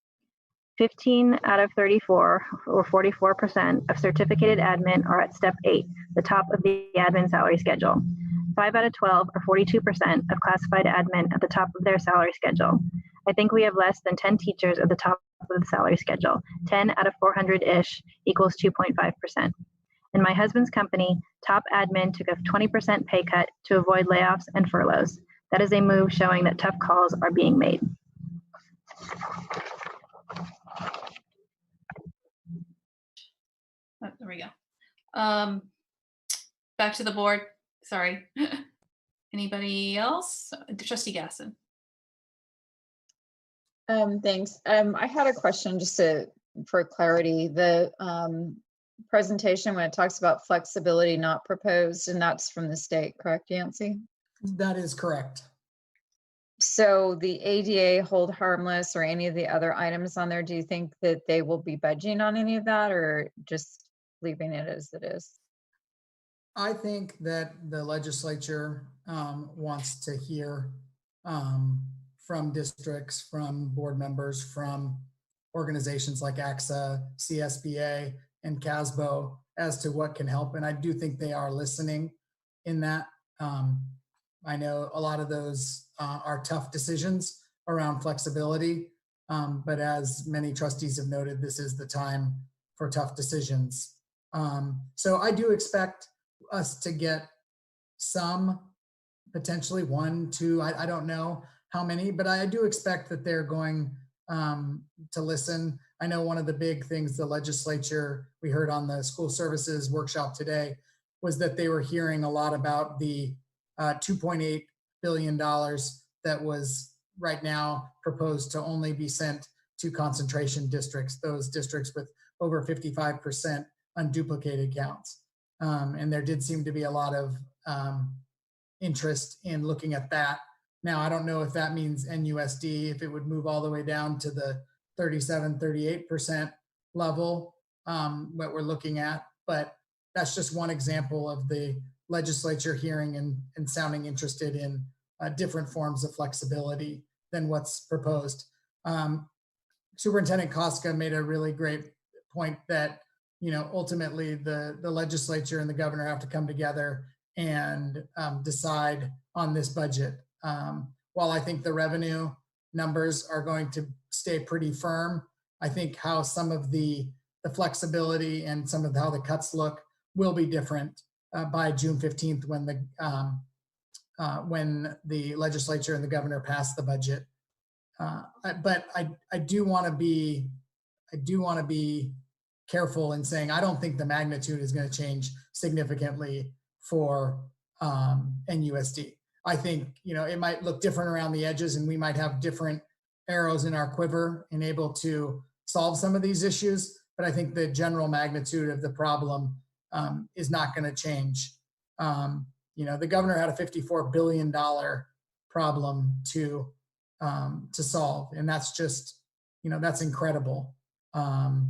15 out of 34, or 44% of certificated admin are at step 8, the top of the admin salary schedule. 5 out of 12, or 42% of classified admin at the top of their salary schedule. I think we have less than 10 teachers at the top of the salary schedule. 10 out of 400-ish equals 2.5%. In my husband's company, top admin took a 20% pay cut to avoid layoffs and furloughs. That is a move showing that tough calls are being made. Oh, there we go. Back to the board. Sorry. Anybody else? Trustee Gasson. Thanks. I had a question just for clarity. The presentation when it talks about flexibility not proposed, and that's from the state, correct, Yancy? That is correct. So the ADA hold harmless or any of the other items on there, do you think that they will be budging on any of that or just leaving it as it is? I think that the legislature wants to hear from districts, from board members, from organizations like AXA, CSBA, and CASBO as to what can help. And I do think they are listening in that. I know a lot of those are tough decisions around flexibility, but as many trustees have noted, this is the time for tough decisions. So I do expect us to get some, potentially 1, 2, I don't know how many, but I do expect that they're going to listen. I know one of the big things the legislature, we heard on the school services workshop today, was that they were hearing a lot about the $2.8 billion that was right now proposed to only be sent to concentration districts, those districts with over 55% unduplicated counts. And there did seem to be a lot of interest in looking at that. Now, I don't know if that means NUSD, if it would move all the way down to the 37, 38% level, what we're looking at, but that's just one example of the legislature hearing and sounding interested in different forms of flexibility than what's proposed. Superintendent Koska made a really great point that, you know, ultimately the legislature and the governor have to come together and decide on this budget. While I think the revenue numbers are going to stay pretty firm, I think how some of the flexibility and some of how the cuts look will be different by June 15th when the legislature and the governor pass the budget. but I do want to be careful in saying I don't think the magnitude is going to change significantly for NUSD. I think, you know, it might look different around the edges and we might have different arrows in our quiver and able to solve some of these issues, but I think the general magnitude of the problem is not going to change. You know, the governor had a $54 billion problem to solve, and that's just, you know, that's incredible. And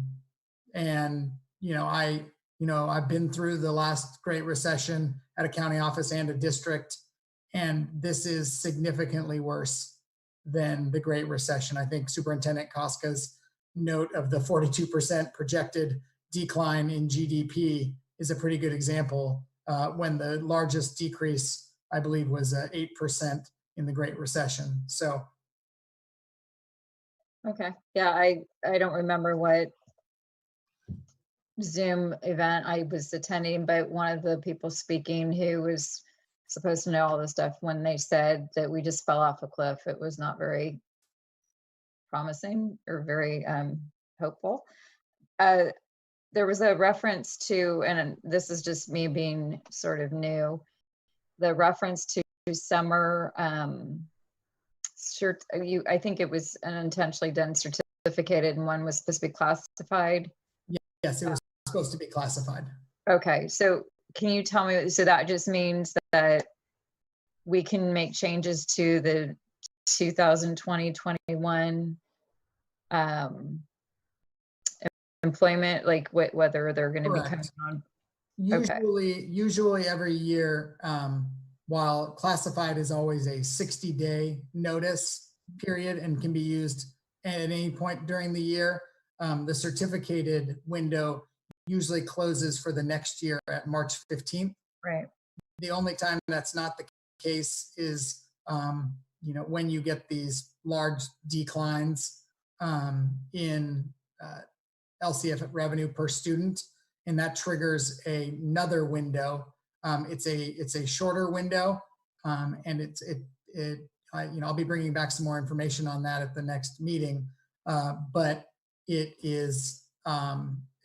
I've been through the last Great Recession at a county office and a district, and this is significantly worse than the Great Recession. I think Superintendent Koska's note of the 42% projected decline in GDP is a pretty good example, when the largest decrease, I believe, was 8% in the Great Recession. So. Okay. Yeah, I don't remember what Zoom event I was attending, but one of the people speaking who was supposed to know all this stuff, when they said that we just fell off a cliff, it was not very promising or very hopeful. There was a reference to, and this is just me being sort of new, the reference to summer, I think it was unintentionally done certificated and one was supposed to be classified. Yes, it was supposed to be classified. Okay, so can you tell me, so that just means that we can make changes to the 2020-21 employment, like whether they're going to be coming on? Usually every year, while classified is always a 60-day notice period and can be used at any point during the year, the certificated window usually closes for the next year at March 15th. Right. The only time that's not the case is, when you get these large declines in LCF revenue per student, and that triggers another window. It's a shorter window, and I'll be bringing back some more information on that at the next meeting. But it's a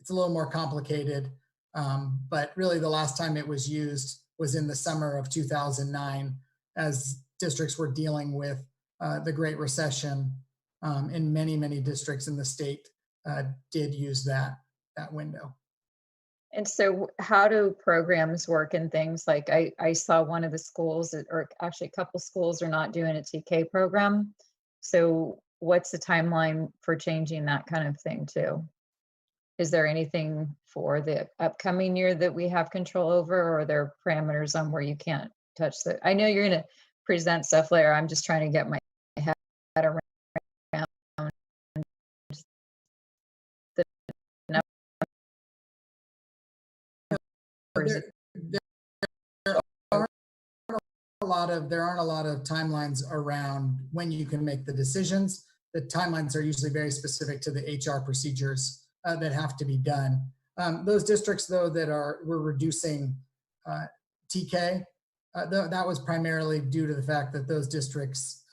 little more complicated. But really, the last time it was used was in the summer of 2009, as districts were dealing with the Great Recession, and many districts in the state did use that window. And so how do programs work and things like, I saw one of the schools, or actually a couple schools, are not doing a TK program. So what's the timeline for changing that kind of thing too? Is there anything for the upcoming year that we have control over, or are there parameters on where you can't touch that? I know you're going to present stuff later. I'm just trying to get my head around the numbers. There aren't a lot of timelines around when you can make the decisions. The timelines are usually very specific to the HR procedures that have to be done. Those districts, though, that were reducing TK, that was primarily due to the fact that those districts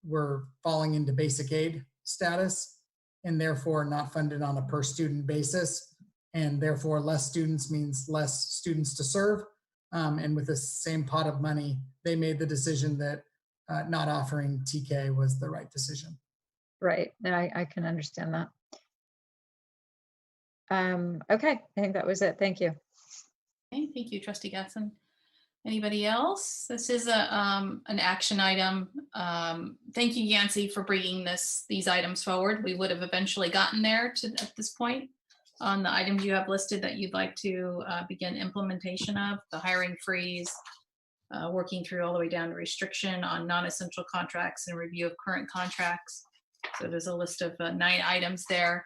were falling into basic aid status and therefore not funded on a per student basis, and therefore less students means less students to serve. And with the same pot of money, they made the decision that not offering TK was the right decision. Right, and I can understand that. Okay, I think that was it. Thank you. Okay, thank you, Trustee Gatson. Anybody else? This is an action item. Thank you, Yancy, for bringing these items forward. We would have eventually gotten there at this point on the items you have listed that you'd like to begin implementation of: the hiring freeze, working through all the way down to restriction on non-essential contracts and review of current contracts. So there's a list of 9 items there.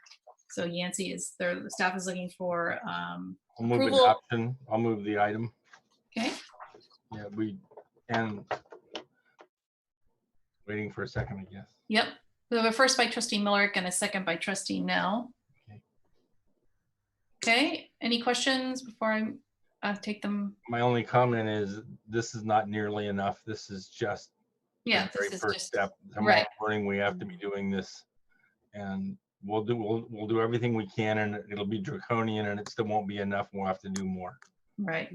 So Yancy, the staff is looking for I'll move approval. adoption. I'll move the item. Okay. Yeah, waiting for a second, I guess. Yep. We have a first by Trustee Millerick and a second by Trustee Nell. Okay. Any questions before I take them? My only comment is this is not nearly enough. This is just Yeah, the very this is first just step. Tomorrow right. morning, we have to be doing this, and we'll do everything we can, and it'll be draconian, and it still won't be enough. We'll have to do more. Right.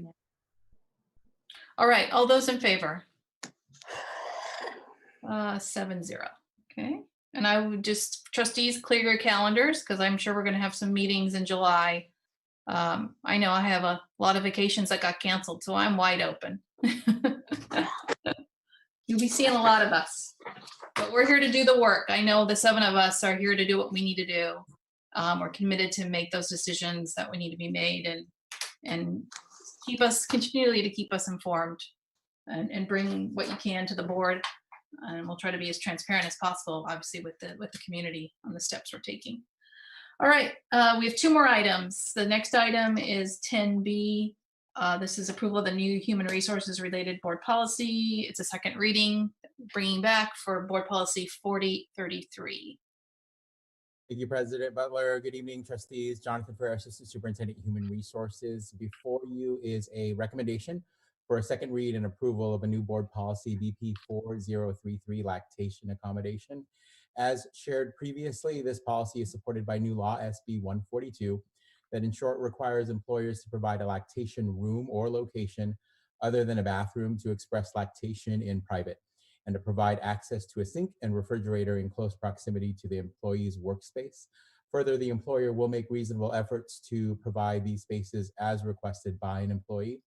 All right. All those in favor? 7-0. Okay. And I would just, trustees, clear your calendars because I'm sure we're going to have some meetings in July. I know I have a lot of vacations that got canceled, so I'm wide open. You'll be seeing a lot of us, but we're here to do the work. I know the 7 of us are here to do what we need to do. We're committed to make those decisions that we need to be made and continually to keep us informed and bring what you can to the board. And we'll try to be as transparent as possible, obviously, with the community on the steps we're taking. All right, we have 2 more items. The next item is 10B. This is approval of the new human resources related board policy. It's a second reading, bringing back for board policy 4033. Thank you, President Butler. Good evening, trustees. Jonathan Ferrer, Assistant Superintendent, Human Resources. Before you is a recommendation for a second read and approval of a new board policy, BP 4033, lactation accommodation. As shared previously, this policy is supported by new law, SB 142, that in short requires employers to provide a lactation room or location other than a bathroom to express lactation in private, and to provide access to a sink and refrigerator in close proximity to the employee's workspace. Further, the employer will make reasonable efforts to provide these spaces as requested by an employee.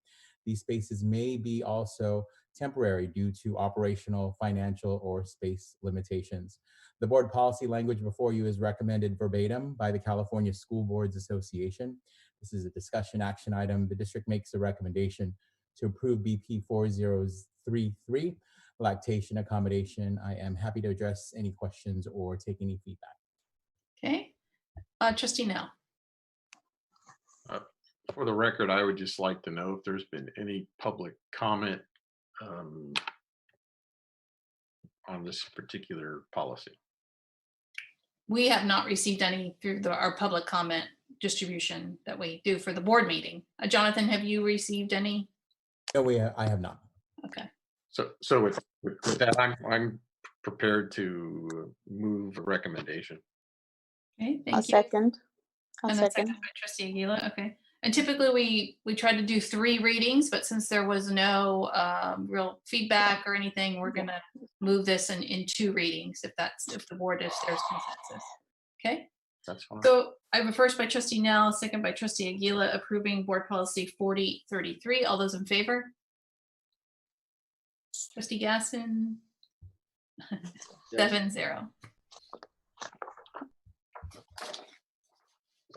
These spaces may be also temporary due to operational, financial, or space limitations. The board policy language before you is recommended verbatim by the California School Boards Association. This is a discussion action item. The district makes a recommendation to approve BP 4033, lactation accommodation. I am happy to address any questions or take any feedback. Okay, Trustee Nell. For the record, I would just like to know if there's been any public comment on this particular policy. We have not received any through our public comment distribution that we do for the board meeting. Jonathan, have you received any? No, I have not. Okay. So with that, I'm prepared to move a recommendation. Okay, thank I'll you. second. I'll And then second. second by Trustee Aguila. Okay. And typically we try to do 3 readings, but since there was no real feedback or anything, we're gonna move this in 2 readings if the board there's consensus. Okay. That's fine. So I have a first by Trustee Nell, second by Trustee Aguila, approving board policy 4033. All those in favor? Trustee Gasson. 7-0.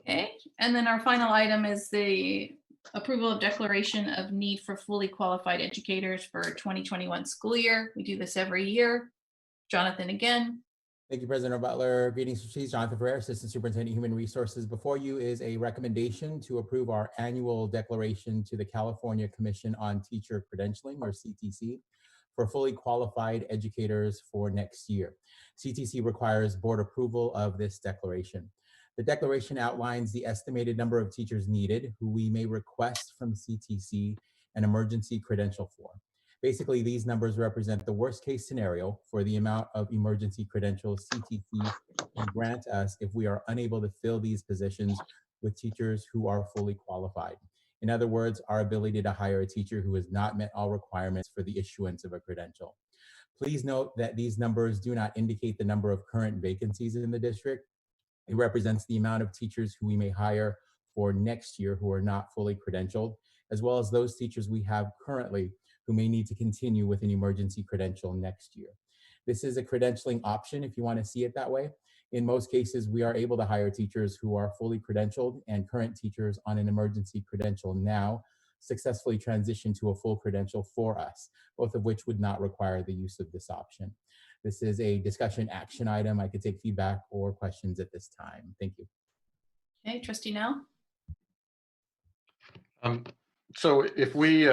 Okay, and then our final item is the approval of declaration of need for fully qualified educators for 2021 school year. We do this every year. Jonathan again. Thank you, President Butler. Greetings, trustees. Jonathan Ferrer, Assistant Superintendent, Human Resources. Before you is a recommendation to approve our annual declaration to the California Commission on Teacher Credentialing, or CTC, for fully qualified educators for next year. CTC requires board approval of this declaration. The declaration outlines the estimated number of teachers needed who we may request from CTC an emergency credential for. Basically, these numbers represent the worst case scenario for the amount of emergency credentials CTC can grant us if we are unable to fill these positions with teachers who are fully qualified. In other words, our ability to hire a teacher who has not met all requirements for the issuance of a credential. Please note that these numbers do not indicate the number of current vacancies in the district. It represents the amount of teachers who we may hire for next year who are not fully credentialed, as well as those teachers we have currently who may need to continue with an emergency credential next year. This is a credentialing option if you want to see it that way. In most cases, we are able to hire teachers who are fully credentialed, and current teachers on an emergency credential now successfully transition to a full credential for us, both of which would not require the use of this option. This is a discussion action item. I could take feedback or questions at this time. Thank you. Okay, Trustee Nell. So if we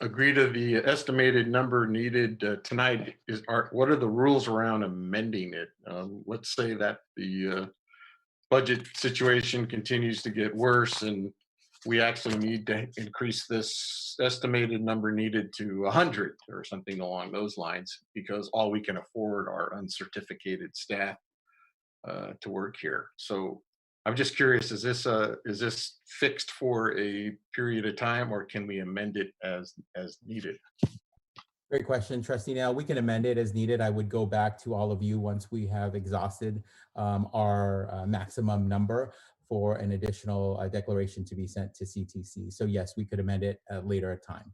agree to the estimated number needed tonight, what are the rules around amending it? Let's say that the budget situation continues to get worse and we actually need to increase this estimated number needed to 100 or something along those lines, because all we can afford are uncertificated staff to work here. So I'm just curious, is this fixed for a period of time, or can we amend it as needed? Great question, Trustee Nell. We can amend it as needed. I would go back to all of you once we have exhausted our maximum number for an additional declaration to be sent to CTC. So yes, we could amend it at later time.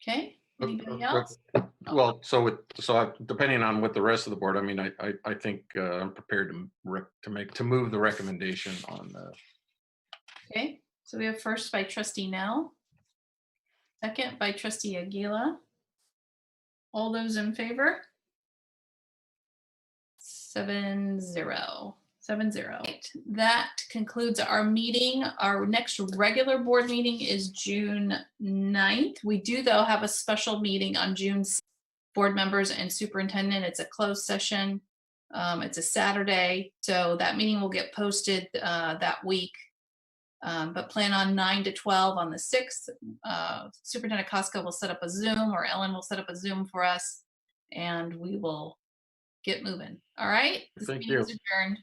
Okay, anybody else? Well, so depending on what the rest of the board, I mean, I think I'm prepared to move the recommendation on the. Okay, so we have first by Trustee Nell, second by Trustee Aguila. All those in favor? 7-0. Right, that concludes our meeting. Our next regular board meeting is June 9th. We do, though, have a special meeting on June 6th. Board members and superintendent. It's a closed session. It's a Saturday, so that meeting will get posted that week. But plan on 9 to 12 on the 6th. Superintendent Costco will set up a Zoom, or Ellen will set up a Zoom for us, and we will get moving. All right. This Thank meeting you. is adjourned.